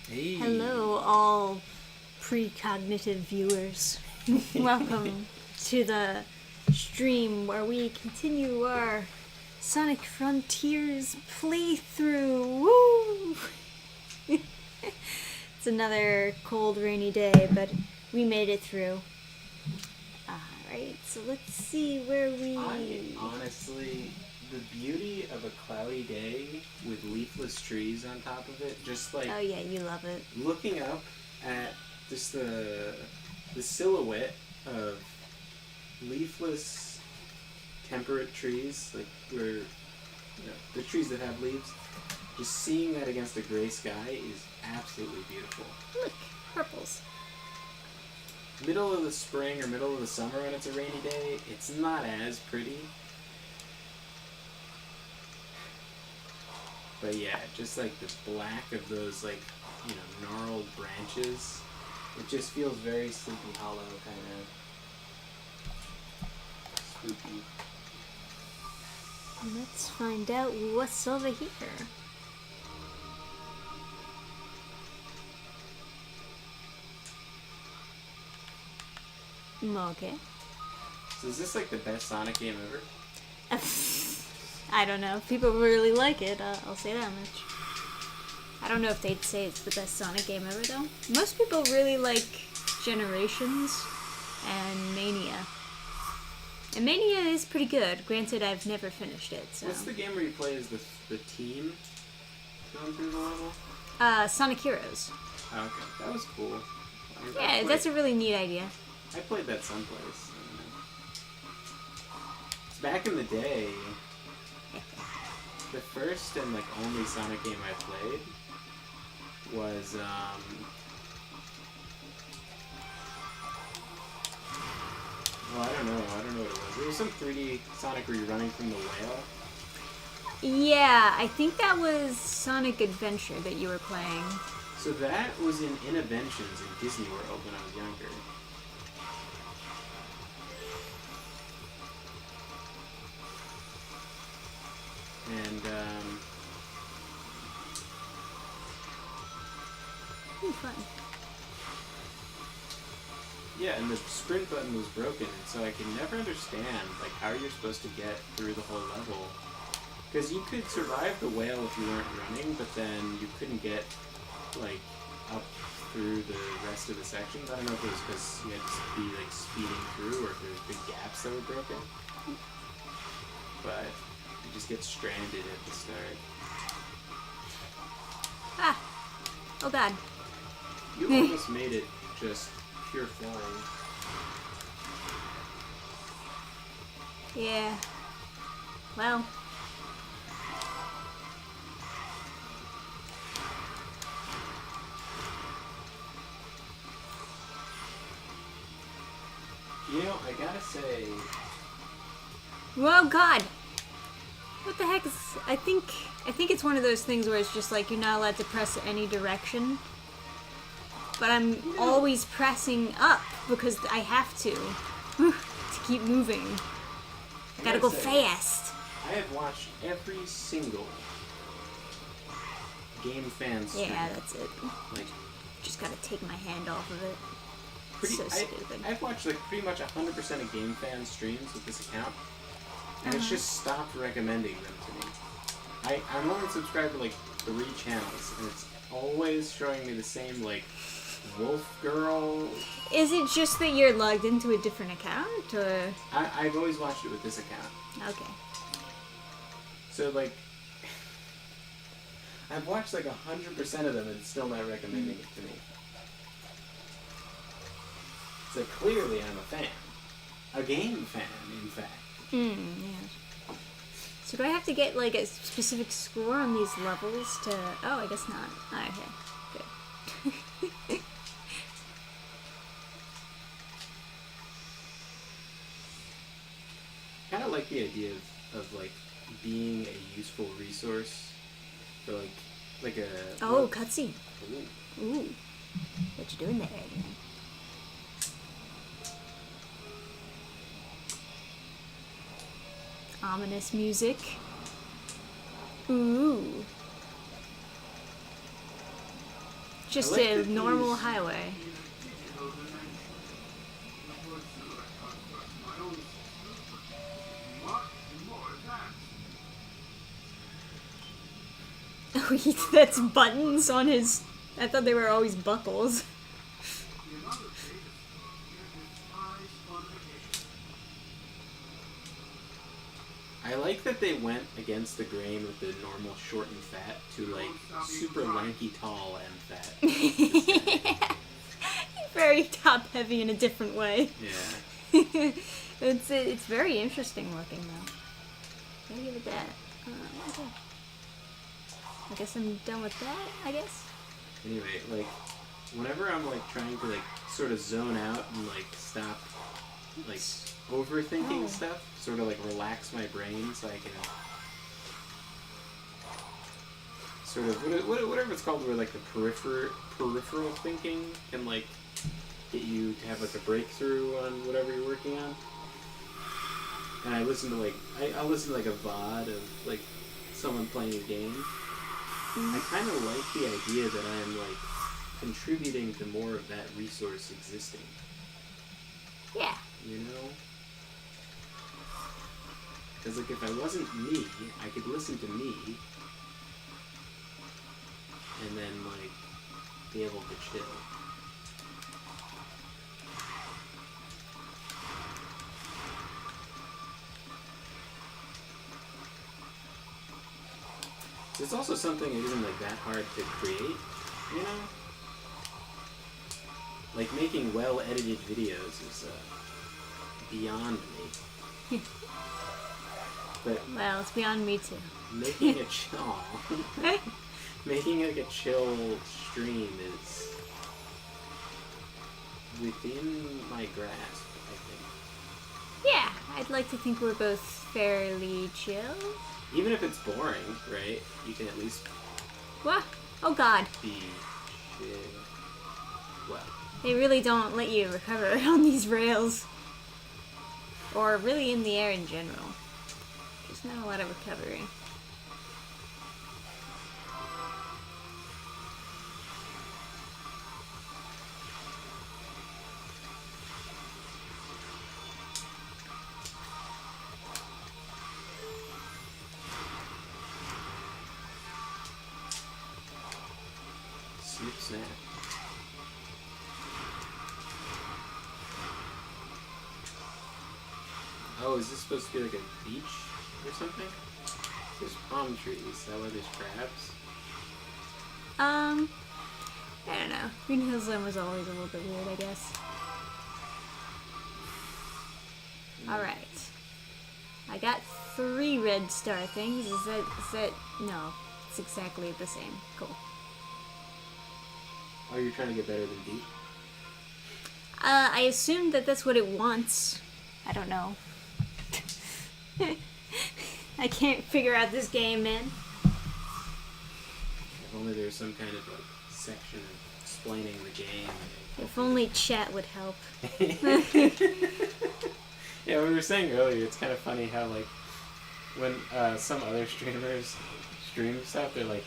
Hey. Hello, all precognitive viewers. Welcome to the stream where we continue our Sonic Frontiers playthrough. Woo! It's another cold, rainy day, but we made it through. Alright, so let's see where we... Honestly, the beauty of a cloudy day with leafless trees on top of it, just like Oh yeah, you love it. looking up at just the silhouette of leafless temperate trees, like where the trees that have leaves, just seeing that against a gray sky is absolutely beautiful. Look, purples. Middle of the spring or middle of the summer when it's a rainy day, it's not as pretty. But yeah, just like the black of those gnarled branches, it just feels very Sleepy Hollow kind of spooky. Let's find out what's over here. Okay. So is this like the best Sonic game ever? I don't know. If people really like it, I'll say that much. I don't know if they'd say it's the best Sonic game ever, though. Most people really like Generations and Mania. And Mania is pretty good. Granted, I've never finished it, so... What's the game where you play as the team going through the level? Sonic Heroes. Oh, okay, that was cool. Yeah, that's a really neat idea. I played that someplace. It's back in the day. The first and only Sonic game I played was well, I don't know what it was. It was some 3D Sonic where you're running from the whale. Yeah, I think that was Sonic Adventure that you were playing. So that was in Innoventions in Disney World when I was younger. And Fun. yeah, and the sprint button was broken, and so I could never understand how you're supposed to get through the whole level. Because you could survive the whale if you weren't running, but then you couldn't get up through the rest of the sections. I don't know if it was because you had to be speeding through, or if there was big gaps that were broken. But you just get stranded at the start. Ah! Oh god. You almost made it just pure flying. Yeah. Well. I gotta say... Well, God! What the heck is... I think it's one of those things where it's just you're not allowed to press any direction. But I'm always pressing up because I have to keep moving. I gotta go fast. I have watched every single Dannphan stream. Yeah, that's it. Just gotta take my hand off of it. So stupid. I've watched pretty much 100% of Dannphan streams with this account, and it's just stopped recommending them to me. I'm only subscribed to 3 channels, and it's always showing me the same Wolf Girl. Is it just that you're logged into a different account, or? I've always watched it with this account. Okay. So I've watched 100% of them, and it's still not recommending it to me. So clearly I'm a fan. A game fan, in fact. Yeah. So do I have to get a specific score on these levels to... Oh, I guess not. Oh, okay. Good. Kind of like the idea of being a useful resource for a... Oh, cutscene. Ooh. Ooh. What you doing there, Eggman? Ominous music. Ooh. just like a that normal these- highway. Oh, that's buttons on his... I thought they were always buckles. I like that they went against the grain with the normal short and fat to like super lanky, tall and fat. Very top heavy in a different way. Yeah. It's very interesting looking though. Gotta give it that. Okay. I guess I'm done with that, I guess. Anyway, like, whenever I'm like trying to like sort of zone out and like stop like overthinking stuff, sort of like relax my brain so I can sort of whatever it's called, where like the peripheral thinking can like get you to have like a breakthrough on whatever you're working on. And I listen to like I'll listen to like a VOD of like someone playing a game. I kind of like the idea that I'm like contributing to more of that resource existing. Yeah. You know? Because like if I wasn't me, I could listen to me and then like be able to chill. It's also something that isn't like that hard to create, you know? Like making well-edited videos is beyond me. But Well, it's beyond me too. making a making like a chill stream is within my grasp, I think. Yeah, I'd like to think we're both fairly chill. Even if it's boring, right? You can at least What? Oh god. be chill. Well, They really don't let you recover on these rails. Or really in the air in general. There's not a lot of recovery. snip snap. Oh, is this supposed to be like a beach or something? There's palm trees. Is that why there's crabs? I don't know. Green Hills Zone was always a little bit weird, I guess. Alright. I got 3 red star things. Is that... No. It's exactly the same. Cool. Oh, you're trying to get better than D? I assumed that that's what it wants. I don't know. I can't figure out this game, man. If only there was some kind of like section explaining the game. If only chat would help. Yeah, we were saying earlier, it's kind of funny how like when some other streamers stream stuff, they're like,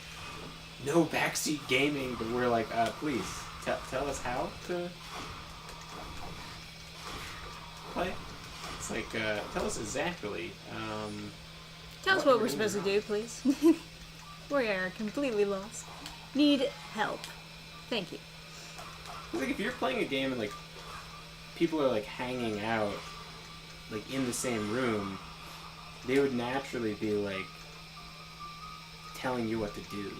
no backseat gaming, but we're like, please tell us how to play. It's like, tell us exactly. Tell us what we're supposed to do, please. We are completely lost. Need help. Thank you. It's like if you're playing a game and like people are like hanging out like in the same room, they would naturally be like telling you what to do.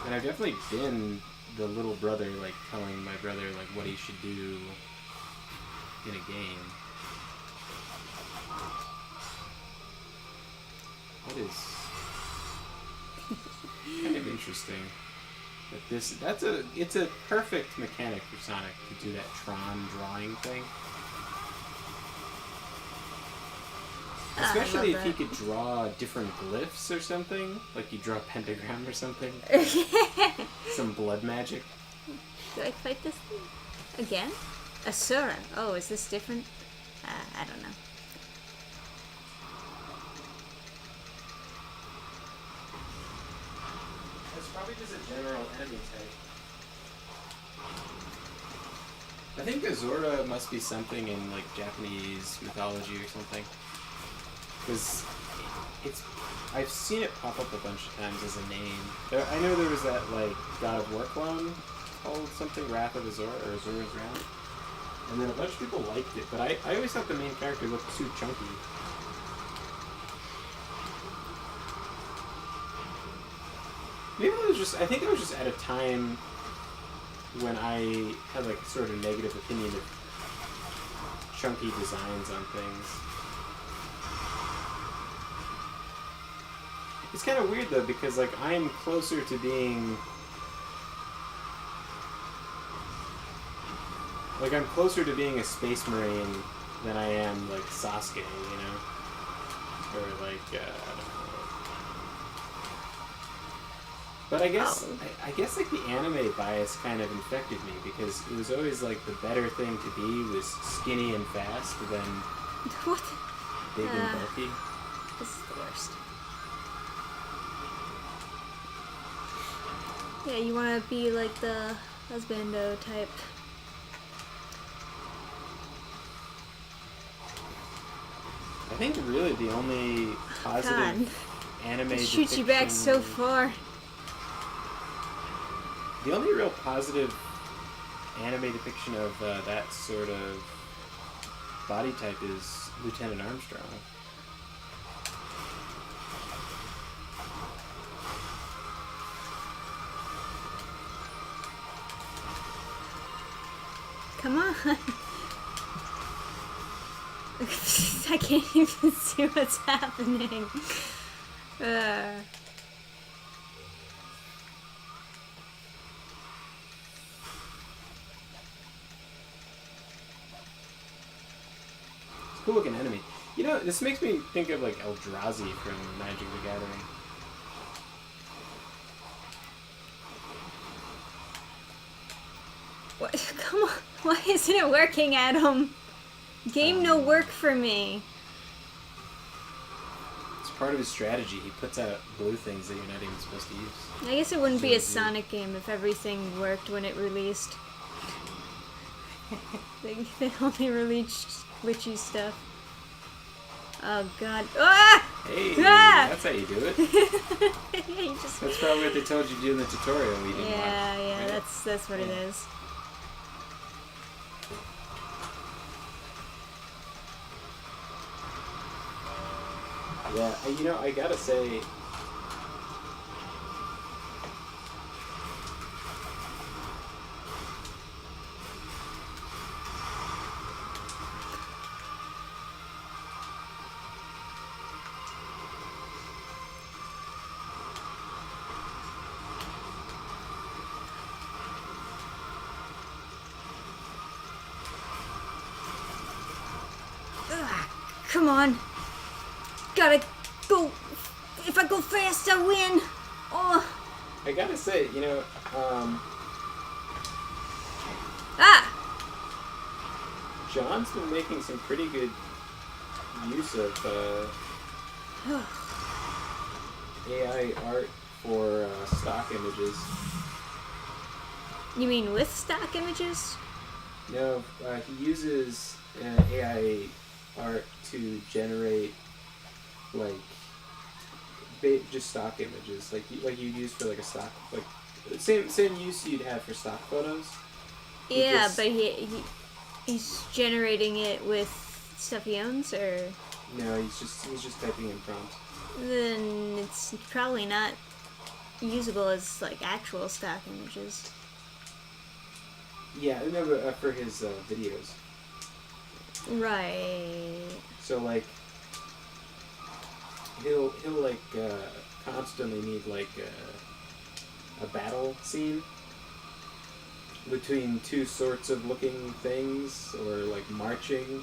And I've definitely been the little brother, like telling my brother like what he should do in a game. That is kind of interesting. But it's a perfect mechanic for Sonic to do that Tron drawing thing. Especially if he could draw different glyphs or something, like you draw a pentagram or something. Some blood magic. Do I fight this thing? Again? Asura. Oh, is this different? I don't know. Probably just a general enemy type. I think Azora must be something in like Japanese mythology or something. Because I've seen it pop up a bunch of times as a name. I know there was that like God of War clone called something Wrath of Azora or Azora's Wrath. And then a bunch of people liked it, but I always thought the main character looked too chunky. Maybe it was I think it was just at a time when I had like sort of negative opinion of chunky designs on things. It's kind of weird though, because like I'm closer to being a space marine than I am like Sasuke, you know, or like I don't know. But I guess like the anime bias kind of infected me, because it was always like the better thing to be was skinny and fast than What? big and bulky. This is the worst. Yeah, you want to be like the husbando type. I think really the only positive God. anime It shoots you back so far. The only real positive anime depiction of that sort of body type is Lieutenant Armstrong. Come on. I can't even see what's happening. Cool looking enemy. You know, this makes me think of like Eldrazi from Magic the Gathering. What? Come on. Why isn't it working, Adam? Game no work for me. It's part of his strategy. He puts out blue things that you're not even supposed to use. I guess it wouldn't be a Sonic game if everything worked when it released. They only released glitchy stuff. Oh god. Ah! Hey, Ah! that's how you do it. You just... That's probably what they told you to do in the tutorial we didn't watch. Yeah, right? that's what it is. Yeah, you know, I gotta say, Ugh, come on. Gotta go. If I go fast, I win. Oh. I gotta say, you know, Ah! John's been making some pretty good use of AI art for stock images. You mean with stock images? No, he uses AI art to generate like just stock images, like you use for like a stock, like same use you'd have for stock photos. Yeah, but he's generating it with stuff he owns, or no, he's just typing in prompts. then it's probably not usable as like actual stock images. Yeah, no, but for his videos. Right. So like he'll like constantly need like a battle scene between two sorts of looking things, or like marching,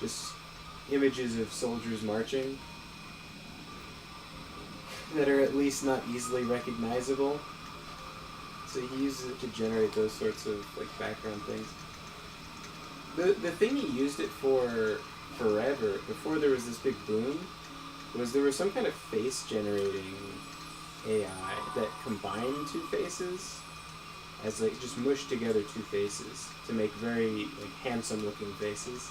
just images of soldiers marching that are at least not easily recognizable. So he uses it to generate those sorts of like background things. The thing he used it for forever, before there was this big boom, was there was some kind of face generating AI that combine two faces as like just mushed together two faces to make very like handsome looking faces.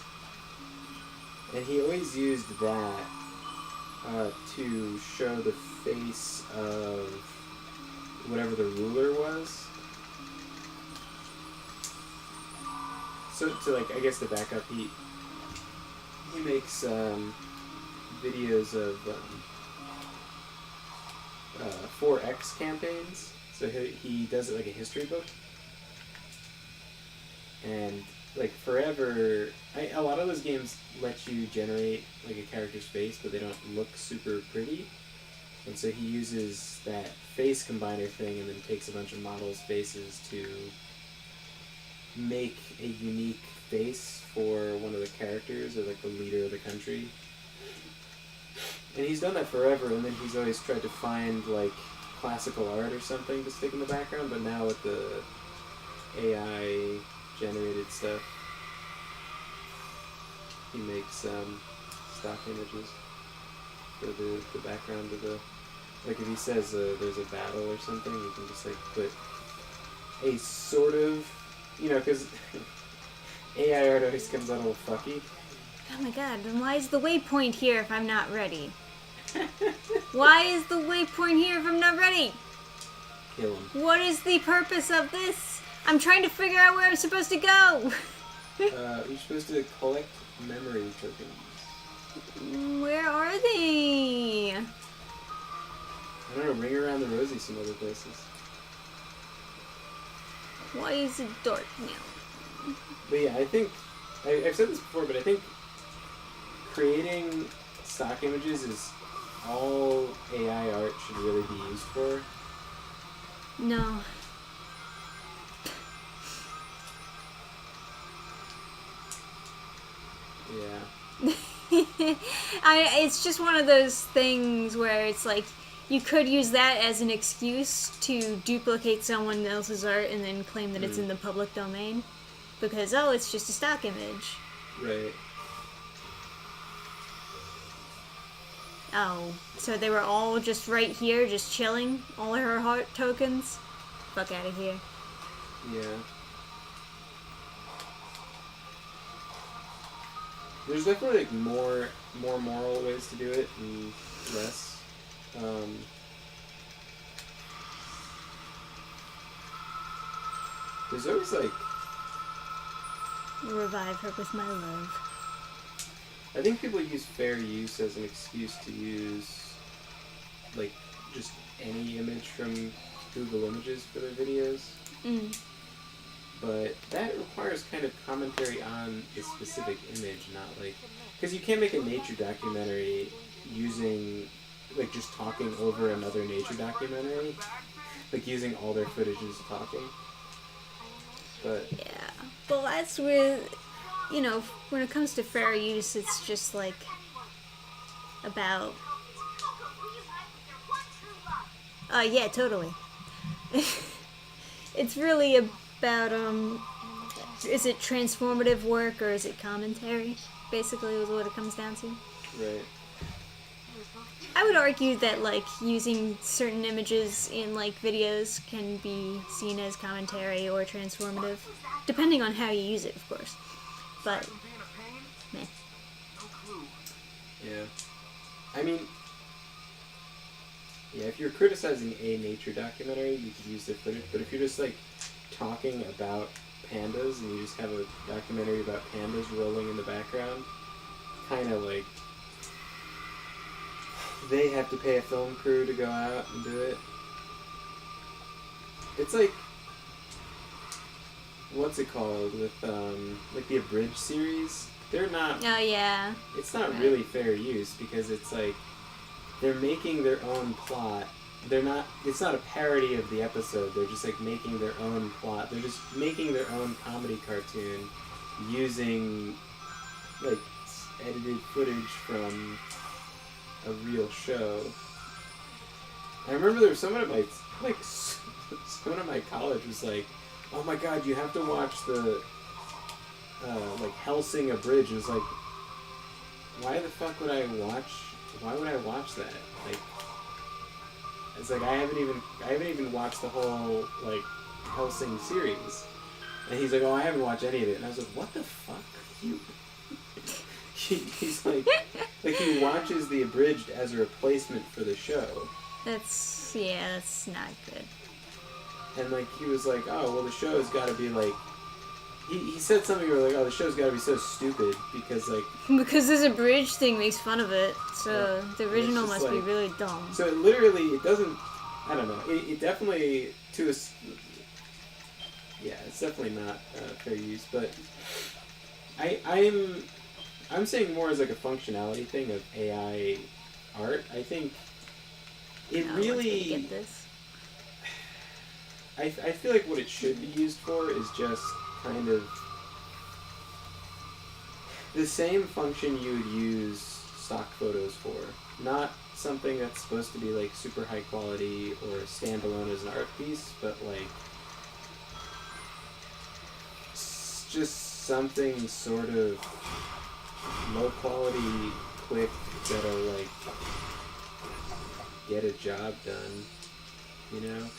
And he always used that to show the face of whatever the ruler was. So to like, I guess to back up, he makes videos of 4X campaigns. So he does it like a history book. And like forever, a lot of those games let you generate like a character's face, but they don't look super pretty. And so he uses that face combiner thing and then takes a bunch of models' faces to make a unique face for one of the characters or like the leader of the country. And he's done that forever, and then he's always tried to find like classical art or something to stick in the background, but now with the AI generated stuff, he makes stock images for the background of the, like if he says there's a battle or something, you can just like put a sort of, you know, because AI art always comes out a little fucky. Oh my god, then why is the waypoint here if I'm not ready? Why is the waypoint here if I'm not ready? Kill him. What is the purpose of this? I'm trying to figure out where I'm supposed to go. You're supposed to collect memory tokens. Where are they? I don't know, ring around the rosy some other places. Why is it dark now? But yeah, I think, I've said this before, but I think creating stock images is all AI art should really be used for. No. Yeah. It's just one of those things where it's like you could use that as an excuse to duplicate someone else's art and then claim that it's in the public domain because it's just a stock image. Right. Oh, so they were all just right here, just chilling, all of her heart tokens? Fuck out of here. Yeah. There's definitely like more moral ways to do it and less. There's always like, Revive her with my love. I think people use fair use as an excuse to use like just any image from Google Images for their videos. But that requires kind of commentary on the specific image, not like, because you can't make a nature documentary using like just talking over another nature documentary, like using all their footage as talking. But yeah, well, that's with, you know, when it comes to fair use, it's just like about. Yeah, totally. It's really about is it transformative work or is it commentary? Basically, is what it comes down to. right. I would argue that like using certain images in like videos can be seen as commentary or transformative, depending on how you use it, of course. But meh. Yeah. I mean, yeah, if you're criticizing a nature documentary, you could use their footage, but if you're just like talking about pandas and you just have a documentary about pandas rolling in the background, kind of like they have to pay a film crew to go out and do it. It's like, what's it called with like the Abridged series? They're not. Oh yeah. It's not really fair use because it's like they're making their own plot. They're not. It's not a parody of the episode. They're just like making their own plot. They're just making their own comedy cartoon using like edited footage from a real show. I remember there was someone at my someone at my college was like, "Oh my God, you have to watch the like Helsing Abridged." It was like, why the fuck would I watch? Why would I watch that? Like, It's like I haven't even watched the whole like Hellsing series, and he's like, oh, I haven't watched any of it, and I was like, what the fuck, you? He's like he watches the abridged as a replacement for the show. That's not good. And like he was like, oh well, the show's got to be like. He said something where like, oh, the show's got to be so stupid because like. Because this abridged thing makes fun of it, so yeah. the original must be really dumb. So it doesn't. I don't know. It definitely to a. Yeah, it's definitely not fair use, but I'm saying more as like a functionality thing of AI art. I think it really. Get this. I feel like what it should be used for is just kind of the same function you would use stock photos for. Not something that's supposed to be like super high quality or standalone as an art piece, but like just something sort of low quality, quick, that'll like get a job done, you know?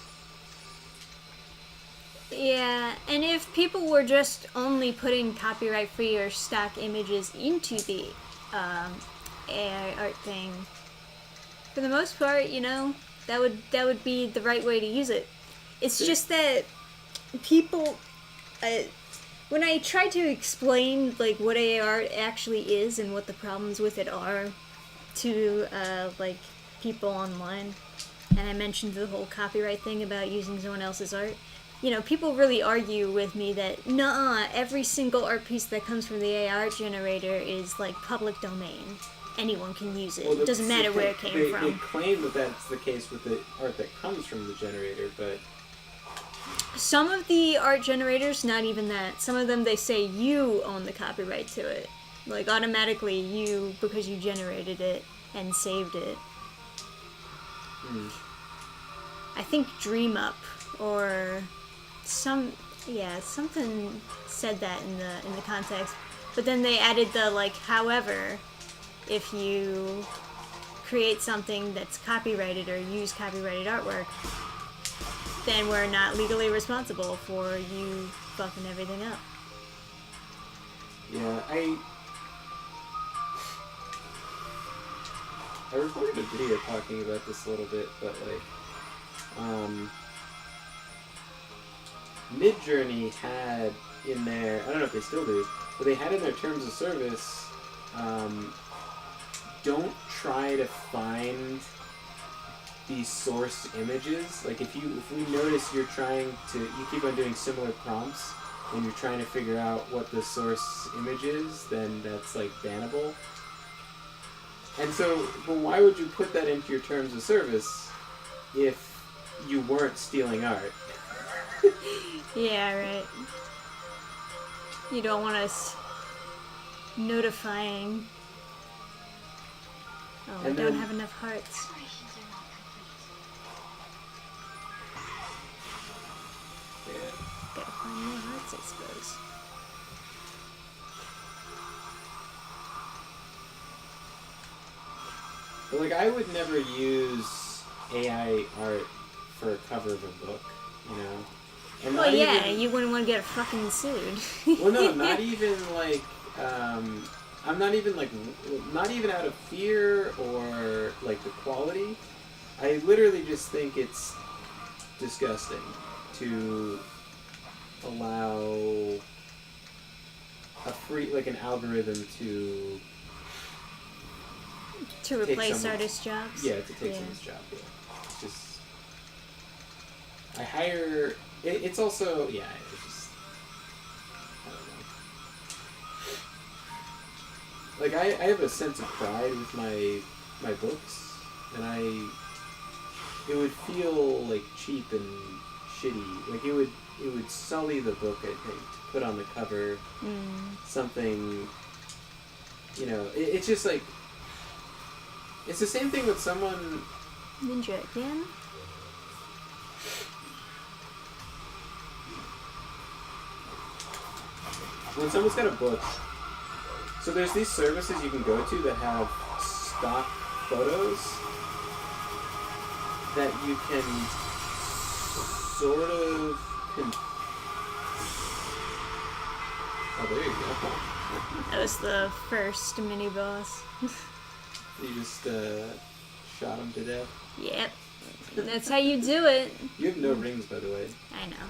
Yeah, and if people were just only putting copyright-free or stock images into the AI art thing, for the most part, you know, that would be the right way to use it. It's just that people, when I try to explain like what AI art actually is and what the problems with it are to like people online, and I mentioned the whole copyright thing about using someone else's art. You know, people really argue with me that, nah, every single art piece that comes from the AI art generator is, like, public domain. Anyone can use it. Well, it doesn't matter where it came from. They claim that that's the case with the art that comes from the generator, but... Some of the art generators, not even that. Some of them, they say you own the copyright to it. Like, automatically you, because you generated it and saved it. I think Dream Up, or... something said that in the context, but then they added the like, however, if you create something that's copyrighted or use copyrighted artwork, then we're not legally responsible for you fucking everything up. Yeah, I recorded a video talking about this a little bit, but like, Midjourney had in their, I don't know if they still do, but they had in their terms of service, don't try to find these source images. Like if we notice you keep on doing similar prompts when you're trying to figure out what the source image is, then that's like bannable. And so, but why would you put that into your terms of service if you weren't stealing art? Yeah, right. You don't want us notifying. Oh, and I don't have enough hearts. Yeah. Gotta find more hearts, I suppose. But like, I would never use AI art for a cover of a book, you know? And well, yeah, you wouldn't want to get fucking sued. Well, no, not even like, I'm not even like, not even out of fear or like the quality. I literally just think it's disgusting to allow an algorithm to replace artists' jobs. Yeah, to take someone's job. Yeah, it's just I hire. It's also it's just I don't know. Like I have a sense of pride with my books, and it would feel like cheap and shitty. Like it would sully the book, I think, to put on the cover something. You know, it's just like it's the same thing with someone. Ninja again. When someone's got a book, so there's these services you can go to that have stock photos, that you can sort of... Oh, there you go. That was the first mini boss. You just shot him to death. Yep. That's how you do it. You have no rings, by the way. I know.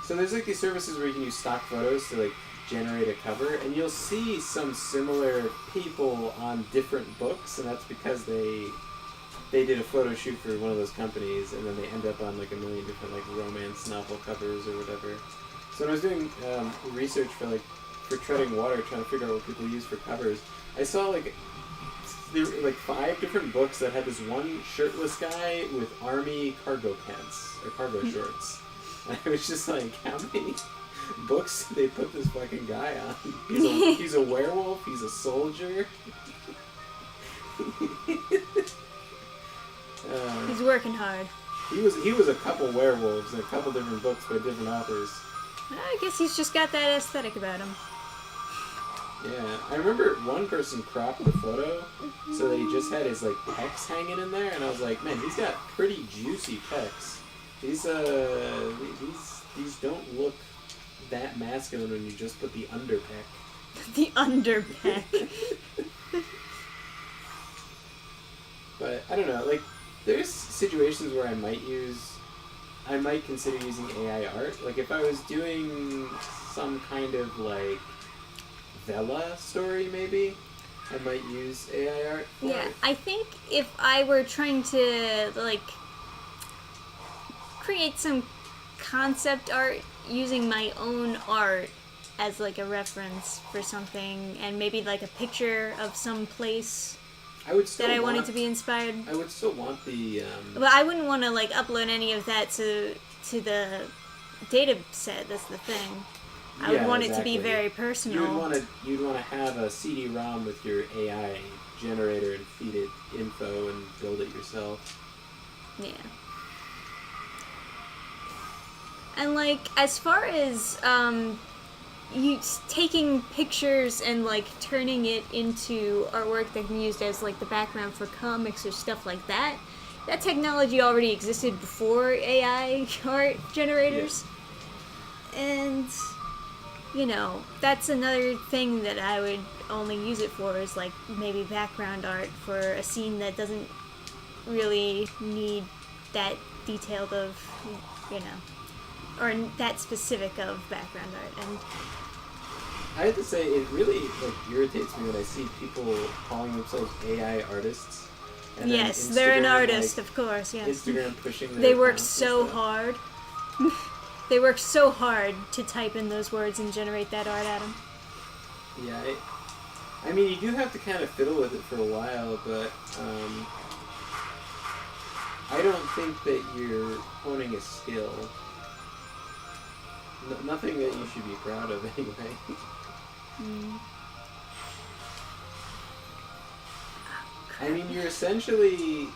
So there's like these services where you can use stock photos to like generate a cover, and you'll see some similar people on different books, and that's because they did a photo shoot for one of those companies, and then they end up on like a million different like romance novel covers or whatever. So when I was doing research for Treading Water, trying to figure out what people use for covers, I saw like there were like 5 different books that had this one shirtless guy with army cargo pants or cargo shorts. And I was just like, how many books did they put this fucking guy on? He's a werewolf, he's a soldier. He's working hard. He was a couple werewolves in a couple different books by different authors. I guess he's just got that aesthetic about him. Yeah, I remember one person cropped the photo so that he just had his like pecs hanging in there, and I was like, man, he's got pretty juicy pecs. These don't look that masculine when you just put the underpeck. The underpeck. But I don't know, like there's situations where I might consider using AI art. Like if I was doing some kind of like Vela story, maybe I might use AI art for Yeah, it. I think if I were trying to like create some concept art using my own art as like a reference for something, and maybe like a picture of some place I would still that I wanted to be inspired. I would still want the But I wouldn't want to like upload any of that to the data set. That's the thing. I would want it to be very personal. You'd want to have a CD-ROM with your AI generator and feed it info and build it yourself. Yeah. And like as far as you taking pictures and like turning it into artwork that can be used as like the background for comics or stuff like that, that technology already existed before AI art generators. Yeah. And you know, that's another thing that I would only use it for, is like maybe background art for a scene that doesn't really need that detailed of, you know, or that specific of background art. And I have to say, it really like irritates me when I see people calling themselves AI artists. And yes, they're an artist, like, of course. Yes. Instagram pushing. They work so hard. They work so hard to type in those words and generate that art at them. Yeah, I mean, you do have to kind of fiddle with it for a while, but I don't think that you're honing a skill. Nothing that you should be proud of, anyway. I mean, you're essentially...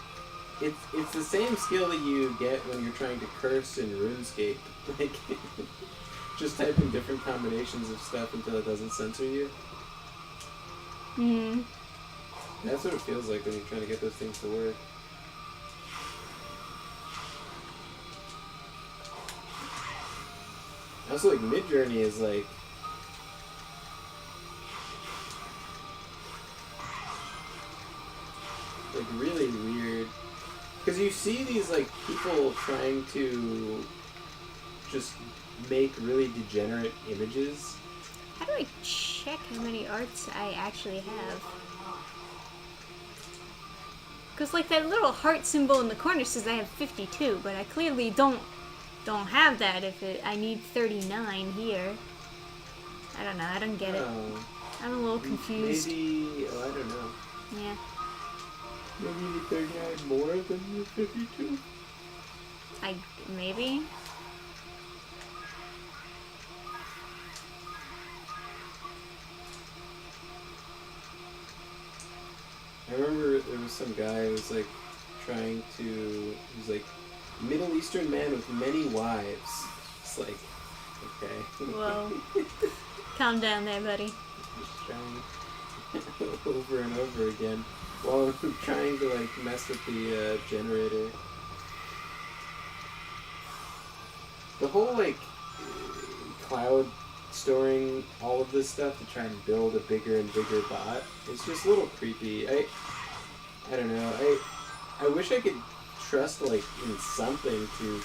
It's the same skill that you get when you're trying to curse in RuneScape. Like, just type in different combinations of stuff until it doesn't censor you. That's what it feels like when you're trying to get those things to work. Also, like, Midjourney is like... like, really weird. Because you see these, like, people trying to just make really degenerate images. How do I check how many arts I actually have? Because, like, that little heart symbol in the corner says I have 52, but I clearly don't have that if I need 39 here. I don't know, I don't get it. I'm a little confused. Maybe, I don't know. Yeah. Maybe you need 39 more than the 52? Maybe? I remember there was some guy who was like trying to, he was like, Middle Eastern man with many wives. It's like, okay. Whoa. Calm down there, buddy. Just trying over and over again. while I'm trying to like mess with the generator. The whole like cloud storing all of this stuff to try and build a bigger and bigger bot, it's just a little creepy. I don't know. I wish I could trust like in something to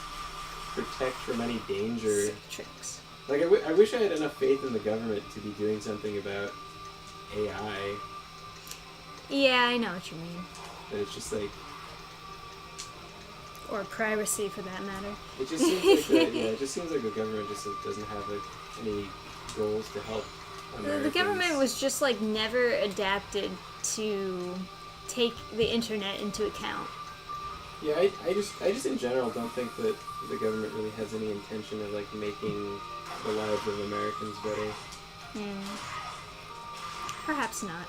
protect from any danger. Sick tricks. Like I wish I had enough faith in the government to be doing something about AI. Yeah, I know what you mean. But it's just like Or privacy, for that matter. it just seems like it just seems like the government just like, doesn't have like any goals to help Americans. The government was just like never adapted to take the internet into account. Yeah, I just in general don't think that the government really has any intention of like making the lives of Americans better. Perhaps not.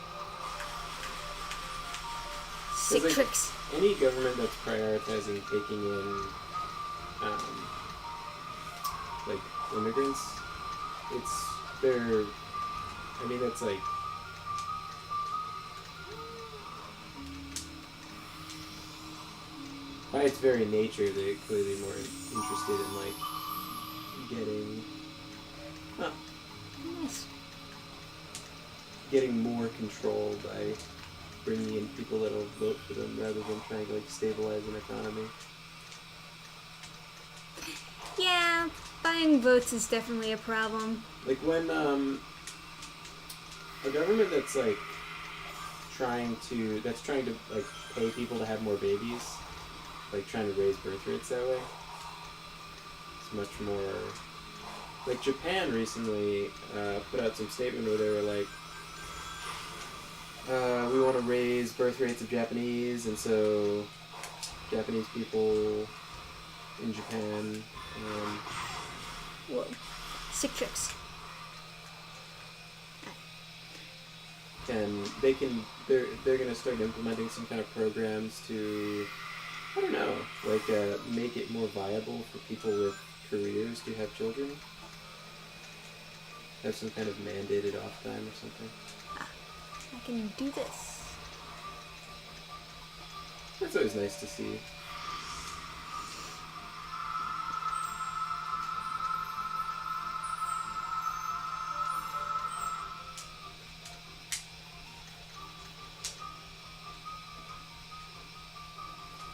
'Cause, Sick like, tricks. any government that's prioritizing taking in like immigrants, that's like by its very nature they're clearly more interested in like getting Nice. getting more control by bringing in people that'll vote for them rather than trying to like stabilize an economy. Yeah, buying votes is definitely a problem. Like when a government that's like trying to like pay people to have more babies, like trying to raise birth rates that way, it's much more like Japan recently put out some statement where they were like, we want to raise birth rates of Japanese, and so Japanese people in Japan Whoa. Sick tricks. they're gonna start implementing some kind of programs to, I don't know, like make it more viable for people with careers to have children. Have some kind of mandated off time or something. I can do this. That's always nice to see.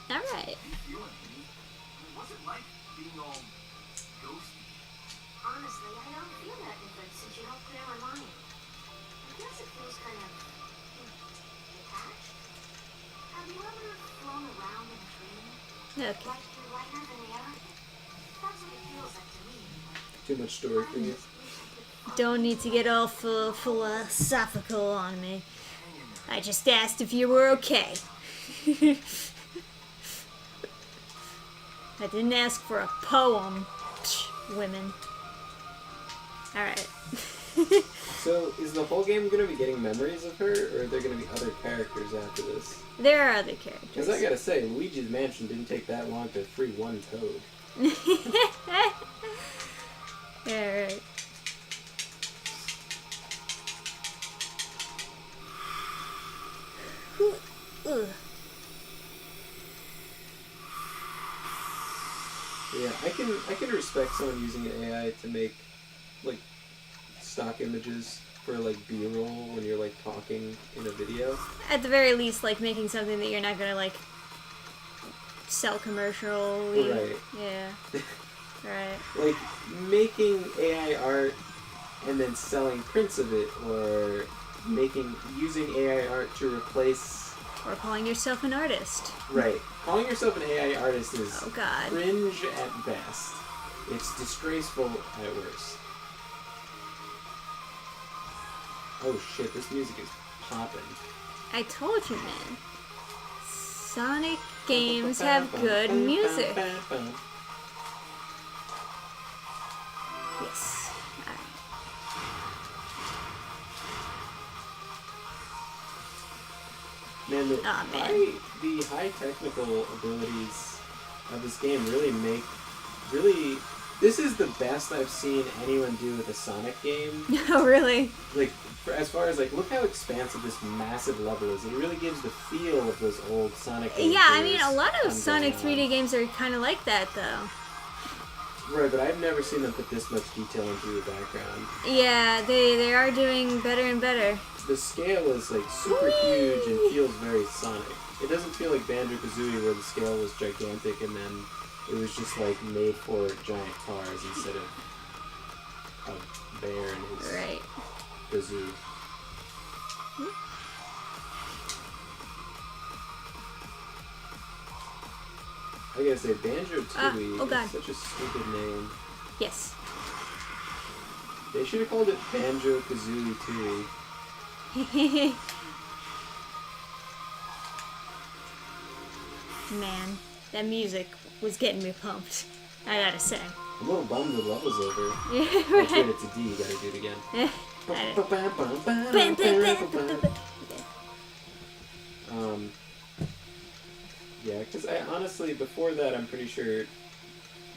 Alright. What's it like being all ghosty? Honestly, I don't feel that different since you helped clear my mind. I guess it feels kind of detached. Have you ever flown around in a dream? Okay. Like you're lighter than air? That's what it feels like to me. Too much story for you. Don't need to get all philosophical on me. I just asked if you were okay. I didn't ask for a poem. Psh, women. Alright. So, is the whole game going to be getting memories of her, or are there going to be other characters after this? There are other characters. Because I gotta say, Luigi's Mansion didn't take that long to free one toad. Alright. Ugh. Yeah, I can respect someone using an AI to make like stock images for like B-roll when you're like talking in a video. At the very least, like making something that you're not gonna like sell commercially. Right. Yeah. Right. Like making AI art and then selling prints of it, or using AI art to replace. Or calling yourself an artist. Right. Calling yourself an AI artist is Oh God. cringe at best. It's disgraceful at worst. Oh shit, this music is popping. I told you, man. Sonic games have good music. Yes. Alright. Man, Aw, man. the high technical abilities of this game really This is the best I've seen anyone do with a Sonic game. Oh, really? Like, as far as, like, look how expansive this massive level is. It really gives the feel of those old Sonic games. Yeah, I mean, a lot of Sonic 3D games are kind of like that, though. Right, but I've never seen them put this much detail into the background. Yeah, they are doing better and better. The scale is, like, super huge and feels very Sonic. It doesn't feel like Banjo-Kazooie where the scale was gigantic and then it was just, like, made for giant cars instead of a bear and his Right. kazoo. I gotta say, Banjo-Tooie oh God. is such a stupid name. Yes. They should have called it Banjo-Kazooie Tooie. Man, that music was getting me pumped. I gotta say. I'm a little bummed the level's over. Yeah, That's right. right, it's a D, you gotta do it again. Yeah, because I honestly, before that, I'm pretty sure,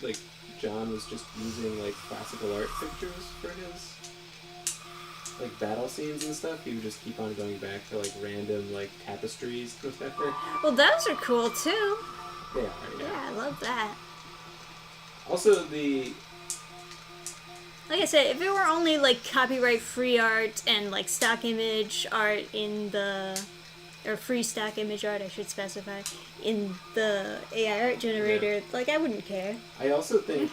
like, John was just using, like, classical art pictures for his, like, battle scenes and stuff. He would just keep on going back to, like, random, like, tapestries or whatever. Well, those are cool too. They are, Yeah, yeah. I love that. Also, the... Like I said, if it were only like copyright-free art and like stock image art in the, or free stock image art, I should specify, in the AI art generator, like I wouldn't care. I also think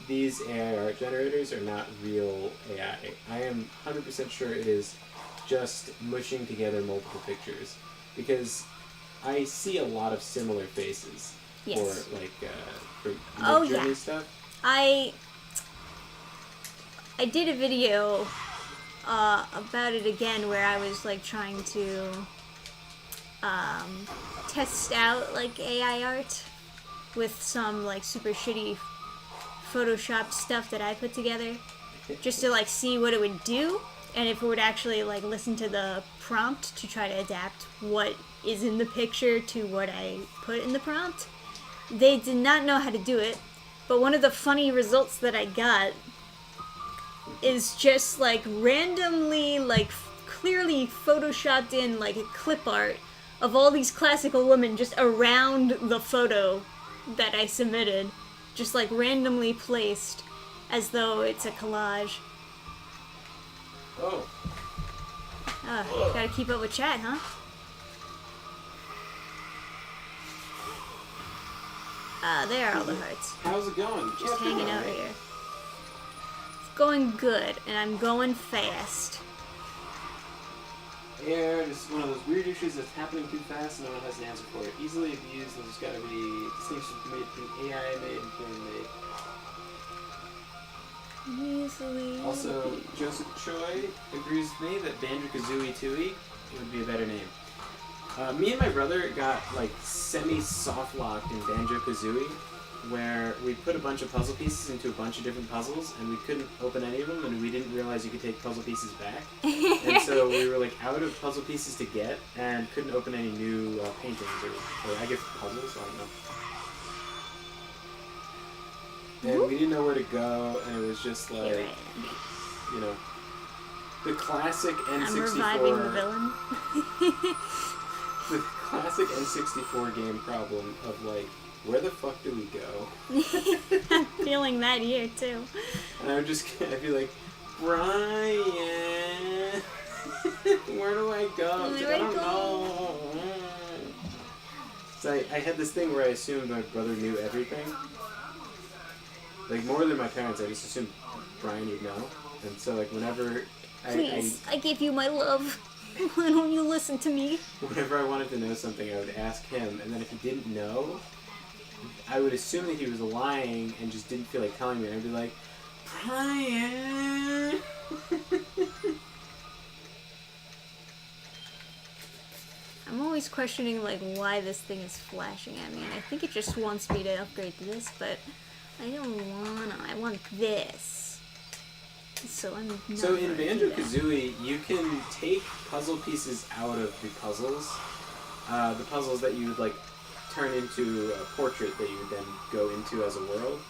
these AI art generators are not real AI. I am 100% sure it is just mushing together multiple pictures. Because I see a lot of similar faces Yes. for, like, for Oh, Midjourney yeah. stuff. I did a video about it again where I was like trying to test out like AI art with some like super shitty Photoshop stuff that I put together just to like see what it would do and if it would actually like listen to the prompt to try to adapt what is in the picture to what I put in the prompt. They did not know how to do it, but one of the funny results that I got is just like randomly like clearly photoshopped in like a clip art of all these classical women just around the photo that I submitted, just like randomly placed as though it's a collage. Oh. Gotta keep up with chat, huh? There are all the hearts. How's it going? Just Yeah, hanging good, out right? here. It's going good, and I'm going fast. Yeah, just one of those weird issues that's happening too fast and no one has an answer for it. Easily abused and there's gotta be distinctions made between AI made and human made. Easily. Also, Joseph Choi agrees with me that Banjo-Kazooie Tooie would be a better name. Me and my brother got like semi-soft locked in Banjo-Kazooie, where we put a bunch of puzzle pieces into a bunch of different puzzles, and we couldn't open any of them, and we didn't realize you could take puzzle pieces back. And so we were like out of puzzle pieces to get, and couldn't open any new paintings or I guess puzzles. I don't know. And we didn't know where to go, and it was just like, Here you know, the classic N64. I'm reviving the villain. The classic N64 game problem of like, where the fuck do we go? I'm feeling that here too. And I would just, I'd be like, Brian, where do I go? Where He's do like, I I don't know. So I had this thing where I assumed my brother knew everything. Like more than my parents, I just assumed Brian would know. And so like whenever Please, I gave you my love. Why don't you listen to me? whenever I wanted to know something, I would ask him, and then if he didn't know, I would assume that he was lying and just didn't feel like telling me. And I'd be like, Brian. I'm always questioning like why this thing is flashing at me, and I think it just wants me to upgrade to this, but I don't wanna. I want this. So I'm not So in gonna do that. Banjo-Kazooie, you can take puzzle pieces out of the puzzles that you would like turn into a portrait that you would then go into as a world.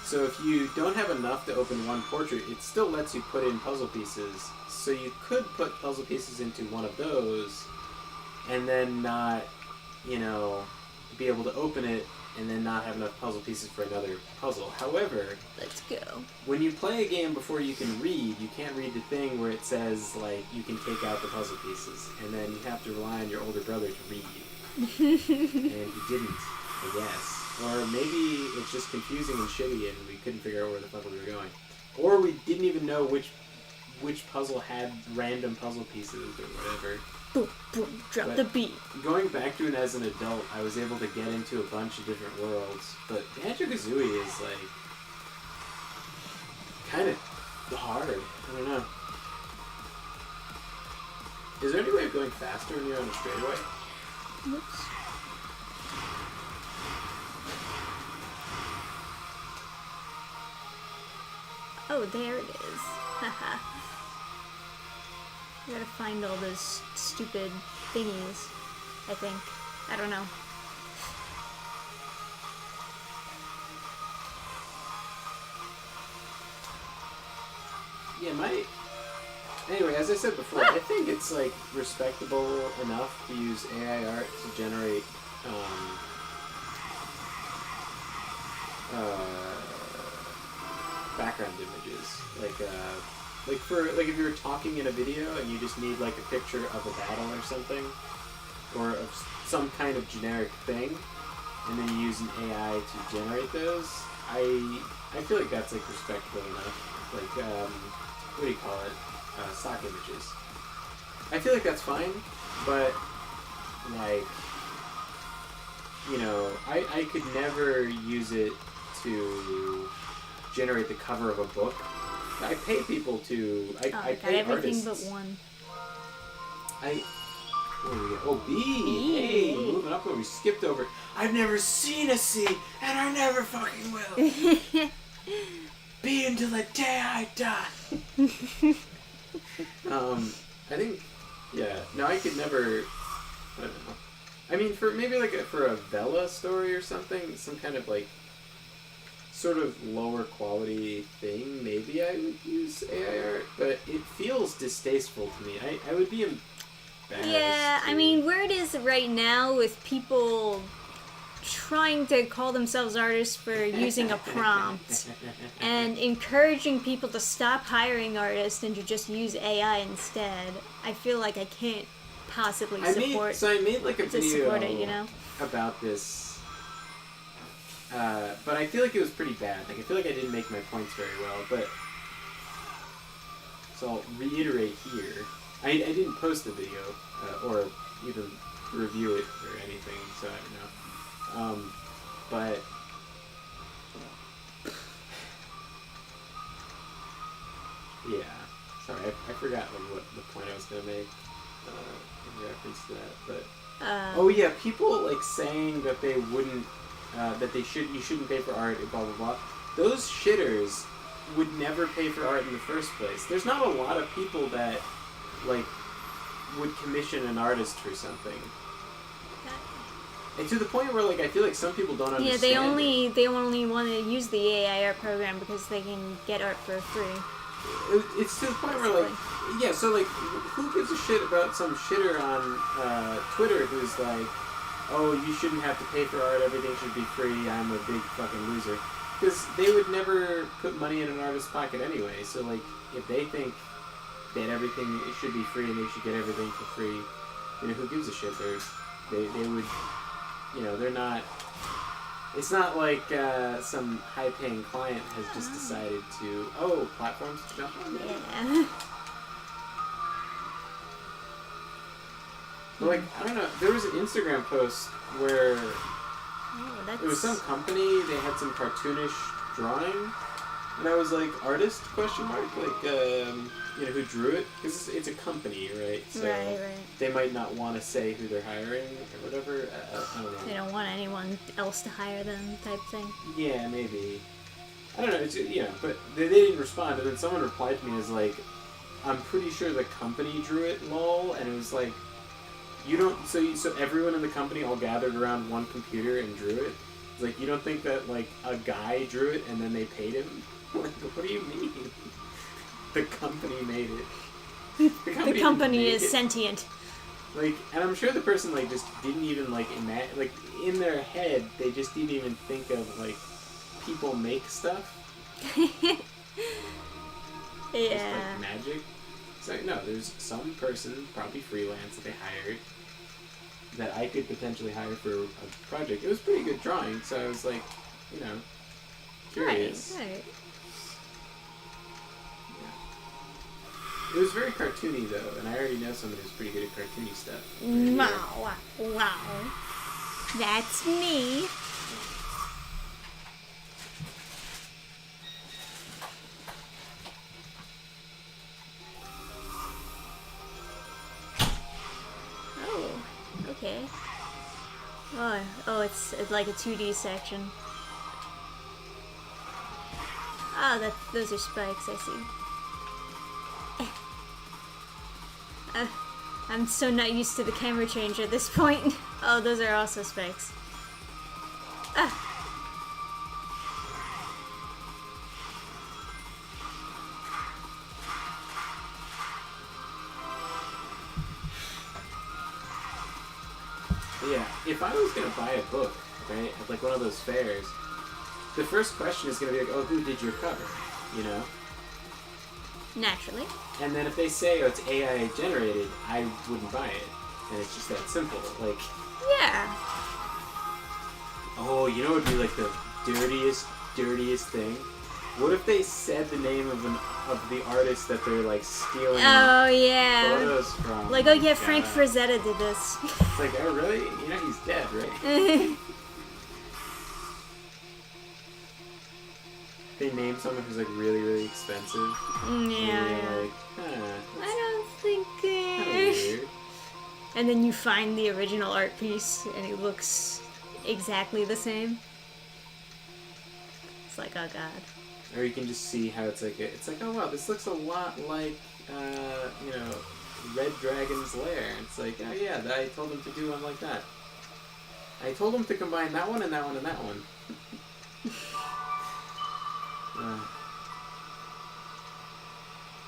So if you don't have enough to open one portrait, it still lets you put in puzzle pieces. So you could put puzzle pieces into one of those, and then not, you know, be able to open it, and then not have enough puzzle pieces for another puzzle. However, Let's go. when you play a game before you can read, you can't read the thing where it says, like, you can take out the puzzle pieces, and then you have to rely on your older brother to read. And he didn't, I guess. Or maybe it's just confusing and shitty and we couldn't figure out where the fuck we were going. Or we didn't even know which puzzle had random puzzle pieces or whatever. Boom, boom, drop But the beat. Going back to it as an adult, I was able to get into a bunch of different worlds. But Banjo-Kazooie is, like, kind of hard. I don't know. Is there any way of going faster when you're on a straightaway? Whoops. Oh, there it is. Haha. I gotta find all those stupid thingies, I think. I don't know. Yeah, Anyway, as I said before, I think it's, like, respectable enough to use AI art to generate, background images. Like if you were talking in a video and you just need, like, a picture of a battle or something, or of some kind of generic thing, and then you use an AI to generate those, I feel like that's, like, respectable enough. Like, what do you call it? Stock images. I feel like that's fine, but, like, you know, I could never use it to generate the cover of a book. I pay people to... I got pay everything artists. but one. Where do we go? Oh, B! B. Hey, moving up where we skipped over. I've never seen a C, and I never fucking will! B until the day I die! I think, yeah, no, I could never, I don't know. I mean, for maybe like for a Vela story or something, some kind of like, sort of lower quality thing, maybe I would use AI art, but it feels distasteful to me. I would be embarrassed. Yeah, I mean, where it is right now with people trying to call themselves artists for using a prompt and encouraging people to stop hiring artists and to just use AI instead, I feel like I can't possibly support I made like a video it, you know? about this, but I feel like it was pretty bad. Like, I feel like I didn't make my points very well, but so I'll reiterate here. I didn't post the video or even review it or anything, so I don't know. But yeah, sorry, I forgot like what the point I was gonna make in reference to that. But oh yeah, people like saying that they wouldn't, that you shouldn't pay for art, blah blah blah. Those shitters would never pay for art in the first place. There's not a lot of people that like would commission an artist for something. And to the point where, like, I feel like some people don't understand. Yeah, they only want to use the AI art program because they can get art for free. It's to the point where, like, yeah, so, like, who gives a shit about some shitter on Twitter who's like, oh, you shouldn't have to pay for art, everything should be free, I'm a big fucking loser. Because they would never put money in an artist's pocket anyway, so, like, if they think that everything should be free and they should get everything for free, you know, who gives a shit? They would... You know, they're not... It's not like some high-paying client has just decided to... Oh, platforms to jump on? Yeah. But, like, I don't know. There was an Instagram post where That's... it was some company, they had some cartoonish drawing, and I was like, artist, question mark? Like, you know, who drew it? Because it's a company, right? So right. they might not want to say who they're hiring or whatever. I don't know. They don't want anyone else to hire them type thing. Yeah, maybe. I don't know. It's, you know, but they didn't respond, and then someone replied to me as like, I'm pretty sure the company drew it, lol, and it was like, you don't, so everyone in the company all gathered around one computer and drew it? It's like, you don't think that, like, a guy drew it and then they paid him? Like, what do you mean? The company made it. The didn't company make is it. sentient. Like, and I'm sure the person, like, just didn't even, like, imagine, like, in their head, they just didn't even think of, like, people make stuff. Just, Yeah. like, magic. It's like, no, there's some person, probably freelance, that they hired, that I could potentially hire for a project. It was pretty good drawing, so I was like, you know, curious. Right. It was very cartoony, though, and I already know somebody who's pretty good at cartoony stuff. Wow. Wow. That's me. Oh, okay. Oh, it's like a 2D section. Oh, those are spikes, I see. I'm so not used to the camera change at this point. Oh, those are also spikes. Ah. Yeah, if I was gonna buy a book, right, at like one of those fairs, the first question is gonna be like, oh, who did your cover? You know? Naturally. And then if they say, oh, it's AI generated, I wouldn't buy it. And it's just that simple. Like, Yeah. oh, you know what would be like the dirtiest thing? What if they said the name of the artist that they're like stealing Oh, yeah. photos from? Like, oh yeah, God. Frank Frazetta did this. It's like, oh really? You know he's dead, right? They name someone who's like really, really expensive. And Yeah. you're like, huh, I don't think. kind of weird. And then you find the original art piece, and it looks exactly the same. It's like, oh god. Or you can just see how it's like, oh wow, this looks a lot like, you know, Red Dragon's Lair. It's like, oh yeah, I told him to do one like that. I told him to combine that one and that one and that one.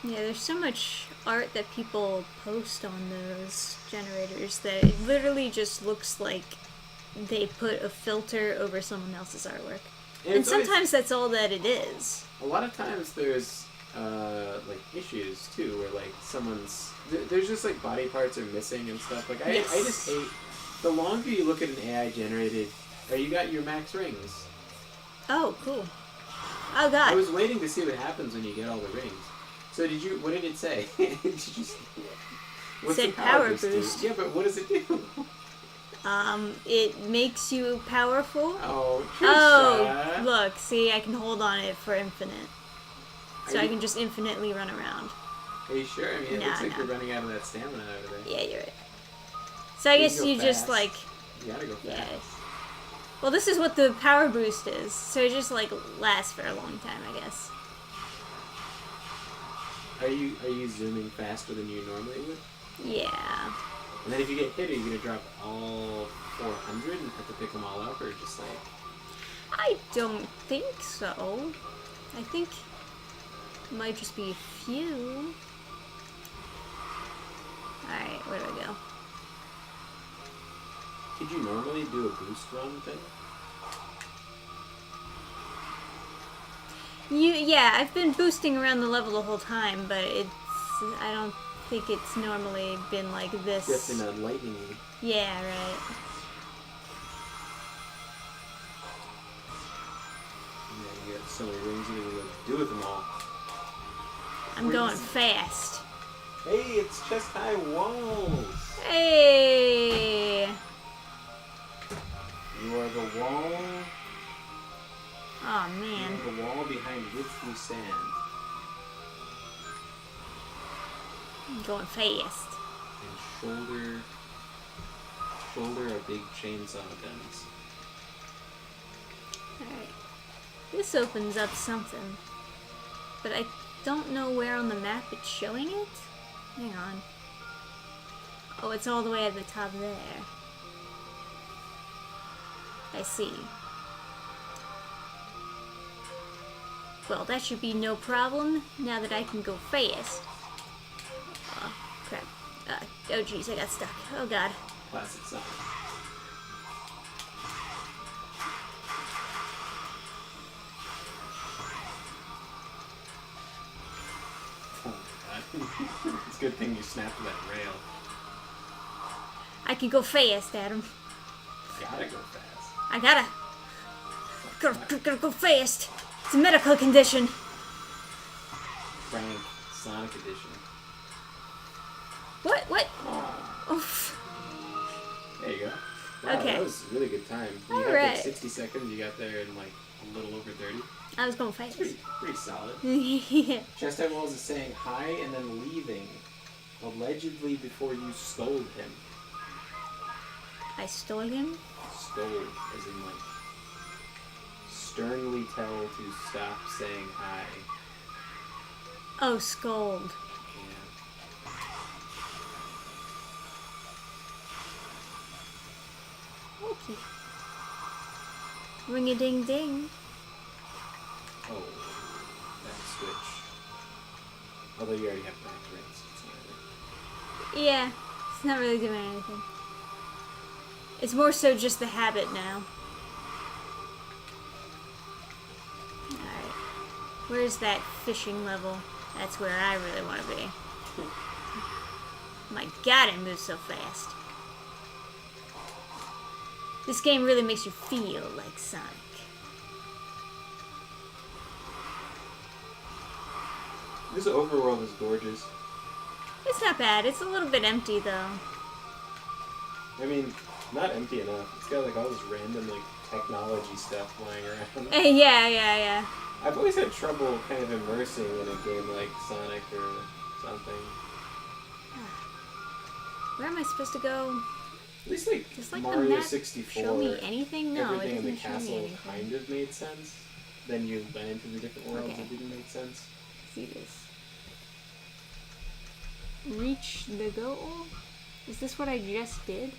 Yeah, there's so much art that people post on those generators that it literally just looks like they put a filter over someone else's artwork. And it's always- sometimes that's all that it is. a lot of times there's like issues too, where like there's just like body parts are missing and stuff. Like I just hate the longer you look at an AI generated. Or you got your max rings. Oh, cool. Oh god. I was waiting to see what happens when you get all the rings. So what did it say? Did you what's Said the power do? boost. Yeah, but what does it do? It makes you powerful. Oh, Oh, Trisha. look, see, I can hold on it for infinite. So Are I you- can just infinitely run around. Are you sure? I mean, it Nah, looks like nah. you're running out of that stamina over there. Yeah, you're right. So I You guess go you just fast. like, You gotta go fast. yeah. Well, this is what the power boost is. So it just like lasts for a long time, I guess. Are you zooming faster than you normally would? Yeah. And then if you get hit, are you gonna drop all 400 and have to pick them all up, or just like? I don't think so. I think it might just be a few. Alright, where do I go? Could you normally do a boost run thing? Yeah, I've been boosting around the level the whole time, but I don't think it's normally been like this. Just in a lightning. Yeah, right. Yeah, you got so many rings you don't know what to do with them all. I'm Where going is it? fast. Hey, it's chest high walls. Hey! You are the wall. Oh You man. are the wall behind which we stand. I'm going fast. And shoulder are big chainsaw guns. Alright. This opens up something. But I don't know where on the map it's showing it. Hang on. Oh, it's all the way at the top there. I see. Well, that should be no problem now that I can go fast. Oh, crap. Oh, jeez, I got stuck. Oh, God. Classic Sonic. Oh my god. It's a good thing you snapped that rail. I can go fast, Adam. Gotta go fast. I gotta go fast. It's a medical condition. Frank, Sonic Edition. What? Oh, Oof. there you go. Wow, Okay. that was a really good time. You had Alright. like 60 seconds, you got there in like a little over 30. I was going fast. Pretty solid. Yeah. Chestnut Walls is saying hi and then leaving, allegedly before you stole him. I stole him? Stole, as in like, sternly tell to stop saying hi. Oh, scold. Yeah. Okay. Ring a ding ding. Oh, that switch. Although you already have back rings, it's not really. Yeah, it's not really doing anything. It's more so just the habit now. Alright. Where's that fishing level? That's where I really want to be. My god, it moves so fast. This game really makes you feel like Sonic. This overworld is gorgeous. It's not bad. It's a little bit empty, though. I mean, not empty enough. It's got like all this random like technology stuff lying around. Yeah. I've always had trouble kind of immersing in a game like Sonic or something. Where am I supposed to go? At least like, Does, like, the Mario map 64, show me anything? No, everything it in the doesn't show me castle anything. kind of made sense. Then you went into the different worlds Okay. that didn't make sense. See this. Reach the goal? Is this what I just did?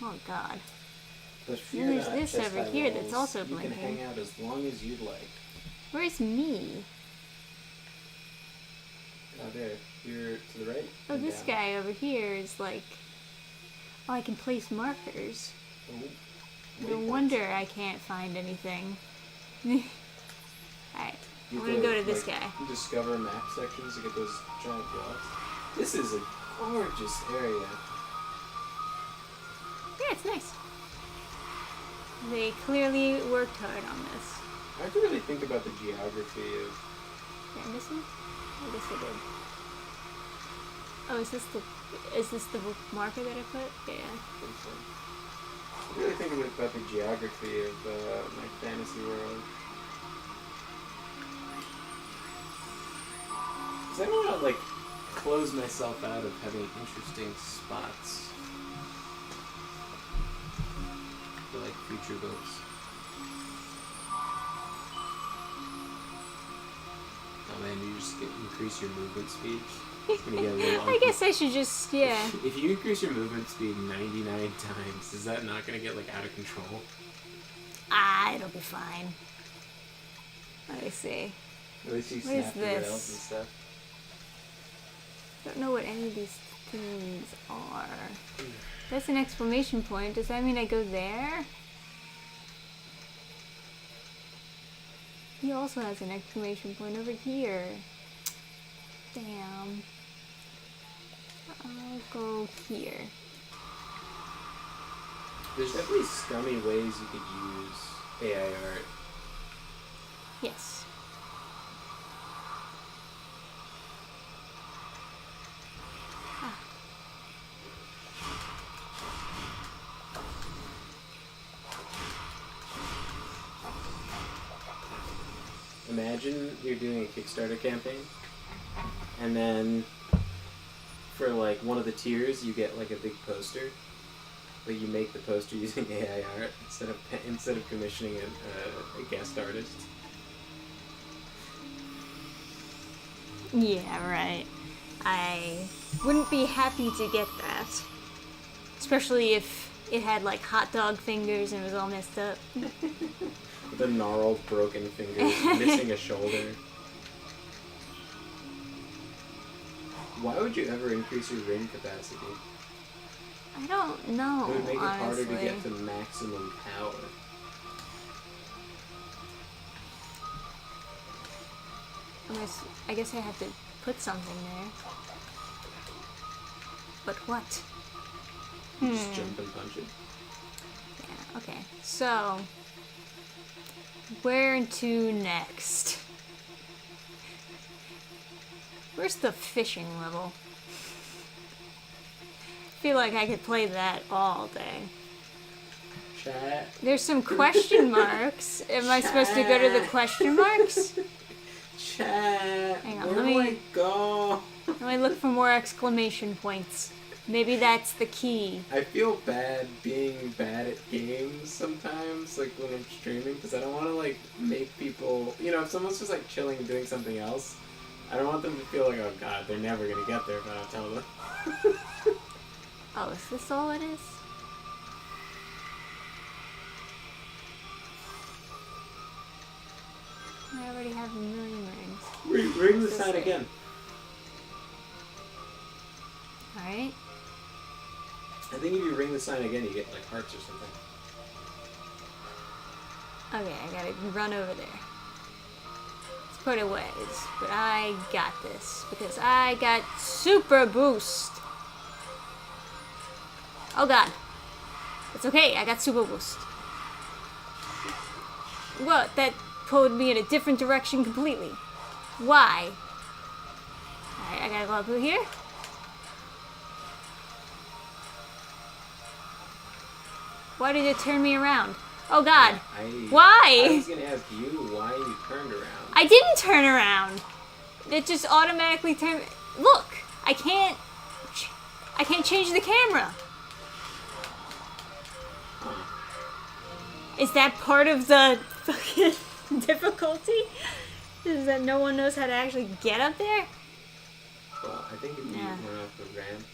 Oh god. But if And you're there's not this Chest over High here Walls, that's also you blinking. can hang out as long as you'd like. Where's me? There. You're to the right. Oh, and this down. guy over here is like... Oh, I can place markers. Oh, No waypoints. wonder I can't find anything. Alright, I'm You gonna have go to this like, guy. Discover map sections to get those giant blocks. This is a gorgeous area. Yeah, it's nice. They clearly worked hard on this. I have to really think about the geography of. Did I miss him? I guess I did. Oh, is this the marker that I put? Yeah. I really think about the geography of my fantasy world. Because I don't want to like close myself out of having interesting spots for like future books. Oh man, you just increase your movement speed. It's gonna get a little I guess I should just, yeah. If you increase your movement speed 99 times, is that not gonna get like out of control? Ah, it'll be fine. Let me see. At least you What is snap the rails and this? stuff. Don't know what any of these things are. That's an exclamation point. Does that mean I go there? He also has an exclamation point over here. Damn. I'll go here. There's definitely scummy ways you could use AI art. Yes. Imagine you're doing a Kickstarter campaign, and then for like one of the tiers, you get like a big poster, but you make the poster using AI art instead of commissioning a guest artist. Yeah, right. I wouldn't be happy to get that. Especially if it had like hot dog fingers and was all messed up. The gnarled, broken fingers, missing a shoulder. Why would you ever increase your ring capacity? I don't know. It would make honestly. it harder to get to maximum power. I guess I have to put something there. But what? Just jump and punch it. Yeah, okay. So, where to next? Where's the fishing level? I feel like I could play that all day. Chat. There's some question marks. Am I supposed to go to the question marks? Chat. Hang on, Where let do me- I go? Let me look for more exclamation points. Maybe that's the key. I feel bad being bad at games sometimes, like when I'm streaming, because I don't want to like make people, you know, if someone's just like chilling and doing something else, I don't want them to feel like, oh god, they're never gonna get there if I don't tell them. Oh, is this all it is? I already have a million rings. Ring the What's this sign say? again. Alright. I think if you ring the sign again, you get like hearts or something. Okay, I gotta run over there. It's quite a ways, but I got this because I got super boost. Oh god. It's okay, I got super boost. What? That pulled me in a different direction completely. Why? Alright, I gotta go up here. Why did it turn me around? Oh god. I Why? was gonna ask you why you turned around. I didn't turn around. It just automatically turned. Look, I can't change the camera. Is that part of the fucking difficulty? Is that no one knows how to actually get up there? Well, I think if you Yeah. run off the ramp.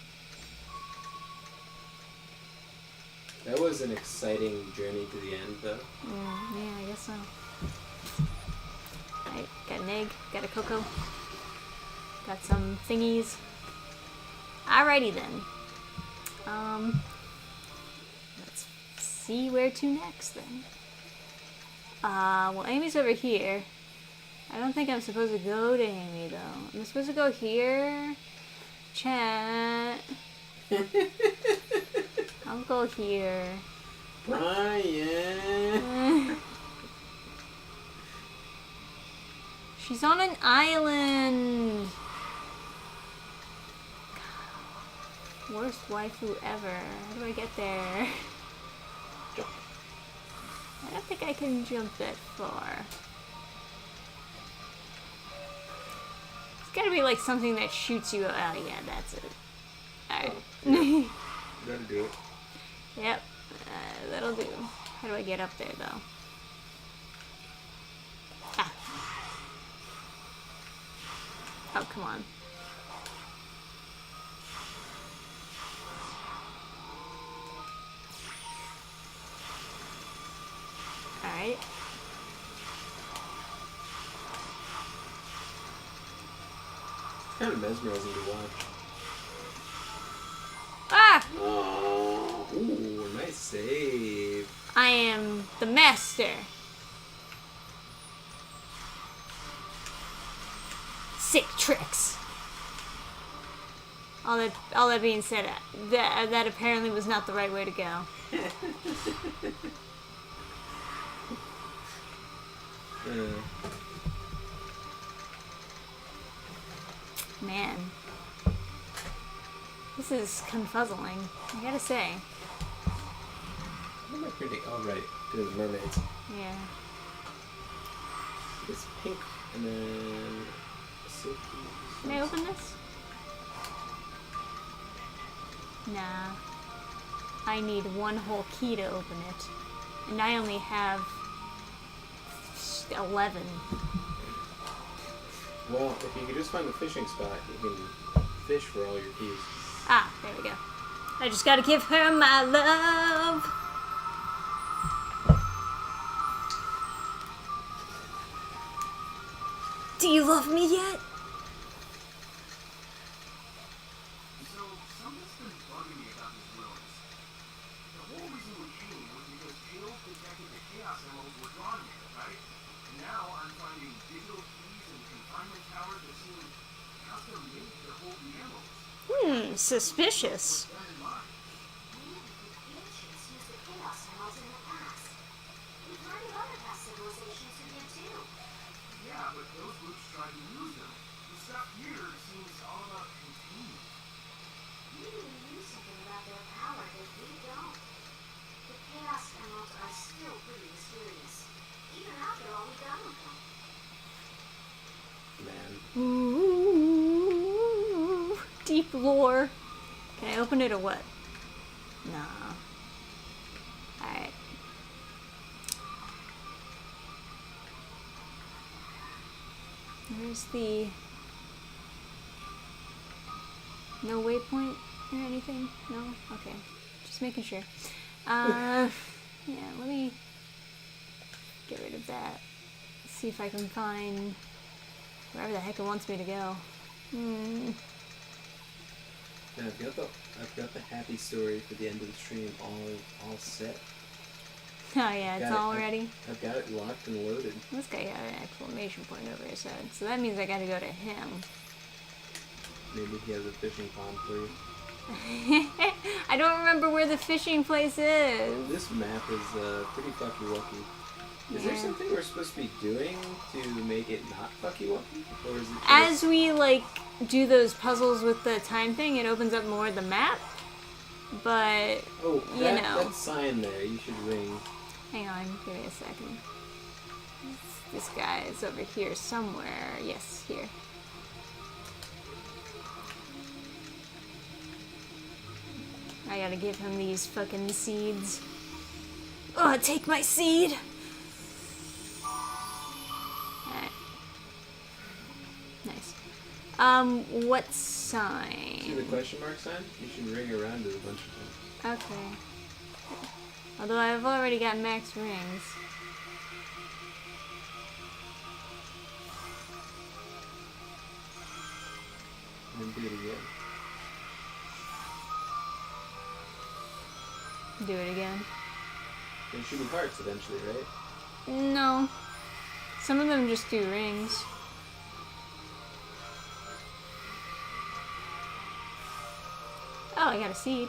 That was an exciting journey to the end, though. Yeah, I guess so. Alright, got an egg, got a cocoa, got some thingies. Alrighty then. Let's see where to next then. Well, Amy's over here. I don't think I'm supposed to go to Amy though. I'm supposed to go here. Chat. I'll go here. Brian! She's on an island. Worst waifu ever. How do I get there? Jump. I don't think I can jump that far. It's gotta be like something that shoots you. Oh yeah, that's it. Alright. Gotta do it. Yep, that'll do. How do I get up there though? Ah. Oh, come on. Alright. Kind of mesmerizing to watch. Ah! Oh, ooh, nice save. I am the master. Sick tricks. All that being said, that apparently was not the right way to go. Man. This is confuzzling, I gotta say. What am I printing? Oh, right. Because mermaids. Yeah. It's pink and then silky. Can I open this? Nah. I need one whole key to open it. And I only have 11. Well, if you could just find the fishing spot, you can fish for all your keys. Ah, there we go. I just gotta give her my love. Do you love me yet? So, something's been bugging me about these ruins. The whole reason we came was because Jill detected the chaos emeralds were drawn here, right? And now I'm finding digital keys and confinement towers that seem custom made to hold the emeralds. Suspicious. With that in mind, Maybe the ancients used the chaos emeralds in the past. We've learned of other past civilizations who did too. yeah, but those groups tried to use them. The stuff here seems all about containment. Maybe we knew something about their power that we don't. The chaos emeralds are still pretty mysterious, even after all we've done with them. Man. Ooh, deep lore. Can I open it or what? Nah. Alright. Where's the... No waypoint or anything? No? Okay. Just making sure. Yeah, let me get rid of that. See if I can find wherever the heck it wants me to go. Now I've got the happy story for the end of the stream all set. Oh yeah, it's Got it. all ready. I've got it locked and loaded. This guy got an exclamation point over his head, so that means I gotta go to him. Maybe he has a fishing pond for you. I don't remember where the fishing place is. This map is pretty fucky wucky. Is there Yeah. something we're supposed to be doing to make it not fucky wucky? Or is it just... As we like do those puzzles with the time thing, it opens up more of the map. But Oh, you that, know. that sign there, you should ring. Hang on, give me a second. This guy is over here somewhere. Yes, here. I gotta give him these fucking seeds. Oh, take my seed! Alright. Nice. What See the sign? question mark sign? You should ring around it a bunch of times. Okay. Although I've already got max rings. And then do it again. Do it again. They should be hearts eventually, right? No. Some of them just do rings. Oh, I got a seed.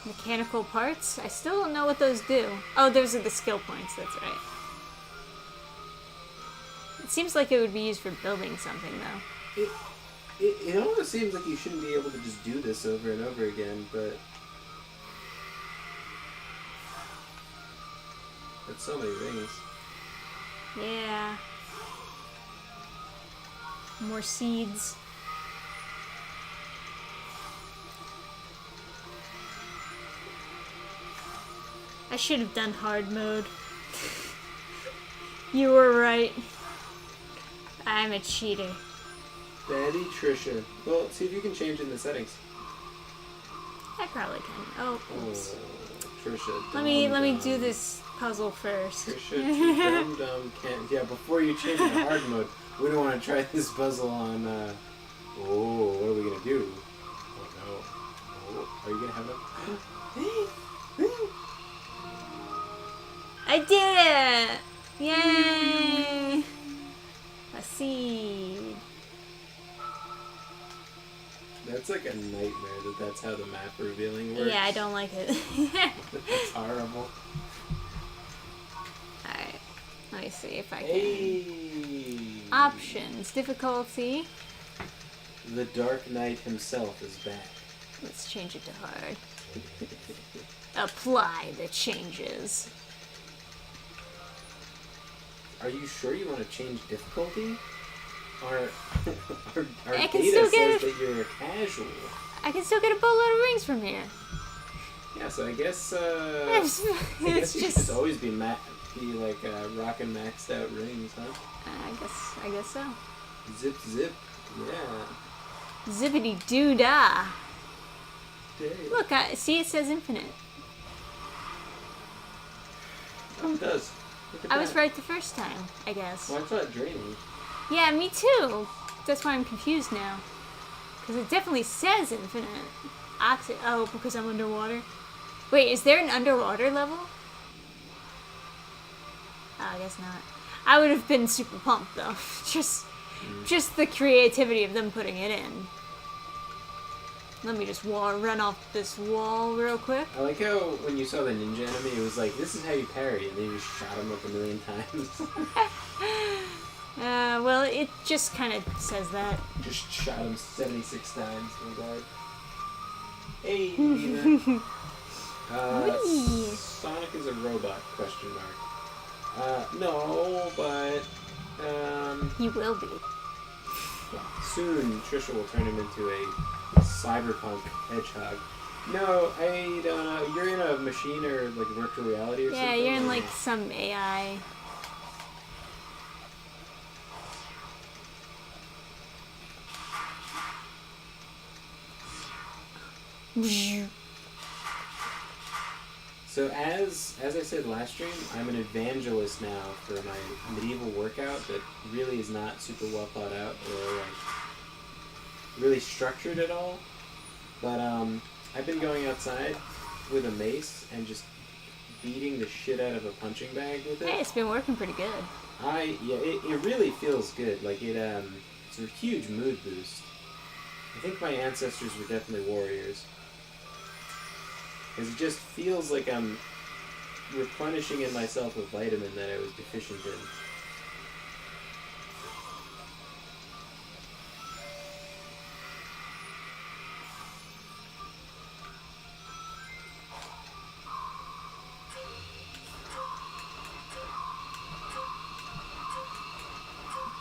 Mechanical parts? I still don't know what those do. Oh, those are the skill points, that's right. It seems like it would be used for building something, though. It almost seems like you shouldn't be able to just do this over and over again, but... That's so many rings. Yeah. More seeds. I should have done hard mode. You were right. I'm a cheater. Betty Trisha. Well, see if you can change in the settings. I probably can. Oh, oops. Oh, Trisha. Let me dum-dum. do this puzzle first. Trisha, dum dum can't. Yeah, before you change it to hard mode, we don't want to try this puzzle on. Oh, what are we gonna do? Oh no. Oh, are you gonna have a? I did it! Yay! A seed. That's like a nightmare. That's how the map revealing works. Yeah, I don't like it. That's horrible. Alright. Let me see if I can. Hey. Options. Difficulty. The Dark Knight himself is back. Let's change it to hard. Apply the changes. Are you sure you want to change difficulty? Our I can data still says get that you're a casual. I can still get a boatload of rings from here. Yeah, so I guess It's I guess you should just. just always be like rocking maxed out rings, huh? I guess so. Zip zip, yeah. Zippity doo dah. Dang. Look, see, it says infinite. Oh, it does. Look at I was that. right the first time, I guess. Well, I thought draining. Yeah, me too. That's why I'm confused now. Because it definitely says infinite. Oh, because I'm underwater? Wait, is there an underwater level? Oh, I guess not. I would have been super pumped though. Just the creativity of them putting it in. Let me just run off this wall real quick. I like how when you saw the ninja enemy, it was like, this is how you parry, and then you just shot him like a million times. Well, it just kind of says that. Just shot him 76 times. Oh god. Hey, Nina. Whee! Sonic is a robot? Question mark. No, but He will be. soon Trisha will turn him into a cyberpunk hedgehog. No, I don't know. You're in a machine or like virtual reality or something? Yeah, you're in like some AI. So as I said last stream, I'm an evangelist now for my medieval workout that really is not super well thought out or like really structured at all. But I've been going outside with a mace and just beating the shit out of a punching bag with Hey, it. it's been working pretty good. It really feels good. Like it's a huge mood boost. I think my ancestors were definitely warriors. Because it just feels like I'm replenishing in myself a vitamin that I was deficient in.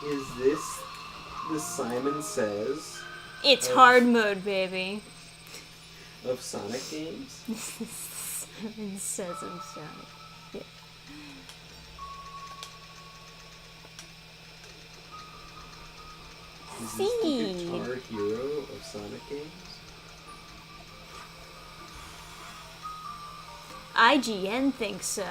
Is this the Simon Says It's hard mode, baby. of Sonic games? Simon Says himself. Yeah. Is this the Guitar Hero of Sonic games? IGN thinks so.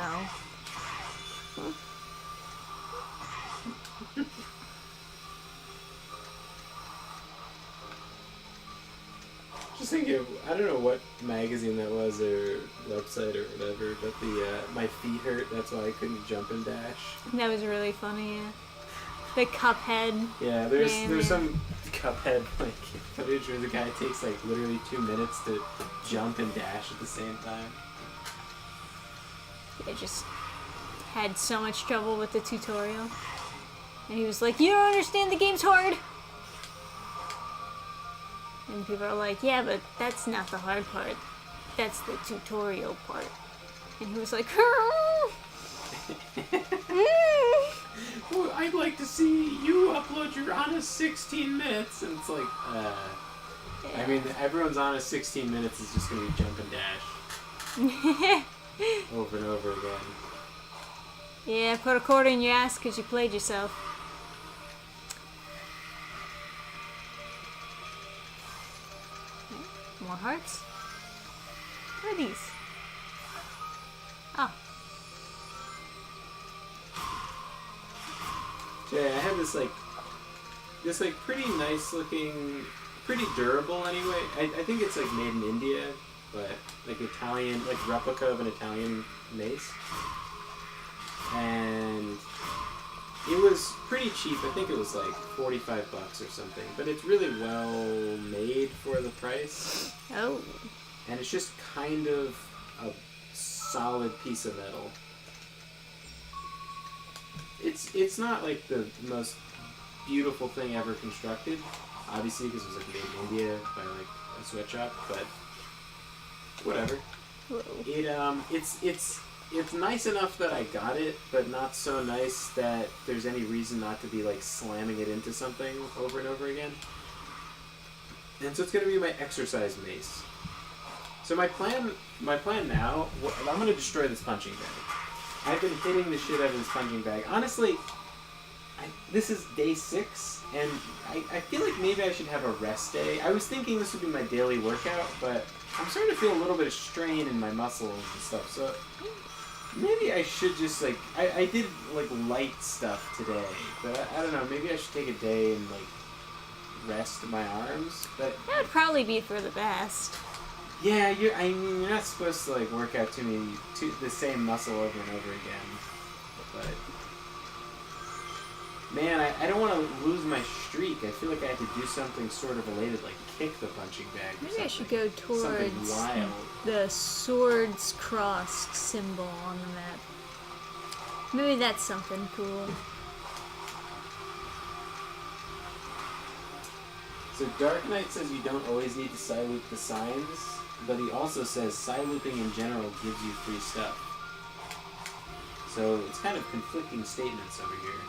Just thinking, I don't know what magazine that was or website or whatever, but my feet hurt, that's why I couldn't jump and dash. That was really funny, yeah. The Cuphead. Yeah, there's Yeah, some Cuphead like footage where the guy takes like literally 2 minutes to jump and dash at the same time. I just had so much trouble with the tutorial. And he was like, you don't understand, the game's hard! And people are like, yeah, but that's not the hard part. That's the tutorial part. And he was like, Well, I'd like to see you upload your honest 16 minutes. And it's like, I mean, everyone's honest 16 minutes is just going to be jump and dash. Over and over again. yeah, put a quarter in your ass because you played yourself. More hearts? What are these? Oh. Yeah, I have this pretty nice looking, pretty durable anyway. I think it's like made in India, but like Italian, like replica of an Italian mace. And it was pretty cheap. I think it was like $45 or something. But it's really well made for the price. Oh. And it's just kind of a solid piece of metal. It's not like the most beautiful thing ever constructed, obviously, because it was like made in India by like a sweatshop, but whatever. Whoa. It's nice enough that I got it, but not so nice that there's any reason not to be like slamming it into something over and over again. And so it's gonna be my exercise mace. So my plan now, I'm gonna destroy this punching bag. I've been hitting the shit out of this punching bag. Honestly, this is day 6, and I feel like maybe I should have a rest day. I was thinking this would be my daily workout, but I'm starting to feel a little bit of strain in my muscles and stuff. So Maybe I should just like I did like light stuff today, but I don't know. Maybe I should take a day and like rest my arms. But That would probably be for the best. yeah, I mean, you're not supposed to like work out the same muscle over and over again. But man, I don't want to lose my streak. I feel like I have to do something sort of related, like kick the punching bag. Or Maybe I should something. go towards Something wild. the swords crossed symbol on the map. Maybe that's something cool. So Dark Knight says you don't always need to side loop the signs, but he also says side looping in general gives you free stuff. So it's kind of conflicting statements over here.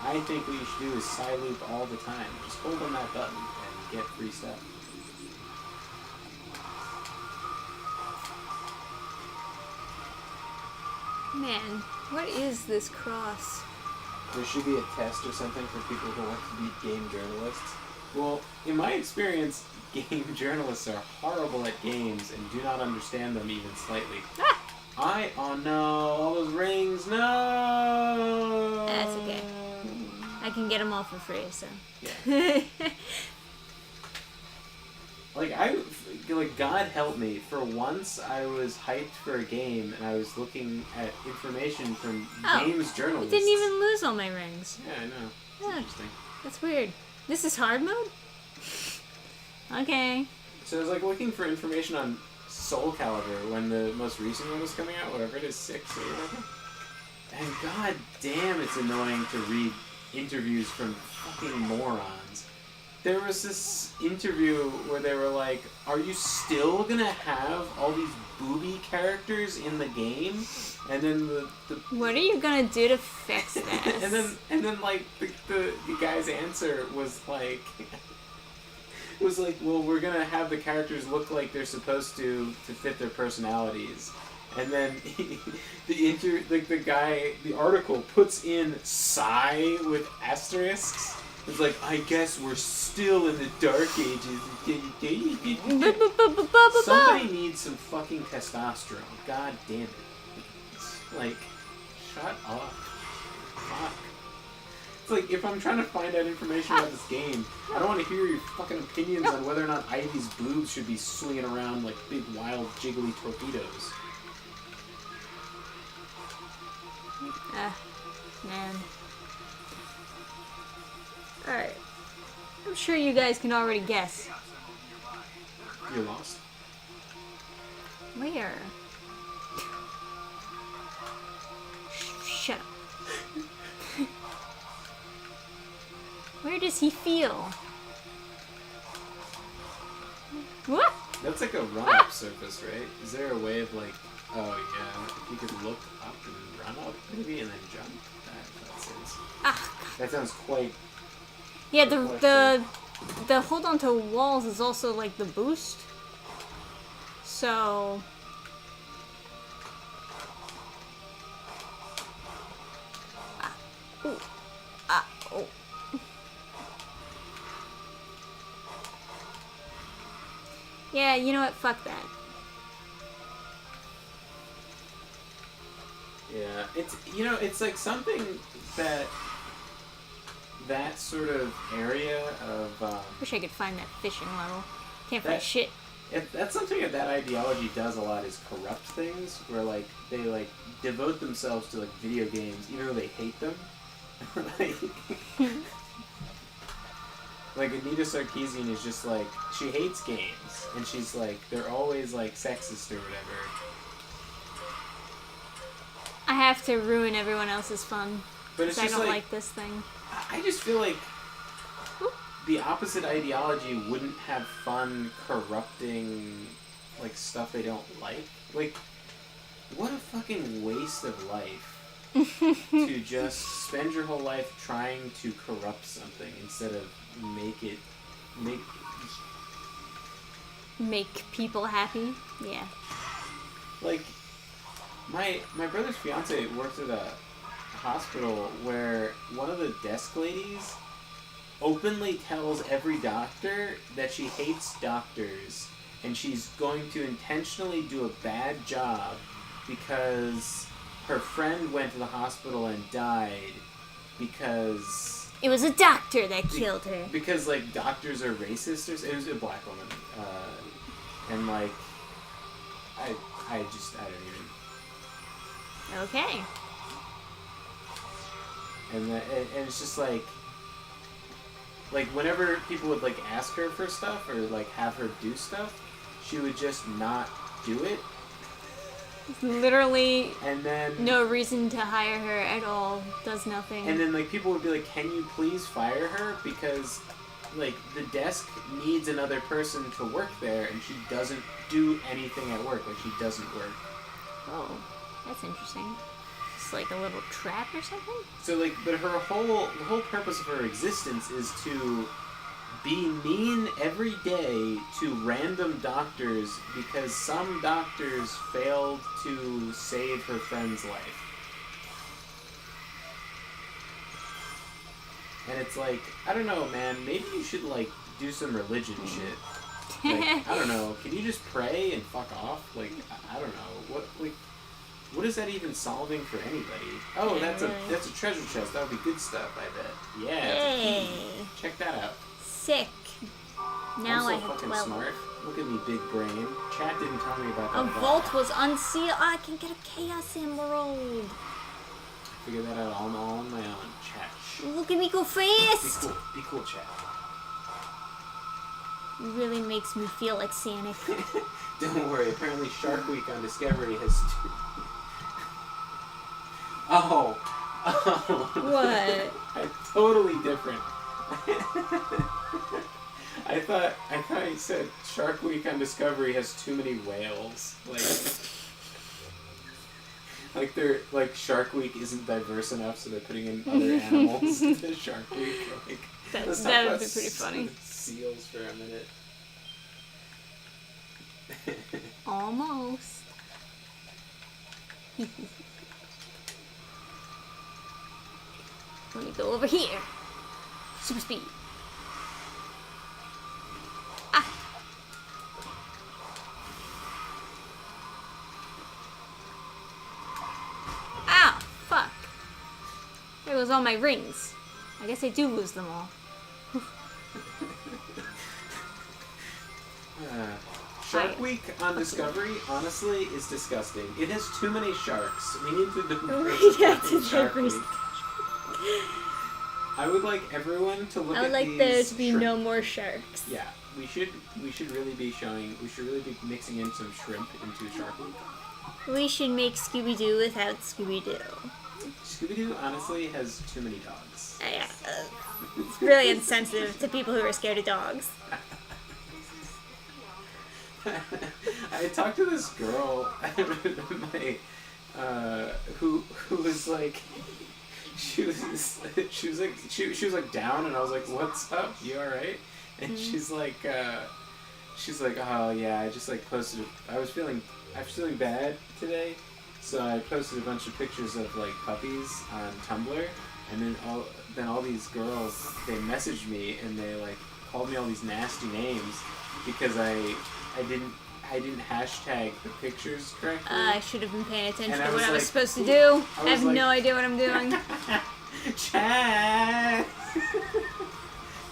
I think what you should do is side loop all the time. Just hold on that button and get free stuff. Man, what is this cross? There should be a test or something for people who want to be game journalists. Well, in my experience, game journalists are horrible at games and do not understand them even slightly. Oh no, all those rings, no! That's okay. I can get them all for free, so. Yeah. Like, God help me. For once, I was hyped for a game, and I was looking at information from games I journalists. didn't even lose all my rings. Yeah, I know. It's Yeah. interesting. That's weird. This is hard mode? Okay. So I was like looking for information on Soul Calibur when the most recent one was coming out, whatever it is, 6 or whatever. And god damn, it's annoying to read interviews from fucking morons. There was this interview where they were like, are you still gonna have all these booby characters in the game? And then the What are you gonna do to fix this? and then like the guy's answer was like well, we're gonna have the characters look like they're supposed to fit their personalities. And then the article puts in sigh with asterisks. It's like, I guess we're still in the dark ages. Somebody needs some fucking testosterone. God damn it. Like, shut up. Fuck. It's like, if I'm trying to find out information about this game, I don't want to hear your fucking opinions on whether or not Ivy's boobs should be swinging around like big, wild, jiggly torpedoes. Man. Alright. I'm sure you guys can already guess. You're lost. Where? Shut up. Where does he feel? What? That's like a run-up surface, right? Is there a way of like, oh yeah, if you could look up and run up maybe and then jump? That sounds quite... Yeah, the hold on to walls is also like the boost. So oh. Yeah, you know what? Fuck that. Yeah, it's like something that sort of area of Wish I could find that fishing level. Can't find shit. that's something that ideology does a lot, is corrupt things, where like they like devote themselves to like video games even though they hate them. Like Anita Sarkeesian is just like, she hates games, and she's like, they're always like sexist or whatever. I have to ruin everyone else's fun. But it's I just don't like this thing. I just feel like the opposite ideology wouldn't have fun corrupting like stuff they don't like. Like, what a fucking waste of life to just spend your whole life trying to corrupt something instead of make people happy. Yeah. Like, my brother's fiance worked at a hospital where one of the desk ladies openly tells every doctor that she hates doctors and she's going to intentionally do a bad job because her friend went to the hospital and died because It was a doctor that killed her. because like doctors are racist, or it was a black woman, and like I don't even. Okay. And it's just like whenever people would like ask her for stuff or like have her do stuff, she would just not do it. Literally And then no reason to hire her at all. Does nothing. And then like people would be like, "Can you please fire her because like the desk needs another person to work there, and she doesn't do anything at work. Like she doesn't work." Oh, that's interesting. It's like a little trap or something? So like, but the whole purpose of her existence is to be mean every day to random doctors because some doctors failed to save her friend's life. And it's like, I don't know, man, maybe you should like do some religion shit. Like, I don't know, can you just pray and fuck off? Like, I don't know, what is that even solving for anybody? Oh, Yeah, that's a treasure chest. That would be good stuff, I bet. Yeah, it's a Hey. key. Check that out. Sick. Now I I'm so have fucking 12. smart. Look at me, big brain. Chat didn't tell me about A that. at all. vault was unsealed. I can get a Chaos Emerald. Figure that out all on my own. Chat. Shh. Look at me go Be fast. cool. Be cool, chat. It really makes me feel like Sonic. Don't worry. Apparently, Shark Week on Discovery has. Oh. What? Totally different. I thought you said Shark Week on Discovery has too many whales. Like they're like Shark Week isn't diverse enough, so they're putting in other animals into Shark Week. Like, let's talk That would about be pretty funny. Seals for a minute. Almost. Let me go over here. Super speed. Ah. Ow, fuck. There goes all my rings. I guess I do lose them all. Shark I- Week on Discovery, honestly, is disgusting. It has too many sharks. We need to do Yeah, fucking it's Shark diverse. Week. I would like everyone to look I would at like these there to be shrimp. no more sharks. Yeah, we should really be mixing in some shrimp into Shark Week. We should make Scooby-Doo without Scooby-Doo. Scooby-Doo honestly has too many dogs. It's really insensitive to people who are scared of dogs. I talked to this girl who was like she was like down, and I was like, "What's up? You all right?" And she's like, "Oh yeah, I just like posted. I was feeling bad today, so I posted a bunch of pictures of like puppies on Tumblr, and then all these girls, they messaged me and they like called me all these nasty names because I didn't hashtag the pictures correctly. I should have been paying attention And I to what was I was like, supposed to ooh, do. I I was have like- no idea what I'm doing. Chat.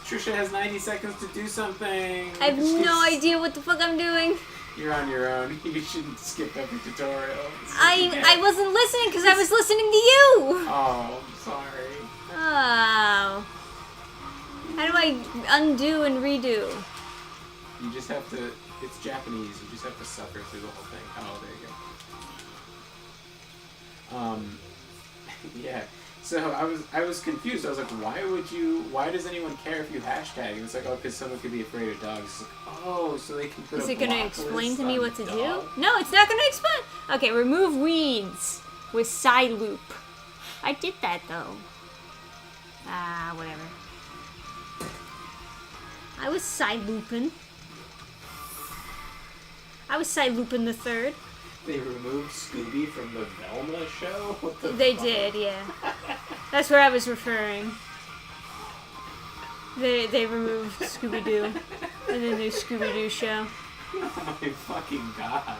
Trisha has 90 seconds to do something. I have no idea what the fuck I'm doing. You're on your own. You shouldn't skip every tutorial. I wasn't listening because I was listening to you. Oh, I'm sorry. Oh. How do I undo and redo? You just have to. It's Japanese. You just have to suffer through the whole thing. Oh, there you go. Yeah. So I was confused. I was like, why does anyone care if you hashtag? And it's like, oh, because someone could be afraid of dogs. It's like, oh, so they can put Is a it going to block explain list to me on what to dog? do? No, it's not going to explain. Okay, remove weeds with side loop. I did that though. Whatever. I was side looping. I was side looping the third. They removed Scooby from the Velma show? What the They fuck? did, yeah. That's where I was referring. They removed Scooby-Doo in the new Scooby-Doo show. Oh my fucking god.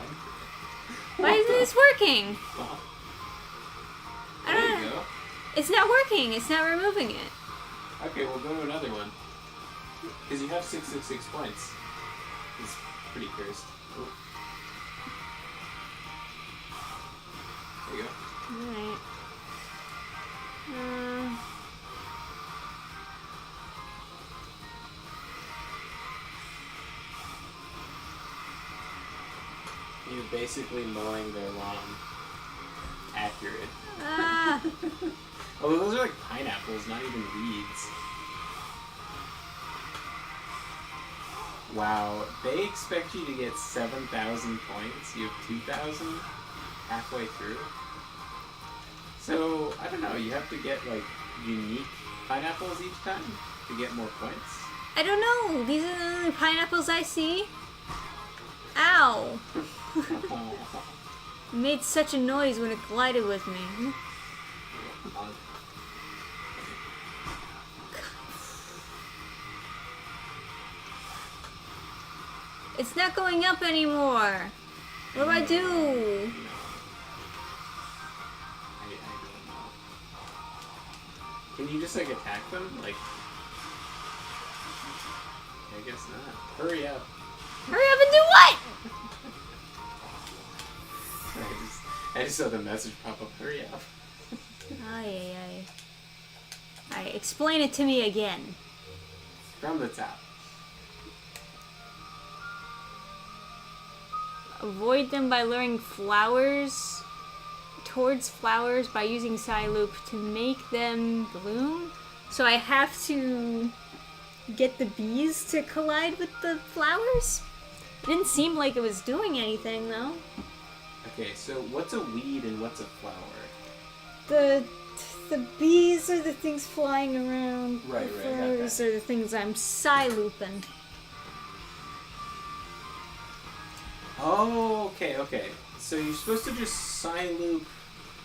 Why isn't this working? Well, I there don't you know. go. It's not working. It's not removing it. Okay, we'll go to another one. Because you have 666 points. It's pretty cursed. Oh. There you go. Alright. You're basically mowing their lawn. Accurate. Ah. Although those are like pineapples, not even weeds. Wow, they expect you to get 7,000 points. You have 2,000 halfway through. So, I don't know, you have to get like unique pineapples each time to get more points. I don't know. These are the only pineapples I see. Ow. It made such a noise when it collided with me. It's not going up anymore. What do I do? I don't know. Can you just like attack them? Like, I guess not. Hurry up. Hurry up and do what? I just saw the message pop up. Hurry up. Ay, ay, ay. Alright, explain it to me again. From the top. Avoid them by luring flowers towards flowers by using Psyloop to make them bloom. So I have to get the bees to collide with the flowers? It didn't seem like it was doing anything though. Okay, so what's a weed and what's a flower? The bees are the things flying around. Right, the right, got flowers are the things I'm Psylooping. Oh, okay. So you're supposed to just sign loop.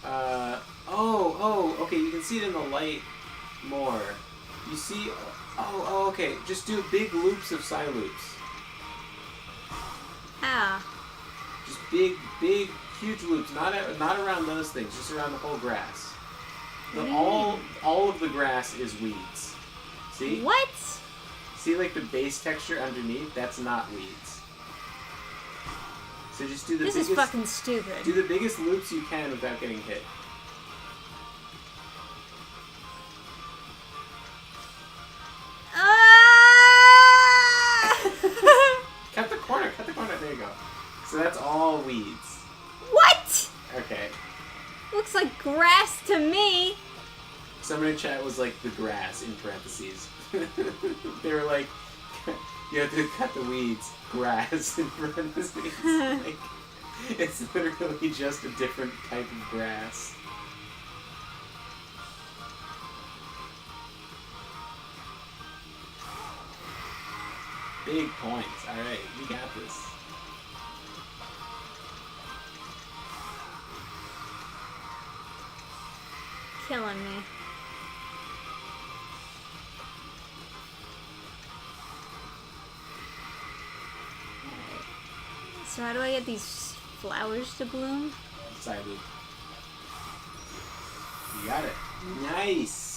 Okay. You can see it in the light more. You see. Okay. Just do big loops of side loops. Ah. Just big, huge loops. Not around those things. Just around the whole grass. All of the grass is weeds. See? What? See, like the base texture underneath. That's not weeds. So just do the This biggest. is fucking stupid. Do the biggest loops you can without getting hit. Cut the corner. There you go. So that's all weeds. What? Okay. Looks like grass to me. Someone in chat was like the grass in parentheses. They were like, you have to cut the weeds, grass in parentheses. Like, it's literally just a different type of grass. Big points. Alright, we got this. Killing me. So how do I get these flowers to bloom? Side loop. You got it. Nice.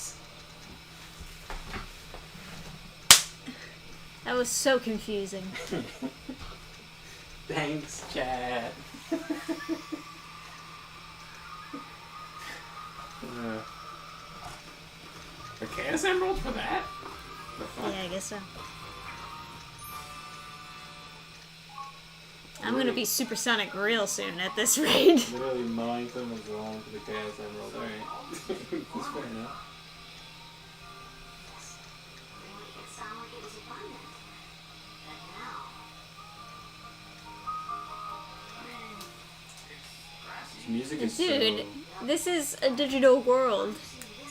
That was so confusing. Thanks, Chad. A Chaos Emerald for that? The fuck? Yeah, I guess so. I'm gonna be supersonic real soon at this rate. Literally mowing someone's lawn for the Chaos Emerald. Alright. That's fair enough. They make it sound like it was abundant. But now, This music is Dude, this is a digital world.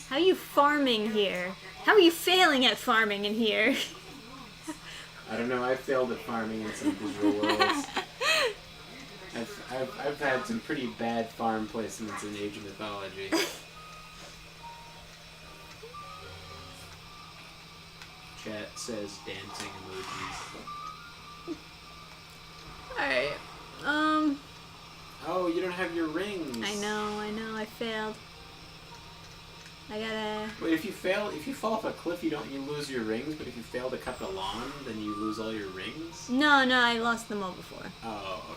How are you farming here? How are you failing at farming in here? I don't know, I failed at farming in some digital worlds. I've had some pretty bad farm placements in Age of Mythology. Chat says dancing emojis. Alright. Oh, Oh, you don't have your rings. I know, I failed. I gotta... Wait, if you fall off a cliff, you lose your rings, but if you fail to cut the lawn, then you lose all your rings? No, I lost them all before. Oh,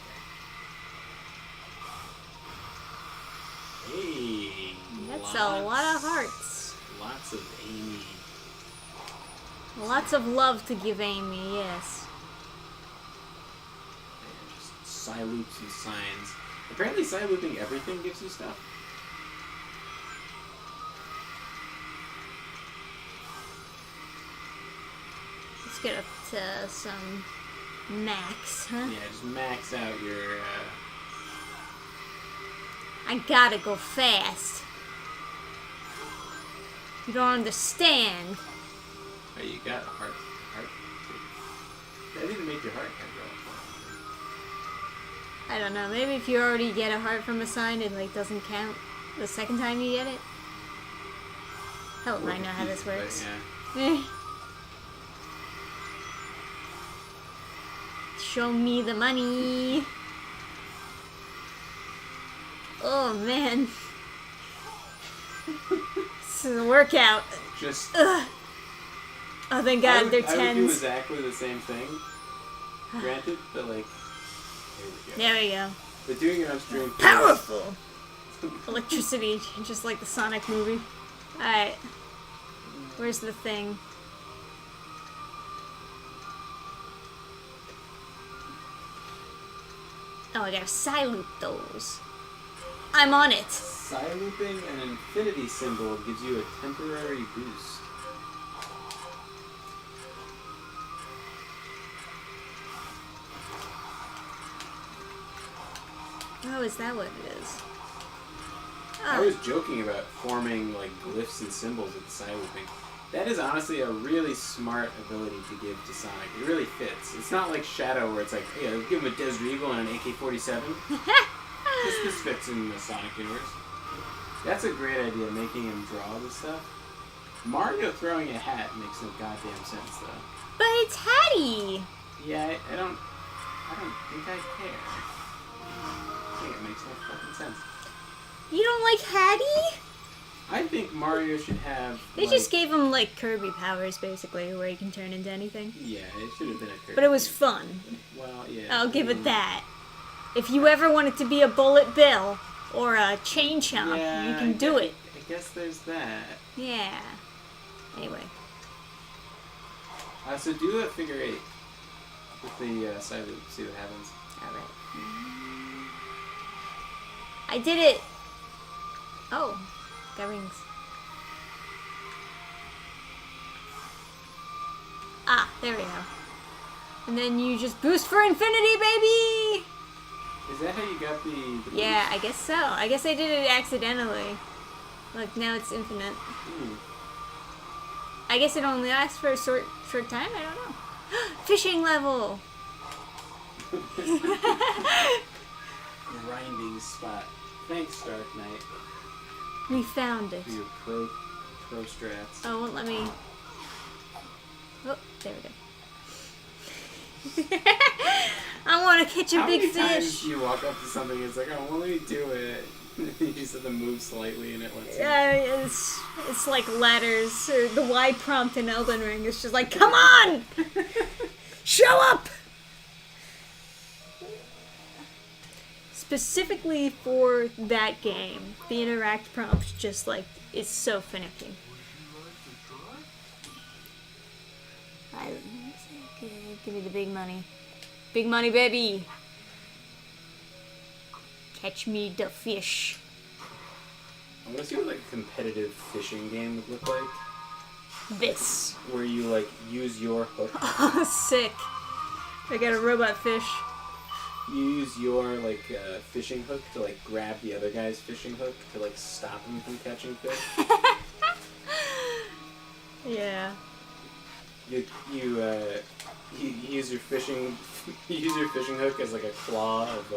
okay. Hey, That's a lot of hearts. Lots of Amy. Lots of love to give Amy, yes. And just side loops and signs. Apparently side looping everything gives you stuff. Let's get up to some max, huh? Yeah, just max out your, I gotta go fast. You don't understand. Oh, you got a heart. That didn't make your heart grow. I don't know, maybe if you already get a heart from a sign, it like doesn't count the second time you get it. Hell, I know how this works. But, yeah. Eh. Show me the money. Oh man. This is a workout. Just. Ugh. Oh thank God, they're I would do tens. exactly the same thing. Granted, but like. There we go. But doing it on stream. Powerful! Electricity, just like the Sonic movie. Alright. Where's the thing? Oh, I gotta side loop those. I'm on it. Side looping an infinity symbol gives you a temporary boost. Oh, is that what it is? I Oh, was joking about forming like glyphs and symbols with the side looping. That is honestly a really smart ability to give to Sonic. It really fits. It's not like Shadow where it's like, hey, let's give him a Desert Eagle and an AK-47. This fits in the Sonic universe. That's a great idea, making him draw this stuff. Mario throwing a hat makes no goddamn sense though. but it's Hattie! Yeah, I don't think I care. I think it makes no fucking sense. You don't like Hattie? I think Mario should have. They just gave him like Kirby powers basically, where he can turn into anything. Yeah, it should have been a Kirby. But it was fun. Well, yeah. I'll give it that. If you ever wanted to be a Bullet Bill or a Chain Chomp, Yeah, you can do it. I guess there's that. Yeah. Anyway. So do a figure 8 with the side loop. See what happens. Alright. I did it! Oh. Got rings. Ah, there we go. And then you just boost for infinity, baby! Is that how you got the Yeah, I guess so. I guess I did it accidentally. Look, now it's infinite. I guess it only lasts for a short time? I don't know. Fishing level! grinding spot? Thanks, Dark Knight, We found it. for your pro strats. Oh, won't let me... Oh, there we go. I want to catch a How big many times fish. do you walk up to something and it's like, oh, well, let me do it. You just have to move slightly and it lets you. It's like ladders, or the Y prompt in Elden Ring. It's just like, come on! Show up! Specifically for that game, the interact prompt just like is so finicky. Give me the big money. Big money, baby! Catch me the fish. I want to see what like a competitive fishing game would look like. This. Where you like use your hook. Oh, sick. I got a robot fish. You use your like fishing hook to like grab the other guy's fishing hook to like stop him from catching fish. Yeah. You use your fishing hook as like a claw of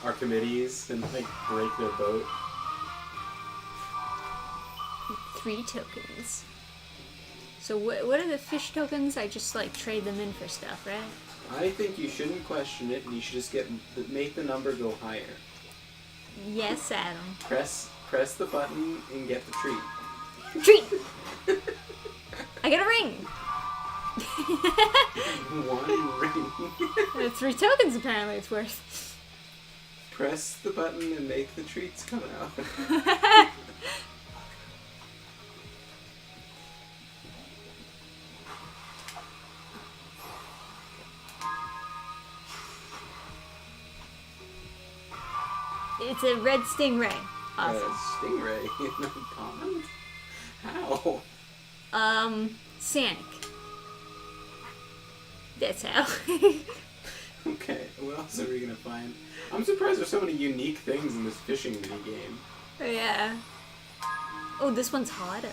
Archimedes and like break their boat. 3 tokens. So what are the fish tokens? I just like trade them in for stuff, right? I think you shouldn't question it, and you should just make the number go higher. Yes, Adam. Press the button and get the treat. Treat! I get a ring! One ring. 3 tokens apparently it's worth. Press the button and make the treats come out. It's a red stingray. Awesome. Stingray in the pond? How? Sanic. That's how. Okay, what else are we gonna find? I'm surprised there's so many unique things in this fishing mini game. Yeah. Oh, this one's harder.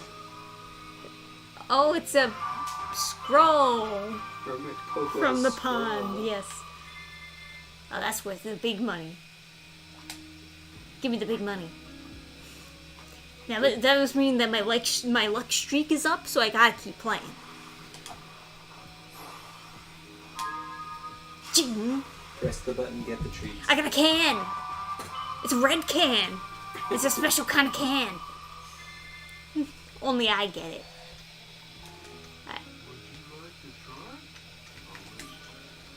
Oh, it's a scroll from the pond. Yes. Oh, that's worth the big money. Give me the big money. Now that must mean that my luck streak is up, so I gotta keep playing. Ching. Press the button, get the treats. I got a can. It's a red can. It's a special kind of can. Only I get it.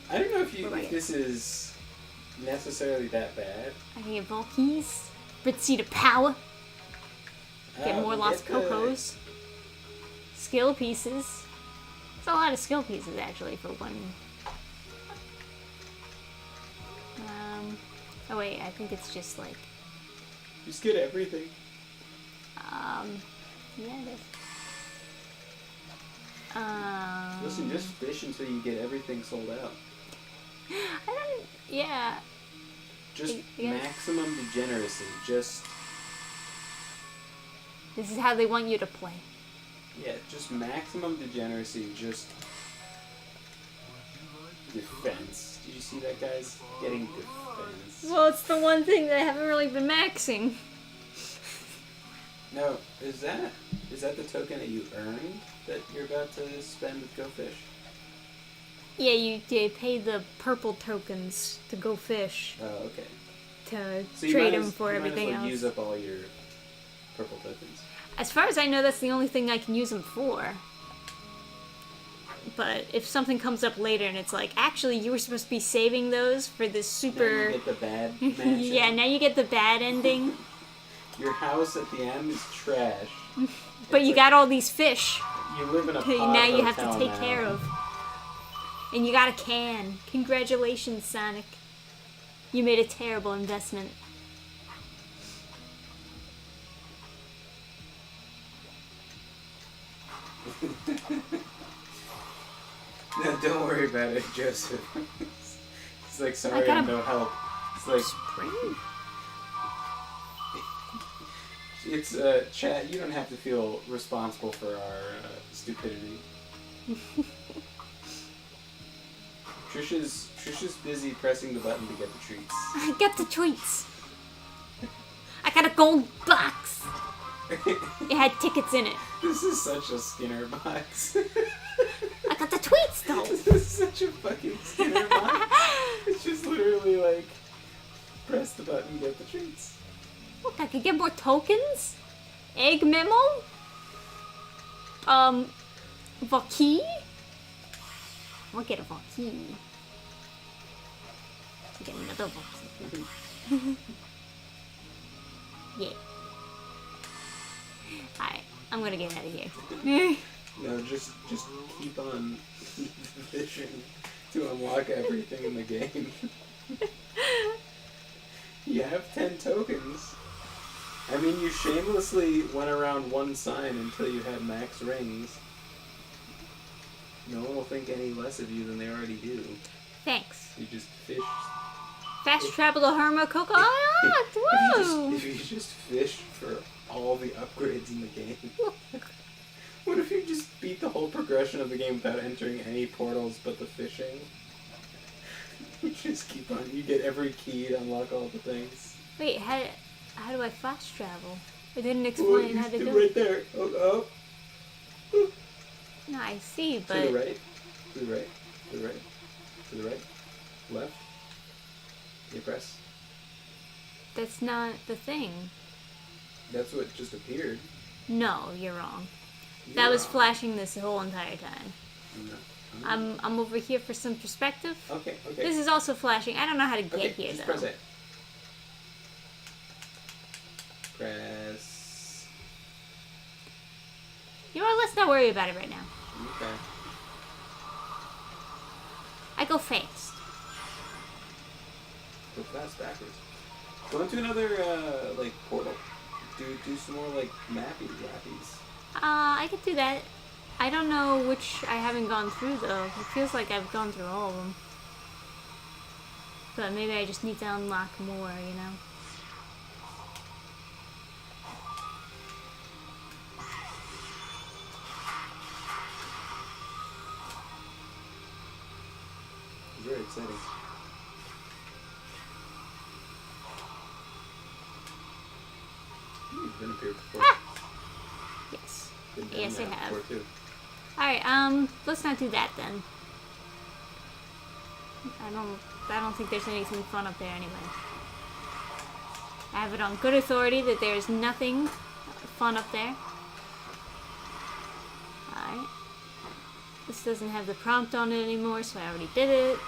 I don't know if this is necessarily that bad. I can get Volkeys, Ritzy to power, get more Lost Cocos, skill pieces. It's a lot of skill pieces actually for one. Oh wait, I think it's just like. Just get everything. Yeah, it is. Listen, just fish until you get everything sold out. I don't. Yeah. Just Yeah. maximum degeneracy. Just This is how they want you to play. just maximum degeneracy. Just defense. Did you see that guy's getting defense? Well, it's the one thing that I haven't really been maxing. No, is that the token that you earned that you're about to spend with Go Fish? Yeah, you pay the purple tokens to go fish Oh, okay. to So you trade might them as- for you everything might as well else. use up all your purple tokens. As far as I know, that's the only thing I can use them for. But if something comes up later and it's like, actually, you were supposed to be saving those for this Now super. you get the bad mansion. Yeah, now you get the bad ending. Your house at the end is trash. But It's you like- got all these fish. You live in a pod Now you have to hotel take now. care of. And you got a can. Congratulations, Sonic. You made a terrible investment. No, don't worry about it, Joseph. It's like, sorry, gotta- I'm no help. It's like, Spring? it's, chat, you don't have to feel responsible for our stupidity. Trisha's busy pressing the button to get the treats. I got the treats. I got a gold box. It had tickets in it. This is such a Skinner box. I got the tweets though. This is such a fucking Skinner box. It's just literally like, press the button, get the treats. Look, I could get more tokens. Egg memo. Vaki. I'll get a Vaki. Get another Vaki. Yeah. Alright, I'm gonna get out of here. No, just keep on fishing to unlock everything in the game. You have 10 tokens. I mean, you shamelessly went around one sign until you had max rings. No one will think any less of you than they already do. Thanks. You just fish. Fast travel to Herma Coco Island! Woo! If you just fish for all the upgrades in the game. What if you just beat the whole progression of the game without entering any portals but the fishing? You just keep on. You get every key to unlock all the things. Wait, how do I fast travel? It didn't explain how to do right it. there. Oh. No, I see, To but the right. To the right. To the right. To the right. Left. You press. That's not the thing. That's what just appeared. No, you're wrong. You're That was wrong. flashing this whole entire time. No. I'm over here for some perspective. Okay. This is also flashing. I don't know how to get Okay, here just though. press it. Press. You know what? Let's not worry about it right now. Okay. I go fast. Go fast backwards. Go into another like portal. Do some more like lappies. I could do that. I don't know which I haven't gone through though. It feels like I've gone through all of them. But maybe I just need to unlock more, you know? Very exciting. You've been up here before. Yes. Been down Yes, I that have. before, too. Alright, let's not do that then. I don't think there's anything fun up there anyway. I have it on good authority that there's nothing fun up there. Alright. This doesn't have the prompt on it anymore, so I already did it.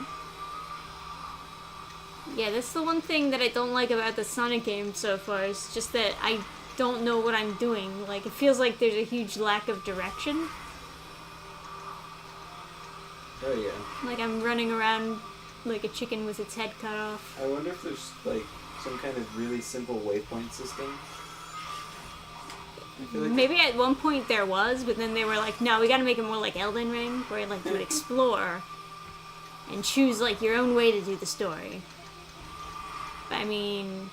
Yeah, that's the one thing that I don't like about the Sonic game so far, is just that I don't know what I'm doing. Like, it feels like there's a huge lack of direction. Oh yeah. Like I'm running around like a chicken with its head cut off. I wonder if there's like some kind of really simple waypoint system. I feel like Maybe at one point there was, but then they were like, no, we gotta make it more like Elden Ring, where like you would explore and choose like your own way to do the story. But I mean,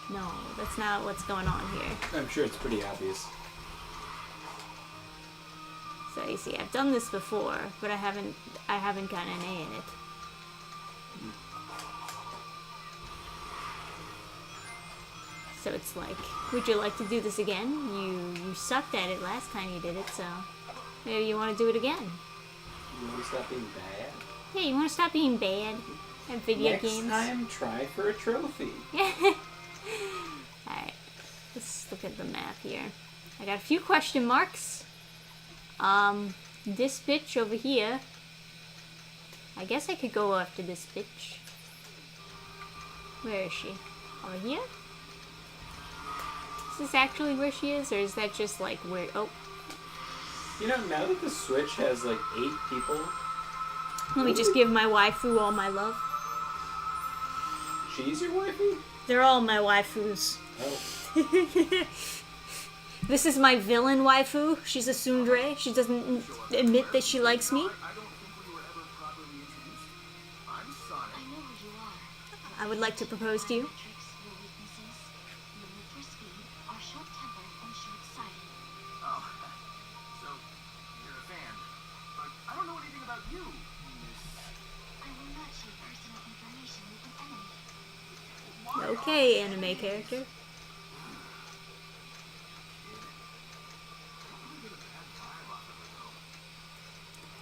no, that's not what's going on here. I'm sure it's pretty obvious. So you see, I've done this before, but I haven't gotten an A in it. So it's like, would you like to do this again? You sucked at it last time you did it, so maybe you want to do it again. You want to stop being bad? Yeah, you want to stop being bad at video Next games? time, try for a trophy. Alright, let's look at the map here. I got a few question marks. This bitch over here. I guess I could go after this bitch. Where is she? Over here? Is this actually where she is, or is that just like where? Oh, You know, now that the Switch has like 8 people, let me just give my waifu all my love. she's your waifu? They're all my waifus. Oh. This is my villain waifu. She's a tsundere. She doesn't admit that she likes me. I don't think we were ever properly introduced. I'm Sonic. I know who you are. I would like to propose to you. Your tricks, your weaknesses. Your need for speed are short-tempered and short-sighted. Oh, so you're a fan. But I don't know anything about you, Miss. I will not share personal information with an enemy. Okay, anime character.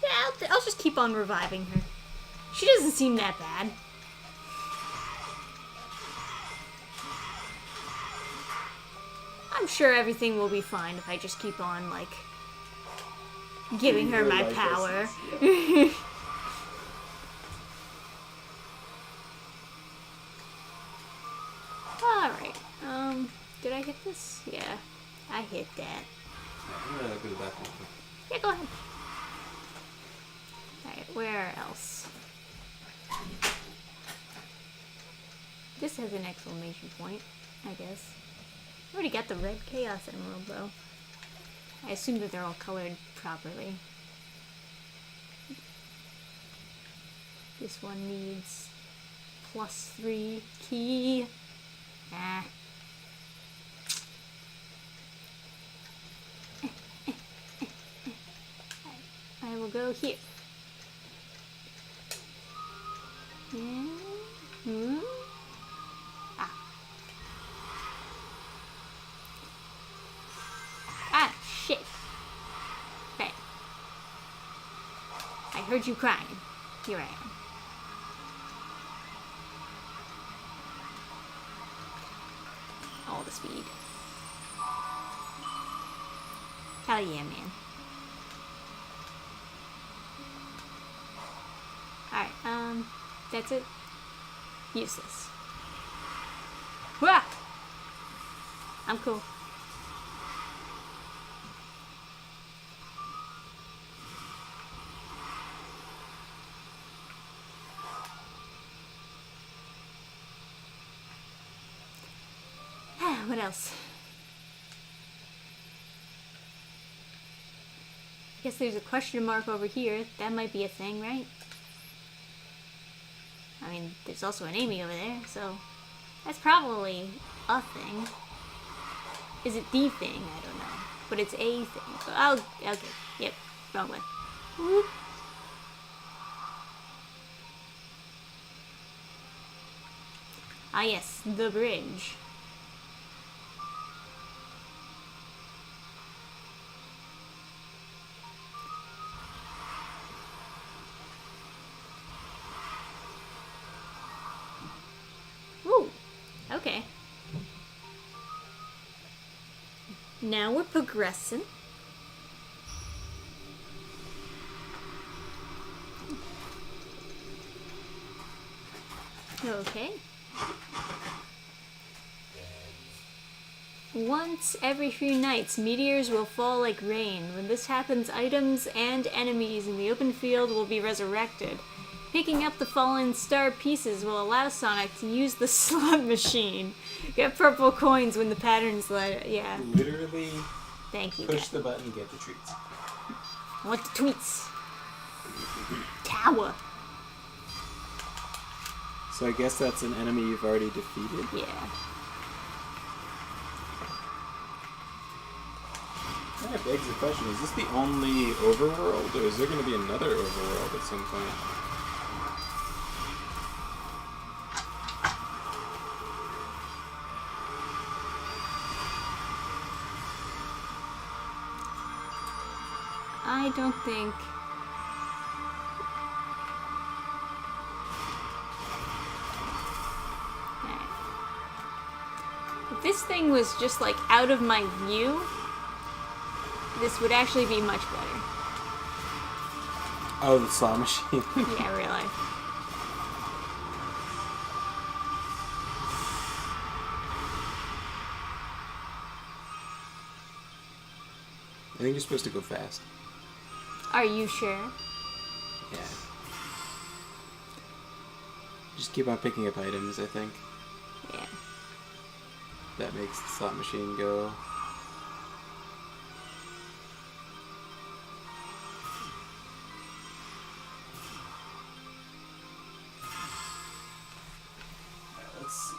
Yeah, I'll just keep on reviving her. She doesn't seem that bad. I'm sure everything will be fine if I just keep on, like, giving her my life power. essence, yeah. Alright, did I hit this? Yeah, I hit that. I'm gonna go to that one. Yeah, go ahead. Alright, where else? This has an exclamation point, I guess. I already got the red Chaos Emerald, though. I assume that they're all colored properly. This one needs +3 key. Ah. I will go here. Hmm? Ah. Ah, shit. Okay. I heard you crying. Here I am. speed. Hell yeah, man. Alright, that's it. Useless. Wah! I'm cool. What else? I guess there's a question mark over here. That might be a thing, right? I mean, there's also an Amy over there, so that's probably a thing. Is it the thing? I don't know. But it's a thing. Oh, okay. Yep. Wrong way. Whoop. Ah, yes. The bridge. Ooh. Okay. Now we're progressing. Okay. Once every few nights, meteors will fall like rain. When this happens, items and enemies in the open field will be resurrected. Picking up the fallen star pieces will allow Sonic to use the slot machine. Get purple coins when the patterns light. Yeah. Literally Thank you. push the button, get the treats. I want the tweets. Tower. So I guess that's an enemy you've already defeated? Yeah. That begs the question, is this the only overworld, or is there going to be another overworld at some point? I don't think. Alright. If this thing was just like out of my view, this would actually be much better. Oh, the slot machine. Yeah, really. I think you're supposed to go fast. Are you sure? Yeah. Just keep on picking up items, I think. Yeah. That makes the slot machine go. Let's see.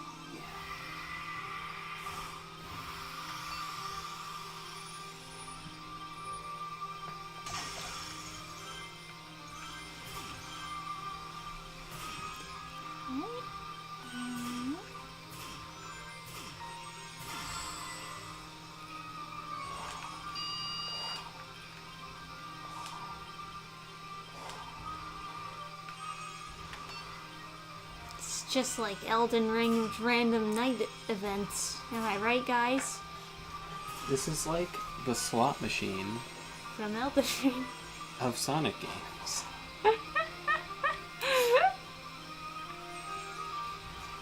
It's just like Elden Ring random night events. Am I right, guys? This is like the slot machine From Elden Ring. of Sonic games.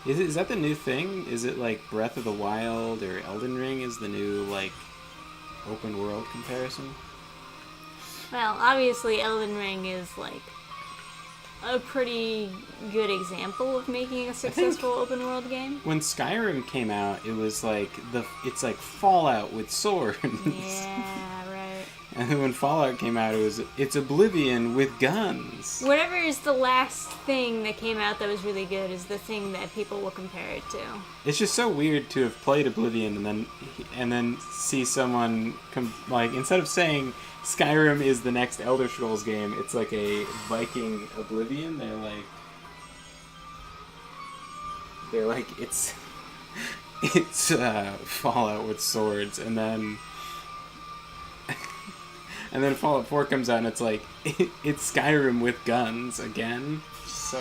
Is that the new thing? Is it like Breath of the Wild or Elden Ring is the new like open world comparison? Well, obviously Elden Ring is like a pretty good example of making a successful open world game. When Skyrim came out, it was like it's like Fallout with swords. Yeah, right. And then when Fallout came out, it's Oblivion with guns. Whatever is the last thing that came out that was really good is the thing that people will compare it to. It's just so weird to have played Oblivion and then see someone like instead of saying Skyrim is the next Elder Scrolls game, it's like a Viking Oblivion. They're like it's Fallout with swords, and then Fallout 4 comes out and it's like it's Skyrim with guns again. So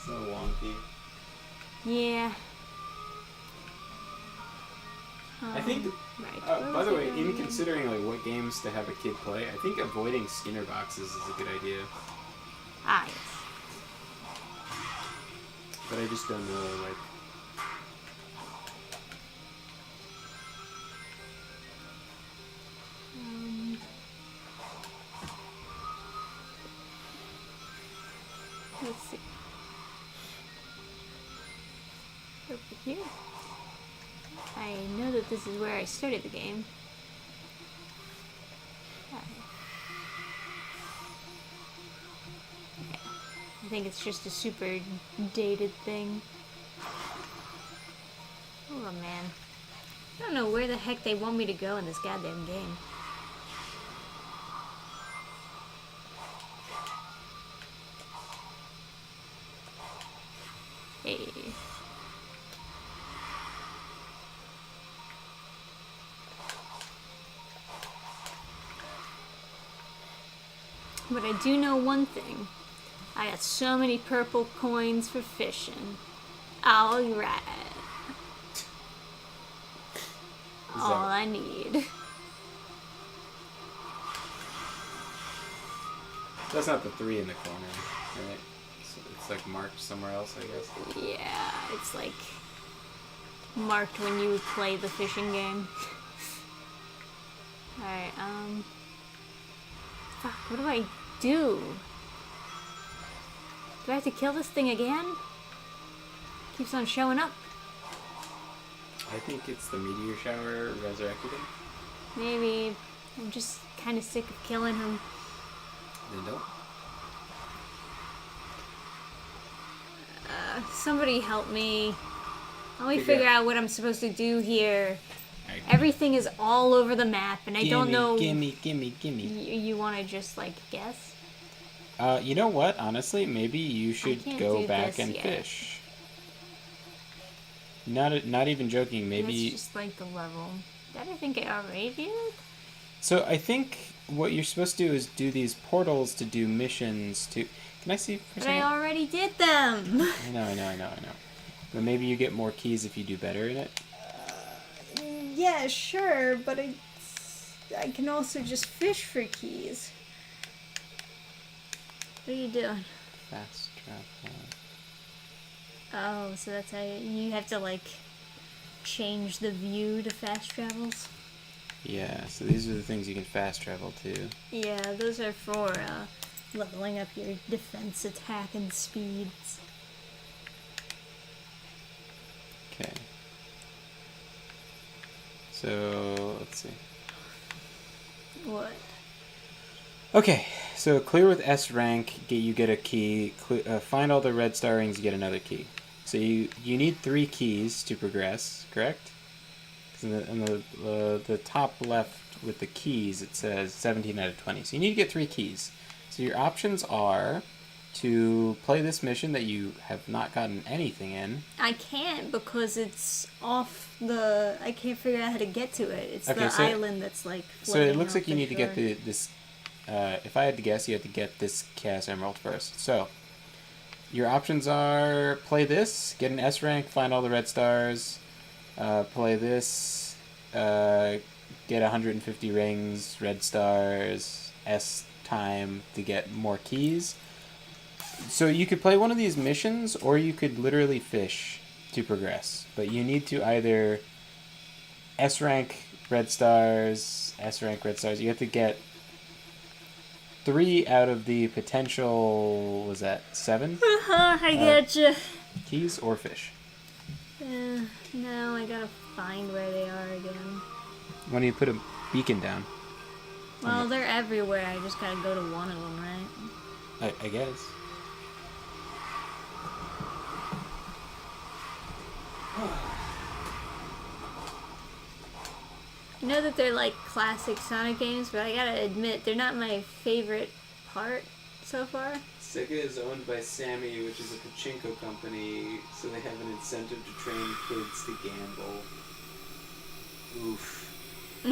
wonky. Yeah. I think, Right. by the way, in considering like what games to have a kid play, I think avoiding Skinner boxes is a good idea. Ah, yes. But I just don't know, like... Let's see. Over here. I know that this is where I started the game. I think it's just a super dated thing. Oh man. I don't know where the heck they want me to go in this goddamn game. Hey. But I do know one thing. I got so many purple coins for fishing. Alright. All I need. That's not the 3 in the corner, right? So it's like marked somewhere else, I guess. Yeah, it's like marked when you play the fishing game. Alright, fuck, what do I do? Do I have to kill this thing again? Keeps on showing up. I think it's the meteor shower resurrected him. Maybe. I'm just kind of sick of killing him. Then don't. Somebody help me. Let me figure out what I'm supposed to do here. Right. Everything is all over the map, and I don't know. Gimme. You want to just, like, guess? You know what? Honestly, maybe you should can't go do back this and yet. fish. Not even joking. Maybe. That's just like the level. That I think I already did. So I think what you're supposed to do is do these portals to do missions to. Can I see for a But second? I already did them. I know. But maybe you get more keys if you do better in it. Yeah, sure, but I can also just fish for keys. What are you doing? Fast travel. Oh, so that's how you have to, like, change the view to fast travels? Yeah, so these are the things you can fast travel to. Yeah, those are for leveling up your defense, attack, and speeds. Okay. So, let's see. What? Okay, so clear with S rank, you get a key. Find all the red star rings, you get another key. So you need 3 keys to progress, correct? 'Cause in the top left with the keys, it says 17 out of 20. So you need to get 3 keys. So your options are to play this mission that you have not gotten anything in. I can't because it's off the... I can't figure out how to get to it. It's Okay, the so- island that's, like, So it looks floating like off you the need to get shore. this. If I had to guess, you have to get this Chaos Emerald first. So your options are play this, get an S rank, find all the red stars. Play this, get 150 rings, red stars, S time to get more keys. So you could play one of these missions, or you could literally fish to progress. But you need to either S rank red stars, S rank red stars. You have to get 3 out of the potential, was that 7 I gotcha. keys, or fish. No, I gotta find where they are again. When you put a beacon down, Well, they're everywhere. I just gotta go to one of them, right? I guess. You know that they're like classic Sonic games, but I gotta admit, they're not my favorite part so far. Sega is owned by Sammy, which is a pachinko company, so they have an incentive to train kids to gamble. Oof. I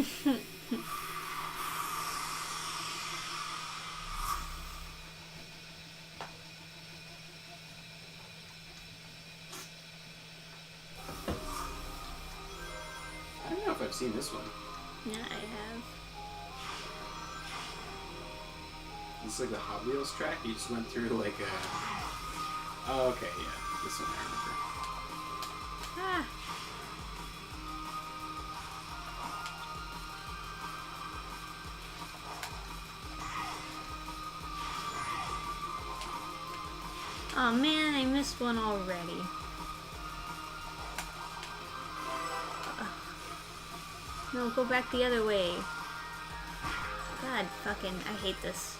don't know if I'd this one. Yeah, I have. It's like the Hot Wheels track. You just went through like a. Oh, okay, yeah, this one I remember. Ah. Oh man, I missed one already. No, go back the other way. God fucking, I hate this.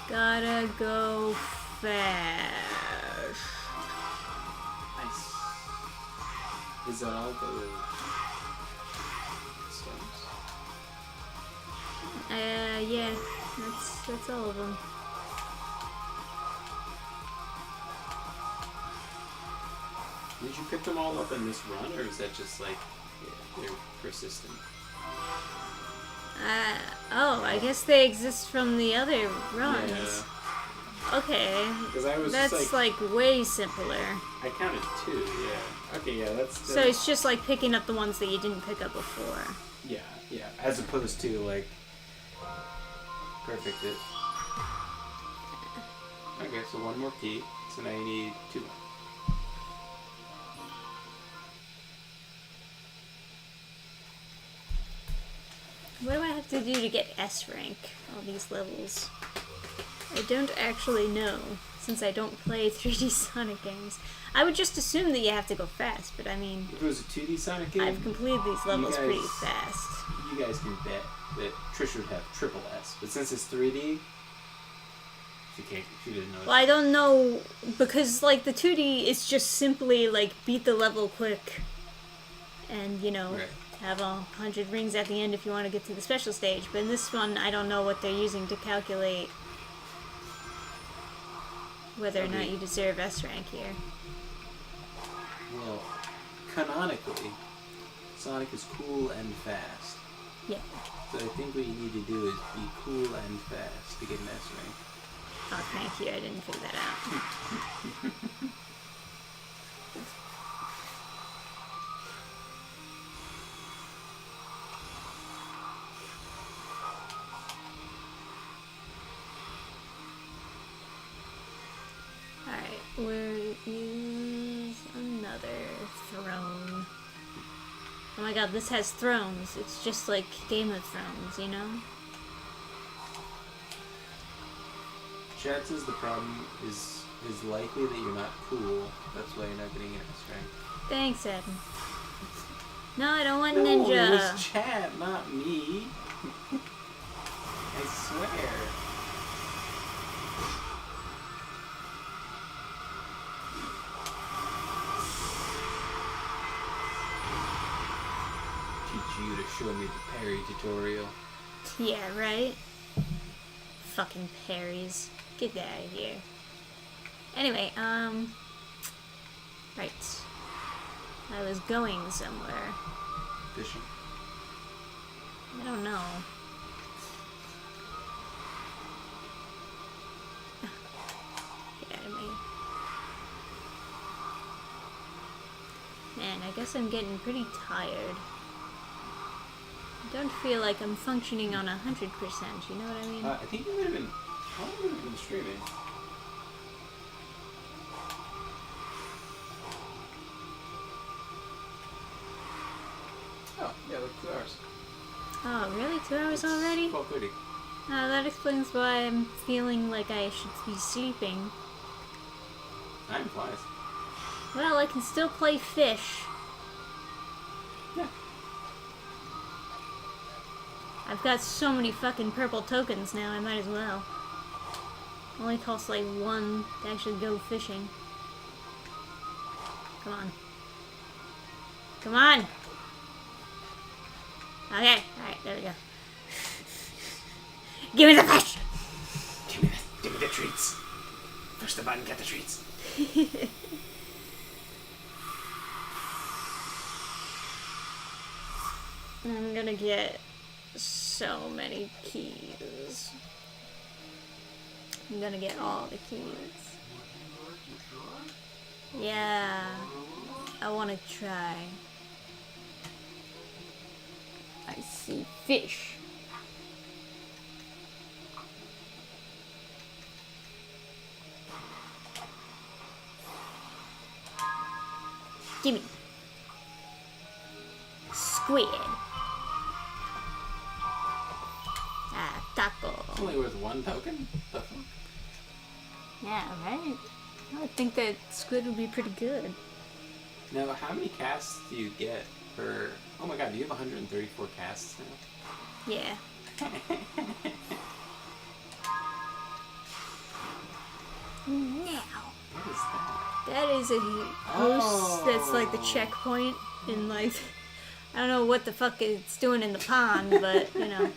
Gotta go fast. Nice. Is that all the stones? Yeah, that's all of them. Did you pick them all up in this run, or is that just like they're persistent? Oh, I guess they exist from the other runs. Yeah. Okay. Because I was That's just like way simpler. I counted 2. Yeah. Okay. Yeah. That's. So it's just like picking up the ones that you didn't pick up before. Yeah. Yeah. As opposed to like. Perfect it. Okay. So one more key. So now you need 2 more. What do I have to do to get S rank on these levels? I don't actually know, since I don't play 3D Sonic games. I would just assume that you have to go fast, but I mean... If it was a 2D Sonic game... I've completed these levels guys, pretty fast. You guys can bet that Trish would have triple S. But since it's 3D... She didn't know. Well, I don't know, because, like, the 2D is just simply, like, beat the level quick. And, you know... Right. Have 100 rings at the end if you want to get to the special stage, but in this one I don't know what they're using to calculate whether or not you deserve S rank here. Well, canonically, Sonic is cool and fast. Yeah. So I think what you need to do is be cool and fast to get an S rank. Oh, thank you. I didn't figure that out. Where is another throne? Oh my god, this has thrones. It's just like Game of Thrones, you know? Chad says the problem is likely that you're not cool. That's why you're not getting an S rank. Thanks, Adam. No, I don't want No, ninja. it was Chad, not me. I swear. You to show me the parry tutorial. Yeah, right? Fucking parries. Get that out of here. Anyway, right. I was going somewhere. Fishing? I don't know. Get out of me. Man, I guess I'm getting pretty tired. I don't feel like I'm functioning on 100%, you know what I mean? I think you might have been... How long have you been streaming? Oh, yeah, like 2 hours. Oh, really? 2 hours already? 12:30. That explains why I'm feeling like I should be sleeping. Time flies. Well, I can still play fish. Yeah. I've got so many fucking purple tokens now, I might as well. Only costs like 1 to actually go fishing. Come on. Come on! Okay, alright, there we go. Give me the fish! Give me the treats. Push the button, get the treats. I'm gonna get so many keys. I'm gonna get all the keys. Yeah. I want to try. I see fish. Gimme. Squid. Ah, taco. It's only worth 1 token? The fuck? Yeah, right? I would think that squid would be pretty good. Now, how many casts do you get per... Oh my god, do you have 134 casts now? Yeah. Now. What is that? That is a goose that's like the checkpoint in like... I don't know what the fuck it's doing in the pond, but, you know.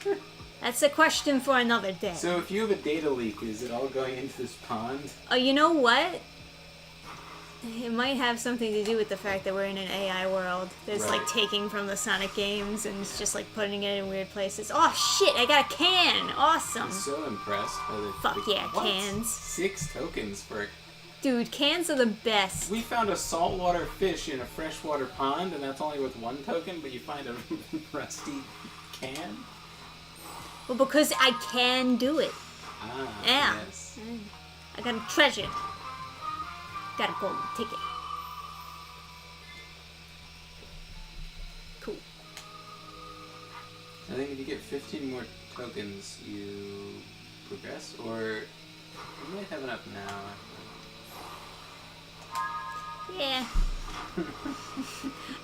That's a question for another day. So if you have a data leak, is it all going into this pond? Oh, you know what? It might have something to do with the fact that we're in an AI world that's Right. like taking from the Sonic games and it's just like putting it in weird places. Oh shit, I got a can! Awesome! I'm so impressed by the... Fuck yeah, what? cans. 6 tokens for... Dude, cans are the best. We found a saltwater fish in a freshwater pond, and that's only worth 1 token, but you find a rusty can? Well, because I can do it. Ah, Yeah. yes. I got a treasure. Got a golden ticket. Cool. I think if you get 15 more tokens, you progress, or you might have enough now. Yeah.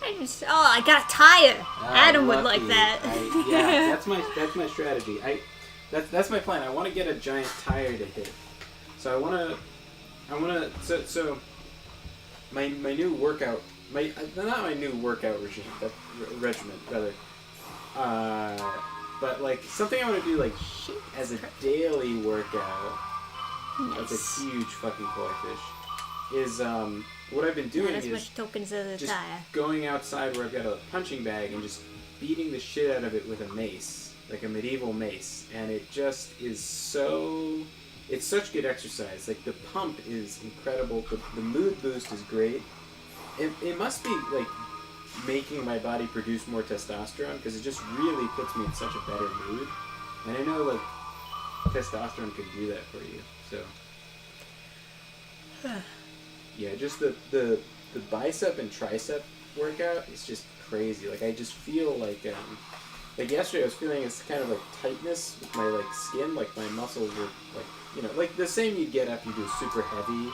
I got a tire. Ah, Adam would lucky. like that. Yeah, that's my strategy. That's my plan. I want to get a giant tire to hit. So so my new workout, not my new workout regimen rather. But like something I want to do like as a daily workout. That's Nice. a huge fucking koi fish. Is what I've been doing Not as is much tokens as a just tire. going outside where I've got a punching bag and just beating the shit out of it with a mace, like a medieval mace, and it just is so... It's such good exercise. Like, the pump is incredible, the mood boost is great. It must be, like, making my body produce more testosterone, because it just really puts me in such a better mood. And I know, like, testosterone could do that for you, so... Yeah, just the bicep and tricep workout is just crazy. Like, I just feel like yesterday I was feeling this kind of like tightness with my like skin, like my muscles were like, you know, like the same you'd get after you do a super heavy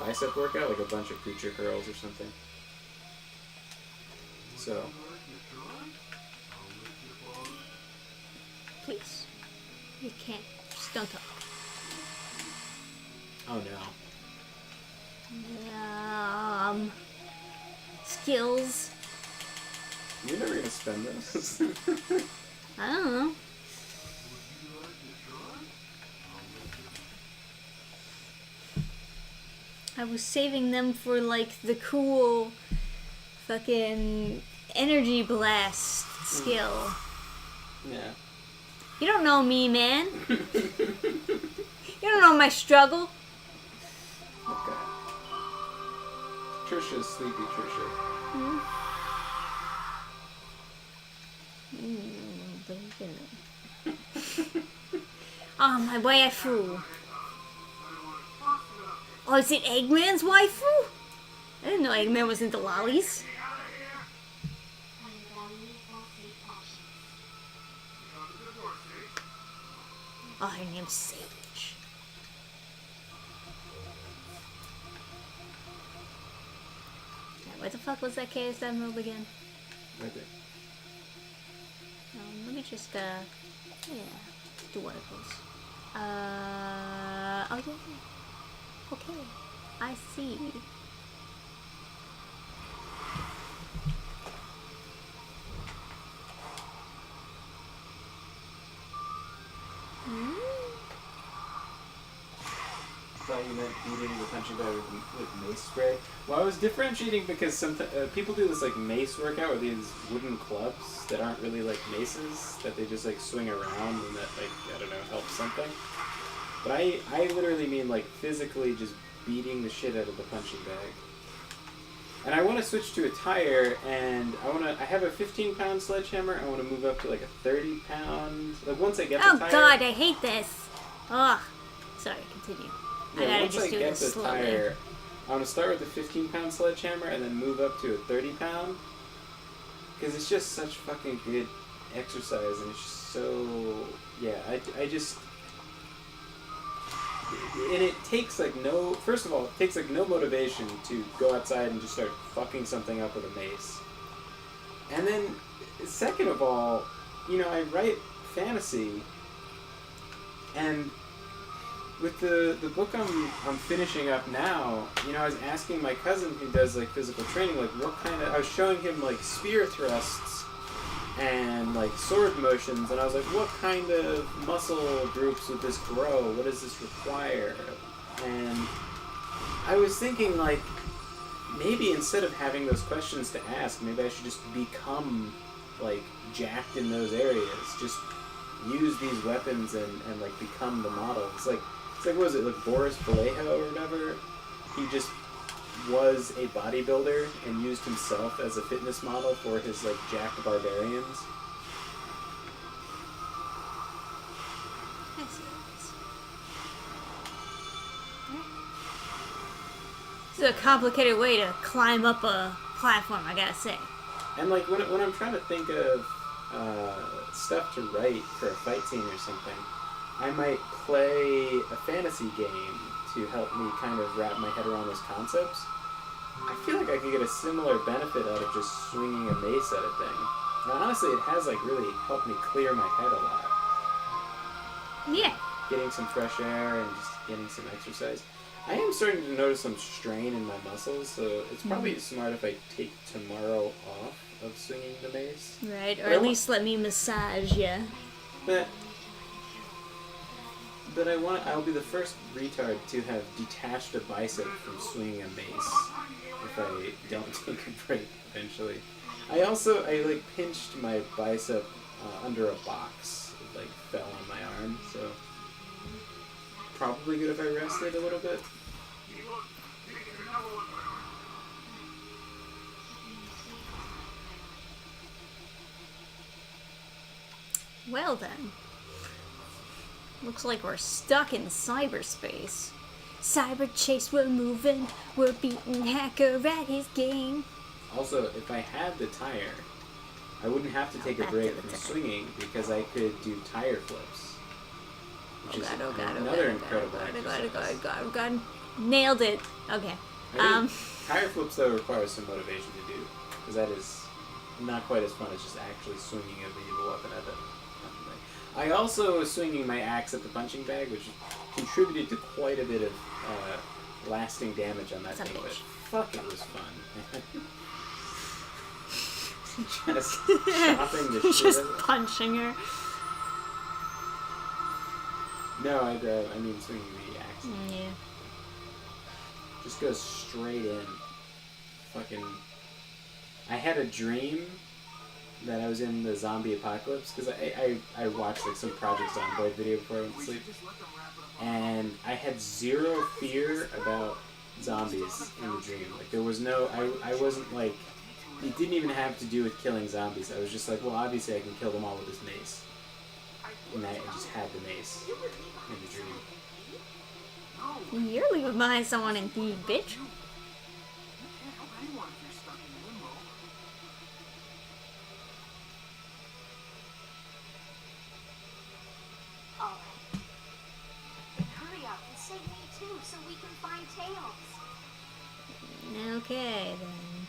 bicep workout, like a bunch of preacher curls or something. So, Please. You can't. Just don't talk. oh no. Skills. You're never gonna spend those. I don't know. I was saving them for like the cool fucking energy blast skill. Yeah. You don't know me, man. You don't know my struggle. Okay. Trisha's sleepy Trisha. Oh, my waifu. Oh, is it Eggman's waifu? I didn't know Eggman was into lollies. Oh, her name's Sage. Yeah, where the fuck was that KSM move again? Right there. Let me just, yeah, do one of those. Oh yeah. Okay, I see. I thought you meant beating the punching bag with mace spray. Well, I was differentiating because sometimes people do this like mace workout with these wooden clubs that aren't really like maces, that they just like swing around and that like, I don't know, helps something. But I literally mean like physically just beating the shit out of the punching bag. And I want to switch to a tire, and I have a 15-pound sledgehammer. I want to move up to like a 30-pound. Like once I get the Oh tire. God, I hate this. Ugh. Sorry, continue. I Yeah, gotta once just I do get this the slowly. tire, I want to start with the 15-pound sledgehammer and then move up to a 30-pound. Because it's just such fucking good exercise, and it's just so... Yeah, I just... And it takes like no... First of all, it takes like no motivation to go outside and just start fucking something up with a mace. And then, second of all, you know, I write fantasy, and with the book I'm finishing up now, you know, I was asking my cousin who does like physical training, like what kind of... I was showing him like spear thrusts and like sword motions, and I was like, what kind of muscle groups would this grow? What does this require? And I was thinking like, maybe instead of having those questions to ask, maybe I should just become like jacked in those areas. Just use these weapons and like become the model. It's like what was it, like Boris Vallejo or whatever? He just was a bodybuilder and used himself as a fitness model for his like jacked barbarians. It's a complicated way to climb up a platform, I gotta say. And like when I'm trying to think of stuff to write for a fight scene or something, I might play a fantasy game to help me kind of wrap my head around those concepts. I feel like I could get a similar benefit out of just swinging a mace at a thing. And honestly, it has like really helped me clear my head a lot. Yeah. Getting some fresh air and just getting some exercise. I am starting to notice some strain in my muscles, so it's probably smart if I take tomorrow off of swinging the mace. Right, or at least let me massage ya. But I'll be the first retard to have detached a bicep from swinging a mace if I don't take a break eventually. I like pinched my bicep under a box. It like fell on my arm, so probably good if I rested a little bit. Well then. Looks like we're stuck in cyberspace. Cyber chase, we're moving. We're beating Hacker at his game. Also, if I had the tire, I wouldn't have to take a Back break to the from tire. swinging because I could do tire flips. Which is Oh another incredible exercise. God. Nailed it. Okay. I think tire flips, though, requires some motivation to do, because that is not quite as fun as just actually swinging a medieval weapon at it. I also was swinging my axe at the punching bag, which contributed to quite a bit of lasting damage on that Son of thing, a but bitch. fuck, it was fun. Just chopping the shit Just out of it. punching her. No, I mean swinging the axe. Yeah. Just goes straight in. Fucking... I had a dream that I was in the zombie apocalypse, because I watched like some Project Zomboid video before I went to sleep, and I had zero fear about zombies in the dream. Like there was no, I wasn't like, it didn't even have to do with killing zombies. I was just like, well, obviously I can kill them all with this mace. And I just had the mace in the dream. You're leaving behind someone in the bitch. Can't help anyone if you're stuck in limbo. Alright. Then hurry up and save me too so we can find Tails. Okay, then.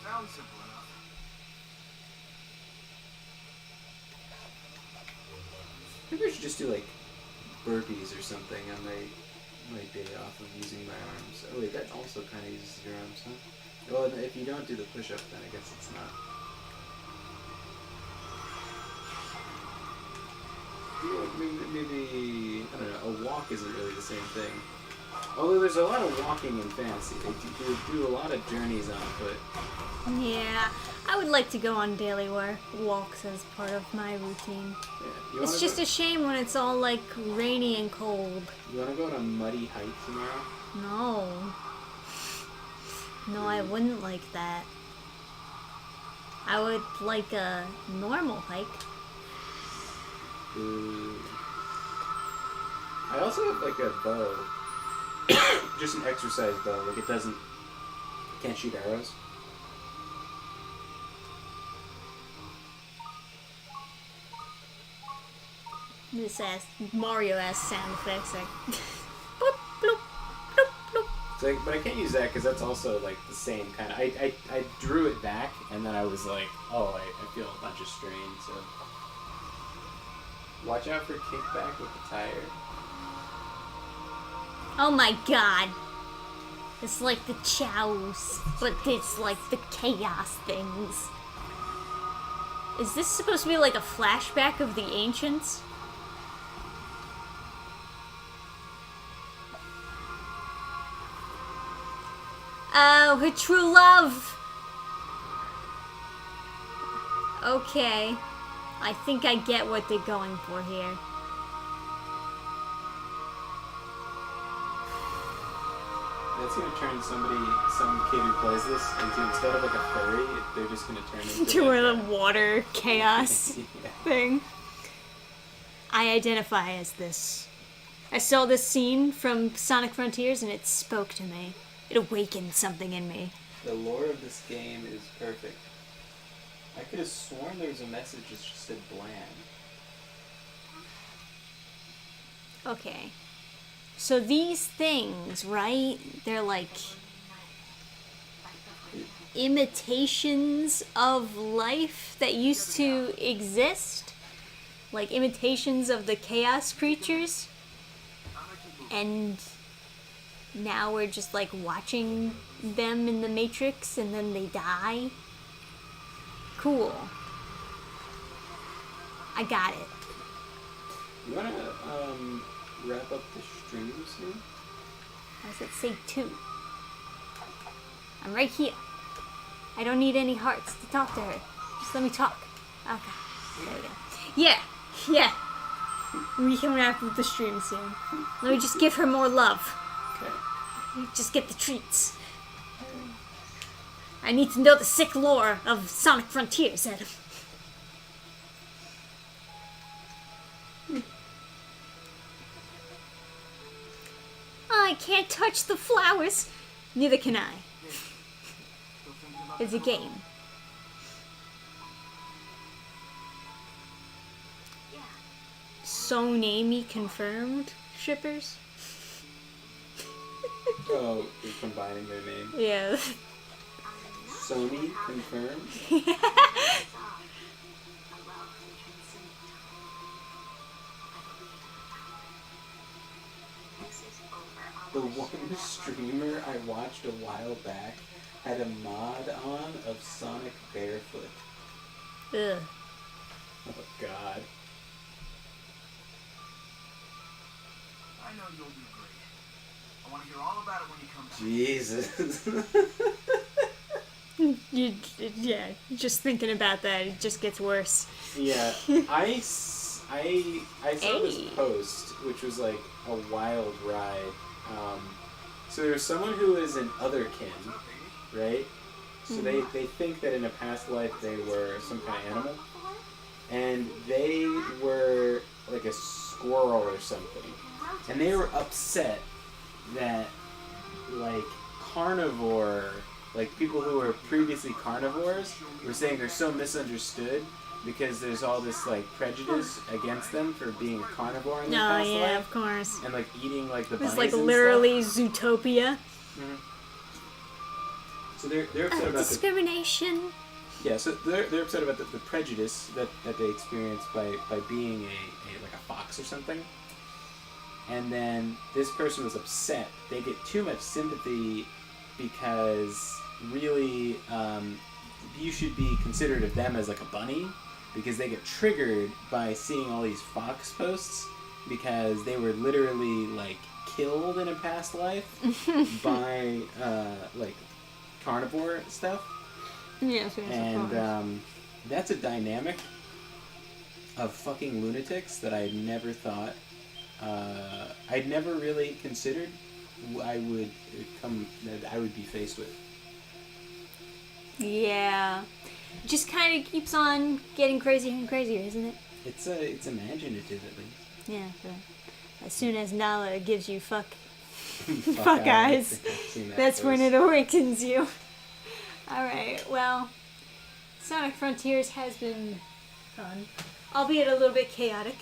Sounds simple enough. Maybe I should just do like burpees or something on my day off of using my arms. Oh wait, that also kind of uses your arms, huh? Well, if you don't do the push-up, then I guess it's not. Maybe I don't know. A walk isn't really the same thing. Although there's a lot of walking in fantasy. They do a lot of journeys on foot. Yeah, I would like to go on daily walks as part of my routine. Yeah. It's just a shame when it's all like rainy and cold. You want to go on a muddy hike tomorrow? No. No, I wouldn't like that. I would like a normal hike. Ooh. I also have like a bow. Just an exercise bow. Like can't shoot arrows. This Mario ass sound effects like bloop, bloop, bloop, bloop. So, but I can't use that because that's also like the same kind of. I drew it back and then I was like, oh, I feel a bunch of strain. So watch out for kickback with the tire. Oh my god. It's like the chows, but it's like the chaos things. Is this supposed to be like a flashback of the ancients? Oh, her true love! Okay. I think I get what they're going for here. That's gonna turn some kid who plays this into, instead of like a furry, they're just gonna turn into To like the water chaos yeah. thing. I identify as this. I saw this scene from Sonic Frontiers and it spoke to me. It awakened something in me. The lore of this game is perfect. I could have sworn there was a message that just said bland. Okay. So these things, right? They're like imitations of life that used to exist. Like imitations of the chaos creatures. And now we're just like watching them in the Matrix and then they die. Cool. I got it. You wanna wrap up the stream soon? How does it say 2? I'm right here. I don't need any hearts to talk to her. Just let me talk. Okay. There we go. Yeah. We can wrap up the stream soon. Let me just give her more love. Okay. Just get the treats. I need to know the sick lore of Sonic Frontiers, Adam. I can't touch the flowers. Neither can I. It's a game. So Amy confirmed shippers? Oh, you're combining their names. Yeah. Sony confirmed. The one streamer I watched a while back had a mod on of Sonic barefoot. Ugh. Oh God. I know you'll do great. I want to hear all about it when you come back. Jesus. Yeah, just thinking about that, it just gets worse. Yeah, I saw this post, which was like a wild ride. So there's someone who is an otherkin, right? So they think that in a past life they were some kind of animal, and they were like a squirrel or something, and they were upset that like carnivore, like people who were previously carnivores were saying they're so misunderstood because there's all this like prejudice against them for being a carnivore in their past yeah, life. of course. And like eating like the bunnies It's like and literally stuff. Zootopia. Mm-hmm. So they're upset about discrimination. so they're upset about the prejudice that they experience by being a like a fox or something. And then this person was upset. They get too much sympathy because really you should be considerate of them as like a bunny, because they get triggered by seeing all these fox posts because they were literally like killed in a past life by like carnivore stuff. Yes, And that's a dynamic of fucking lunatics that I never thought, I'd never really considered I would be faced with. Yeah. Just kind of keeps on getting crazier and crazier, isn't it? It's imaginative at least. Yeah. But as soon as Nala gives you fuck Fuck eyes, that's when it post. awakens you. Alright, well, Sonic Frontiers has been fun, albeit a little bit chaotic.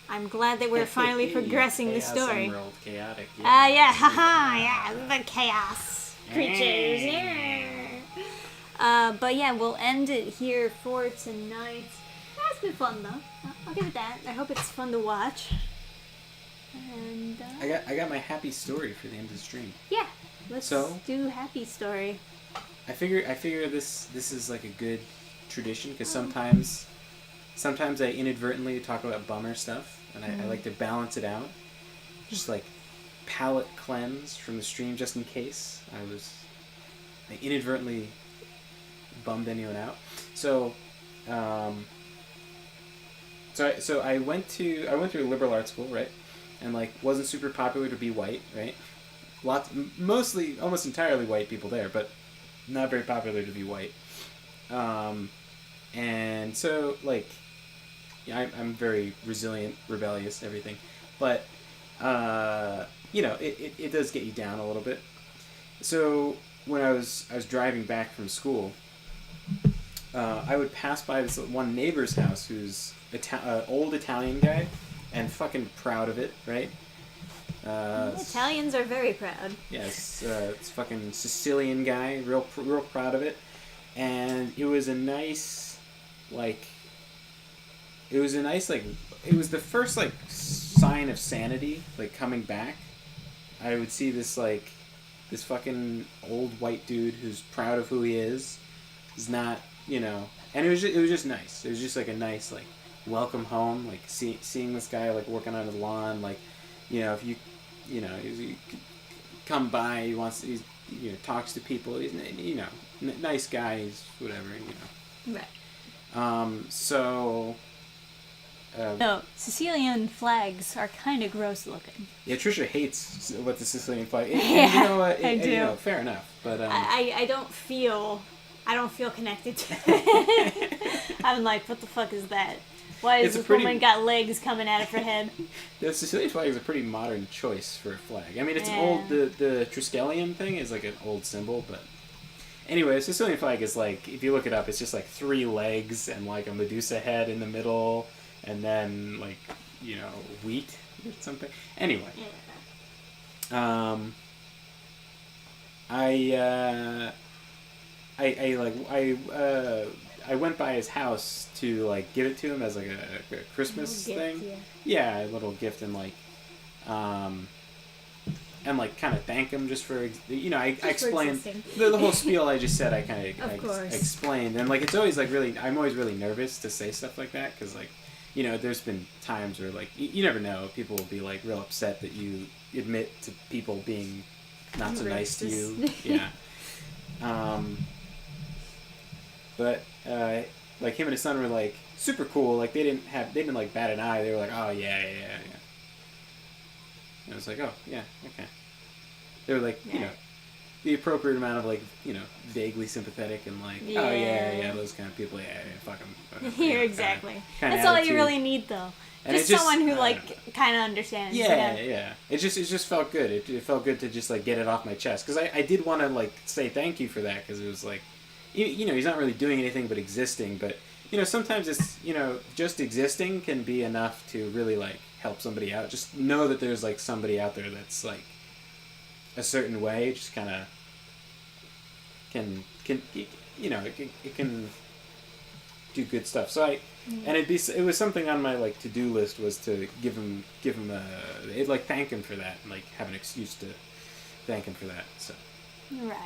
I'm glad that we're finally progressing the Chaos story. Emerald, chaotic. Yeah, haha, yeah, the chaos creatures, yeah. But yeah, we'll end it here for tonight. That's been fun though. I'll give it that. I hope it's fun to watch. And I got my happy story for the end of the stream. yeah, let's So? do happy story. I figure this is like a good tradition because sometimes I inadvertently talk about bummer stuff, and I like to balance it out. Just like palate cleanse from the stream, just in case I inadvertently bummed anyone out. So, so I went to a liberal arts school, right? And like wasn't super popular to be white, right? Mostly, almost entirely white people there, but not very popular to be white. And so like, yeah, I'm very resilient, rebellious, everything, but you know, it does get you down a little bit. So when I was driving back from school, I would pass by this one neighbor's house who's old Italian guy, and fucking proud of it, right? Italians are very proud. Yes, it's fucking Sicilian guy, real proud of it, and it was the first like sign of sanity, like coming back. I would see this fucking old white dude who's proud of who he is not, you know, and it was just nice. It was just like a nice like welcome home, like seeing this guy like working on his lawn, like, you know, if you come by, he talks to people, he's, you know, nice guy, he's whatever, you know. Right. So. No, Sicilian flags are kind of gross looking. Yeah, Trisha hates what the Sicilian flag. And Yeah, you know what? I do. You know, fair enough, but I don't feel connected to it. I'm like, what the fuck is that? Why is this woman got legs coming out of her head? The Sicilian flag is a pretty modern choice for a flag. I mean, it's Yeah. an old. The Triskelion thing is like an old symbol, but anyway, the Sicilian flag is like, if you look it up, it's just like 3 legs and like a Medusa head in the middle, and then like, you know, wheat or something. Anyway, I went by his house to like give it to him as like a Christmas thing. Yeah, a little gift, and like, and like kind of thank him just for, you know, I explained the whole spiel I just said. I kind of explained, and like it's always like I'm always really nervous to say stuff like that because like, you know, there's been times where like you never know, people will be like real upset that you admit to people being not so nice to you. Yeah. But like him and his son were like super cool. Like they didn't like bat an eye. They were like, oh yeah. And I was like, oh yeah, okay. They were like, you know, the appropriate amount of like, you know, vaguely sympathetic and like, oh yeah, those kind of people. Yeah, fuck them. Yeah, exactly. Kinda That's all attitude. you really need though. And Just someone who like kind of understands. Yeah. It just felt good. It felt good to just like get it off my chest because I did want to like say thank you for that because it was like, you know, he's not really doing anything but existing, but you know, sometimes it's, you know, just existing can be enough to really like help somebody out. Just know that there's like somebody out there that's like a certain way, just kind of can you know, it can do good stuff. So and it was something on my like to-do list was to give him like thank him for that and like have an excuse to thank him for that. So Right.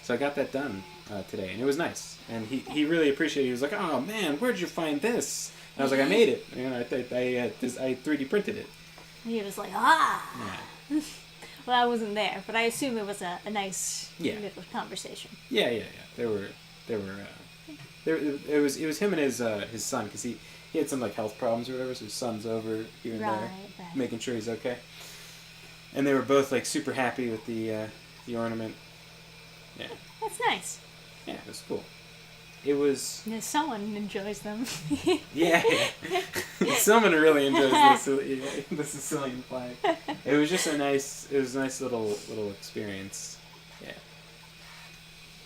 so I got that done today, and it was nice. And he really appreciated it. He was like, oh man, where'd you find this? And I was like, I made it. You know, I 3D printed it. He was like, ah. Yeah. Well, I wasn't there, but I assume it was a nice Yeah. little conversation. Yeah. There were. There, it was him and his son, because he had some like health problems or whatever, so his son's over here and there, Right. making sure he's okay. And they were both like super happy with the ornament. Yeah, That's nice. yeah, it was cool. It was Someone enjoys them. yeah. Someone really enjoys the Sicilian flag. It was just a nice little experience. Yeah,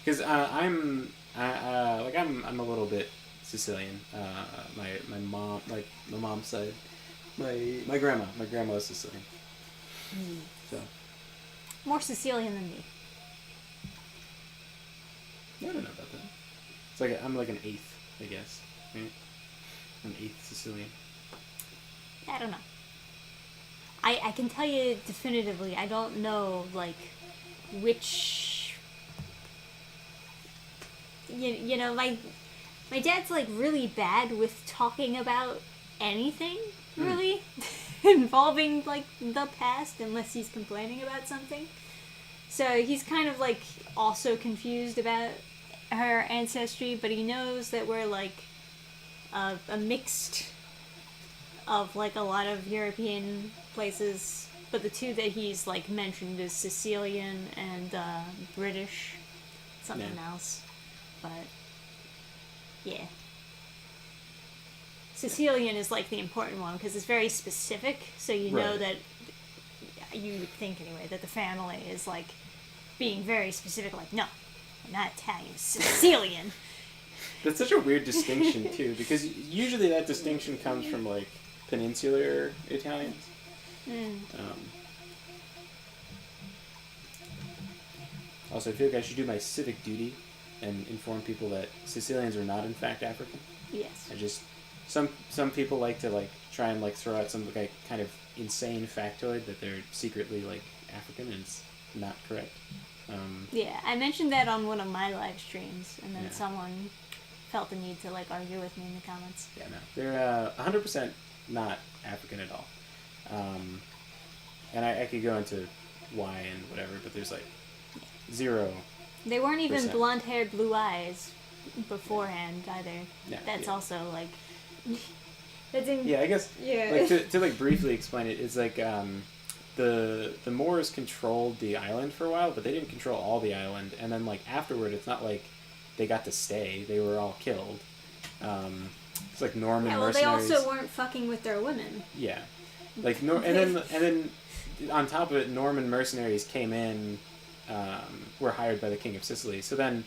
because I'm a little bit Sicilian. My mom's side, my grandma is Sicilian. So More Sicilian than me. I don't know about that. It's like I'm like an eighth, I guess. Right? An eighth Sicilian. I don't know. I can tell you definitively, I don't know, like, which... You know, my dad's, like, really bad with talking about anything, really, involving, like, the past, unless he's complaining about something. So he's kind of, like, also confused about her ancestry, but he knows that we're, like, a mixed of, like, a lot of European places, but the two that he's, like, mentioned is Sicilian and British, something else, but yeah. Sicilian is, like, the important one, because it's very specific, so you know Right. that, you would think anyway, that the family is, like, being very specific, like, no, I'm not Italian, Sicilian. That's such a weird distinction too, because usually that distinction comes from like peninsular Italians. Also, I feel like I should do my civic duty and inform people that Sicilians are not in fact African. Yes. I just some people like to like try and like throw out some like kind of insane factoid that they're secretly like African, and it's not correct. Yeah, I mentioned that on one of my live streams, and then Yeah. someone felt the need to, like, argue with me in the comments. Yeah, no, they're 100% not African at all. And I could go into why and whatever, but there's like 0. They weren't even Percent. blonde-haired, blue eyes beforehand either. Yeah, That's yeah. also, like... That's in... Yeah, I guess Yeah. like to like briefly explain it, it's like the Moors controlled the island for a while, but they didn't control all the island. And then like afterward, it's not like they got to stay; they were all killed. It's like Norman Yeah, well, they mercenaries. also weren't fucking with their women. Yeah, like and then on top of it, Norman mercenaries came in, were hired by the King of Sicily. So then,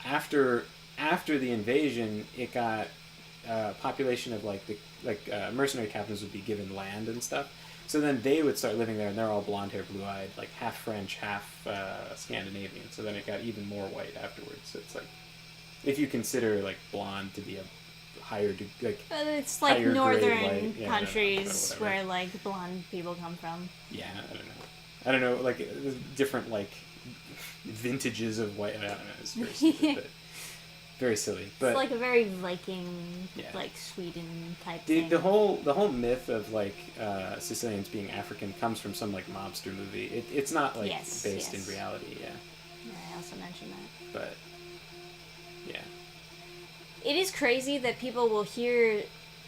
after the invasion, it got population of like mercenary captains would be given land and stuff. So then they would start living there, and they're all blonde hair, blue eyed, like half French, half Scandinavian. So then it got even more white afterwards. So it's like, if you consider like blonde to be a higher, like But it's like higher grade northern white, yeah, countries whatever. where, like, blonde people come from. Yeah, I don't know, like different like vintages of white. I don't know. It's very stupid, but very silly. But It's like a very Viking, Yeah. like, Sweden type the thing. the whole myth of like Sicilians being African comes from some like mobster movie. It's not like Yes, based yes. in reality. Yeah, Yeah, I also mentioned that. but yeah, It is crazy that people will hear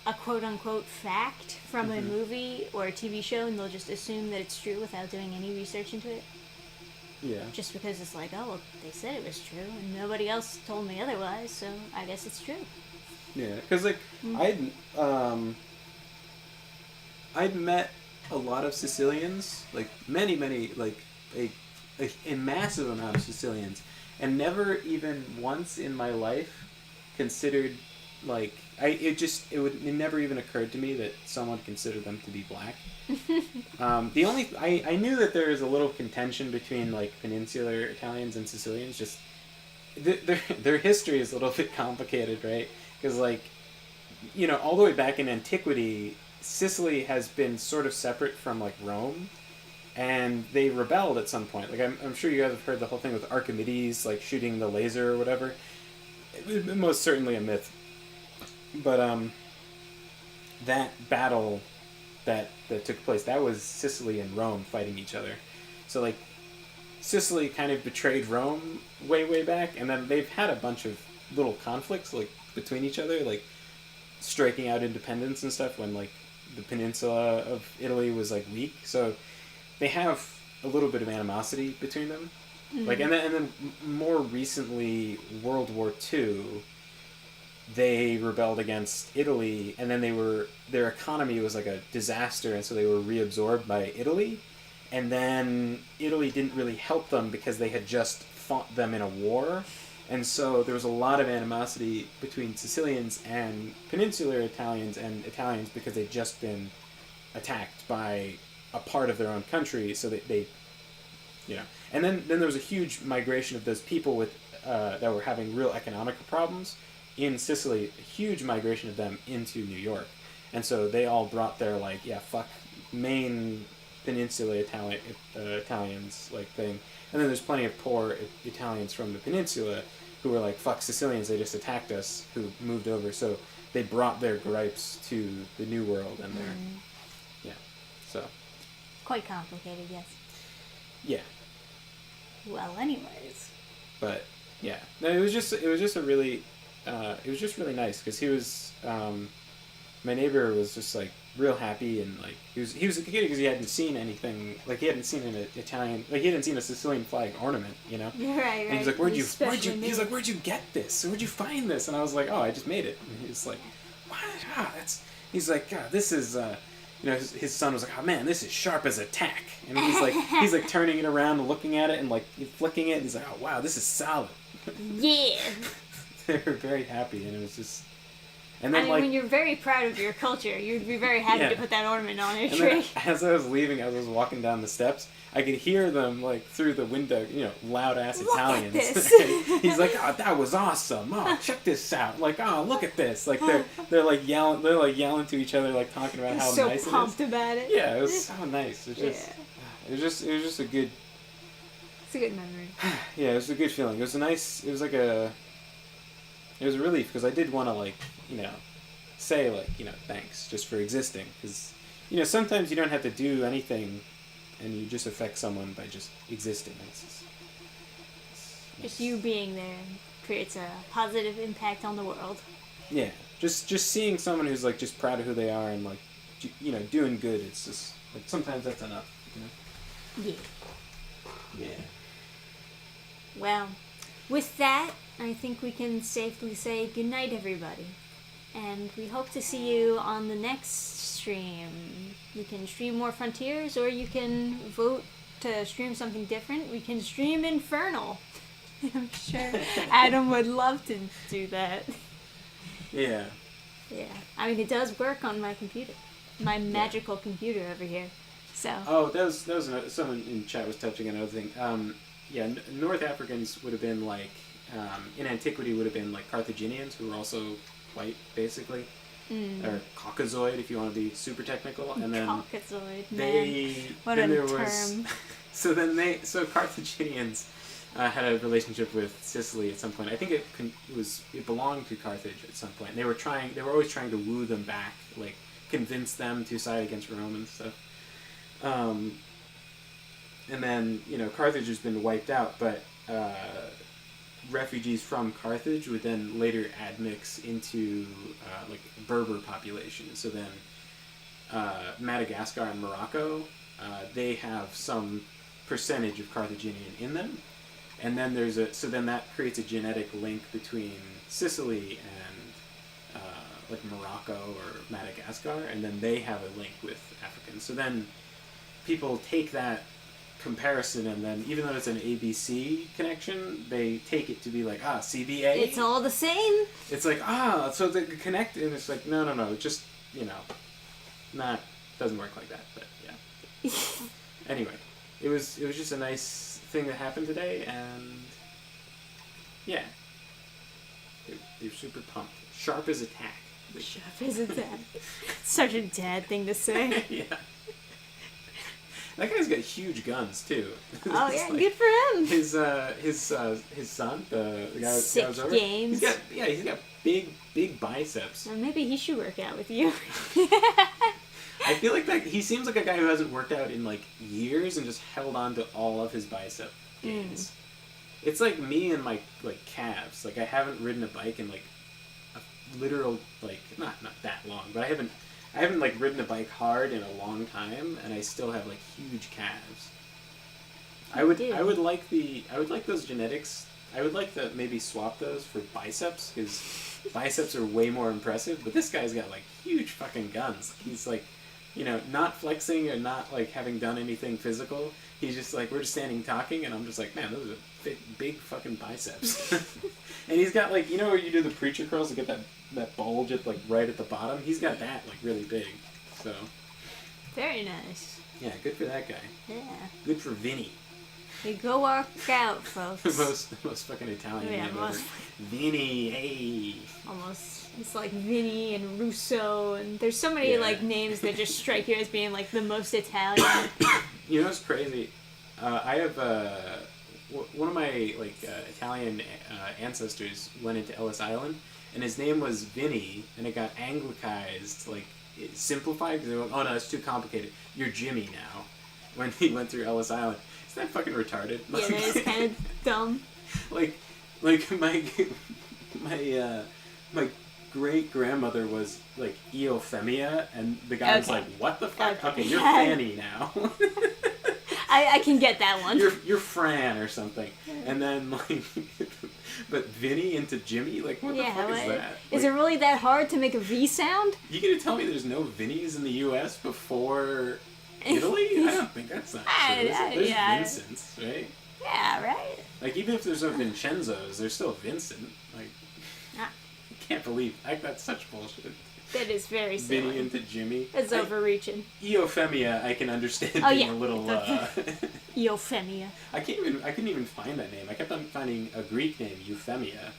a quote-unquote fact from a movie or a TV show, and they'll just assume that it's true without doing any research into it. yeah. Just because it's like, oh, well, they said it was true, and nobody else told me otherwise, so I guess it's true. Yeah, because like I'd met a lot of Sicilians, like many like a massive amount of Sicilians, and never even once in my life considered like it never even occurred to me that someone considered them to be black. The only I knew that there is a little contention between like peninsular Italians and Sicilians. Just their history is a little bit complicated, right? Because like, you know, all the way back in antiquity, Sicily has been sort of separate from like Rome, and they rebelled at some point. Like I'm sure you guys have heard the whole thing with Archimedes like shooting the laser or whatever. It was most certainly a myth, but that battle that took place. That was Sicily and Rome fighting each other. So like Sicily kind of betrayed Rome way back, and then they've had a bunch of little conflicts like between each other, like striking out independence and stuff when like the peninsula of Italy was like weak. So they have a little bit of animosity between them. Like and then more recently, World War II, they rebelled against Italy, and then their economy was like a disaster, and so they were reabsorbed by Italy. And then Italy didn't really help them because they had just fought them in a war. And so there was a lot of animosity between Sicilians and peninsular Italians and Italians because they'd just been attacked by a part of their own country. So they you know. And then there was a huge migration of those people with that were having real economic problems in Sicily. A huge migration of them into New York. And so they all brought their, like, fuck main peninsula Italians like thing, and then there's plenty of poor Italians from the peninsula who were like, fuck Sicilians, they just attacked us, who moved over, so they brought their gripes to the New World, and so Quite complicated, yes. yeah, Well, anyways. but yeah, no, it was just a really it was just really nice because he was my neighbor was just like real happy, and like he was a kid because he hadn't seen anything, like he hadn't seen an Italian, like he hadn't seen a Sicilian flag ornament, you know. Right. And he's like, where'd you get this? Where'd you find this? And I was like, oh, I just made it. And he's like, what? He's like, God, this is his son was like, oh man, this is sharp as a tack. And he's like turning it around and looking at it and like flicking it, and he's like, oh wow, this is solid. Yeah. They were very happy, and it was just. And then, when you're very proud of your culture, you'd be very happy to put that ornament on your tree. Then, as I was leaving, as I was walking down the steps, I could hear them like through the window, loud ass Italians. Look at this. He's like, "Oh, that was awesome! Oh, check this out! Like, oh, look at this!" Like they're like yelling to each other, like talking about how so nice it is. pumped about it. Yeah, it was so nice. It was just a good. It's a good memory. Yeah, it was a good feeling. It was a nice. It was like a. It was a relief because I did want to say thanks just for existing, because sometimes you don't have to do anything and you just affect someone by just existing. It's just you being there creates a positive impact on the world. Yeah, just seeing someone who's like just proud of who they are and like doing good. It's just like sometimes that's enough. Yeah. Well, with that, I think we can safely say goodnight, everybody. And we hope to see you on the next stream. You can stream more Frontiers, or you can vote to stream something different. We can stream Infernal. I'm sure Adam would love to do that. Yeah. Yeah. I mean, it does work on my computer. My magical computer over here. So. Oh, that was another, someone in chat was touching another thing. North Africans would have been like, in antiquity would have been like Carthaginians, who were also white, basically, or Caucasoid, if you want to be super technical, and then Caucasoid, they. man. What then a there term. Was, so Carthaginians had a relationship with Sicily at some point. I think it belonged to Carthage at some point. They were always trying to woo them back, like convince them to side against Rome and stuff. And then Carthage has been wiped out, but refugees from Carthage would then later admix into like Berber populations. So then Madagascar and Morocco, they have some percentage of Carthaginian in them, and then then that creates a genetic link between Sicily and like Morocco or Madagascar, and then they have a link with Africans. So then people take that comparison, and then even though it's an ABC connection, they take it to be like, CBA. It's all the same. It's like, so they connect, and it's like, no, just, not, doesn't work like that, but yeah. Anyway, it was just a nice thing that happened today, and yeah. They're super pumped. Sharp as a tack. Sharp as a tack. Such a dad thing to say. Yeah. That guy's got huge guns too. Oh yeah, like, good for him. His son, the guy Sick that was over. games. He's got big biceps. Well, maybe he should work out with you. I feel like that he seems like a guy who hasn't worked out in like years and just held on to all of his bicep gains. It's like me and my like calves. Like I haven't ridden a bike in like a literal like not that long, but I haven't like ridden a bike hard in a long time, and I still have like huge calves. I would like those genetics. I would like to maybe swap those for biceps, because biceps are way more impressive. But this guy's got like huge fucking guns. He's like, you know, not flexing or not like having done anything physical. He's just like, we're just standing talking, and I'm just like, man, those are big fucking biceps. And he's got like, you know, where you do the preacher curls to get that bulge at like right at the bottom. He's got that like really big. So. Very nice. Yeah, good for that guy. Yeah. Good for Vinny. You go work out, folks. the most fucking Italian name ever. Vinny, hey. Almost. It's like Vinny and Russo, and there's so many like names that just strike you as being like the most Italian. You know what's crazy? I have one of my like Italian ancestors went into Ellis Island, and his name was Vinny, and it got Anglicized, like simplified, because they went, oh no, it's too complicated. You're Jimmy now. When he went through Ellis Island. Isn't that fucking retarded? Yeah, that is kind of dumb. Like my great grandmother was like Eophemia, and the guy was like, "What the fuck? Okay, you're Fanny now." I can get that one. You're Fran or something, and then like, but Vinny into Jimmy, like what the fuck is that? Is it really that hard to make a V sound? You gonna tell me there's no Vinnies in the U.S. before Italy? I don't think that's not true. There's Vincents, right? Yeah, right? Like, even if there's no Vincenzos, there's still Vincent. Like, I can't believe, like, that's such bullshit. That is very silly. Vinny into Jimmy. That's overreaching. Eophemia, I can understand being a little, Eophemia. I couldn't even find that name. I kept on finding a Greek name, Euphemia.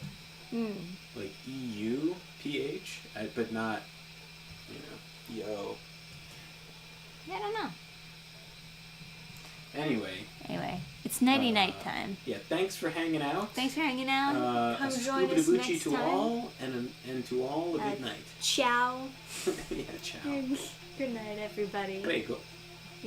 Like, E-U-P-H, but not, you know, E-O. Yeah, I don't know. Anyway, it's nighty-night time. Yeah, thanks for hanging out. Thanks for hanging out. Come join us Scooby-Doobucci next to time. all, and to all a good night. Ciao. Yeah, ciao. Good night, everybody. Prego.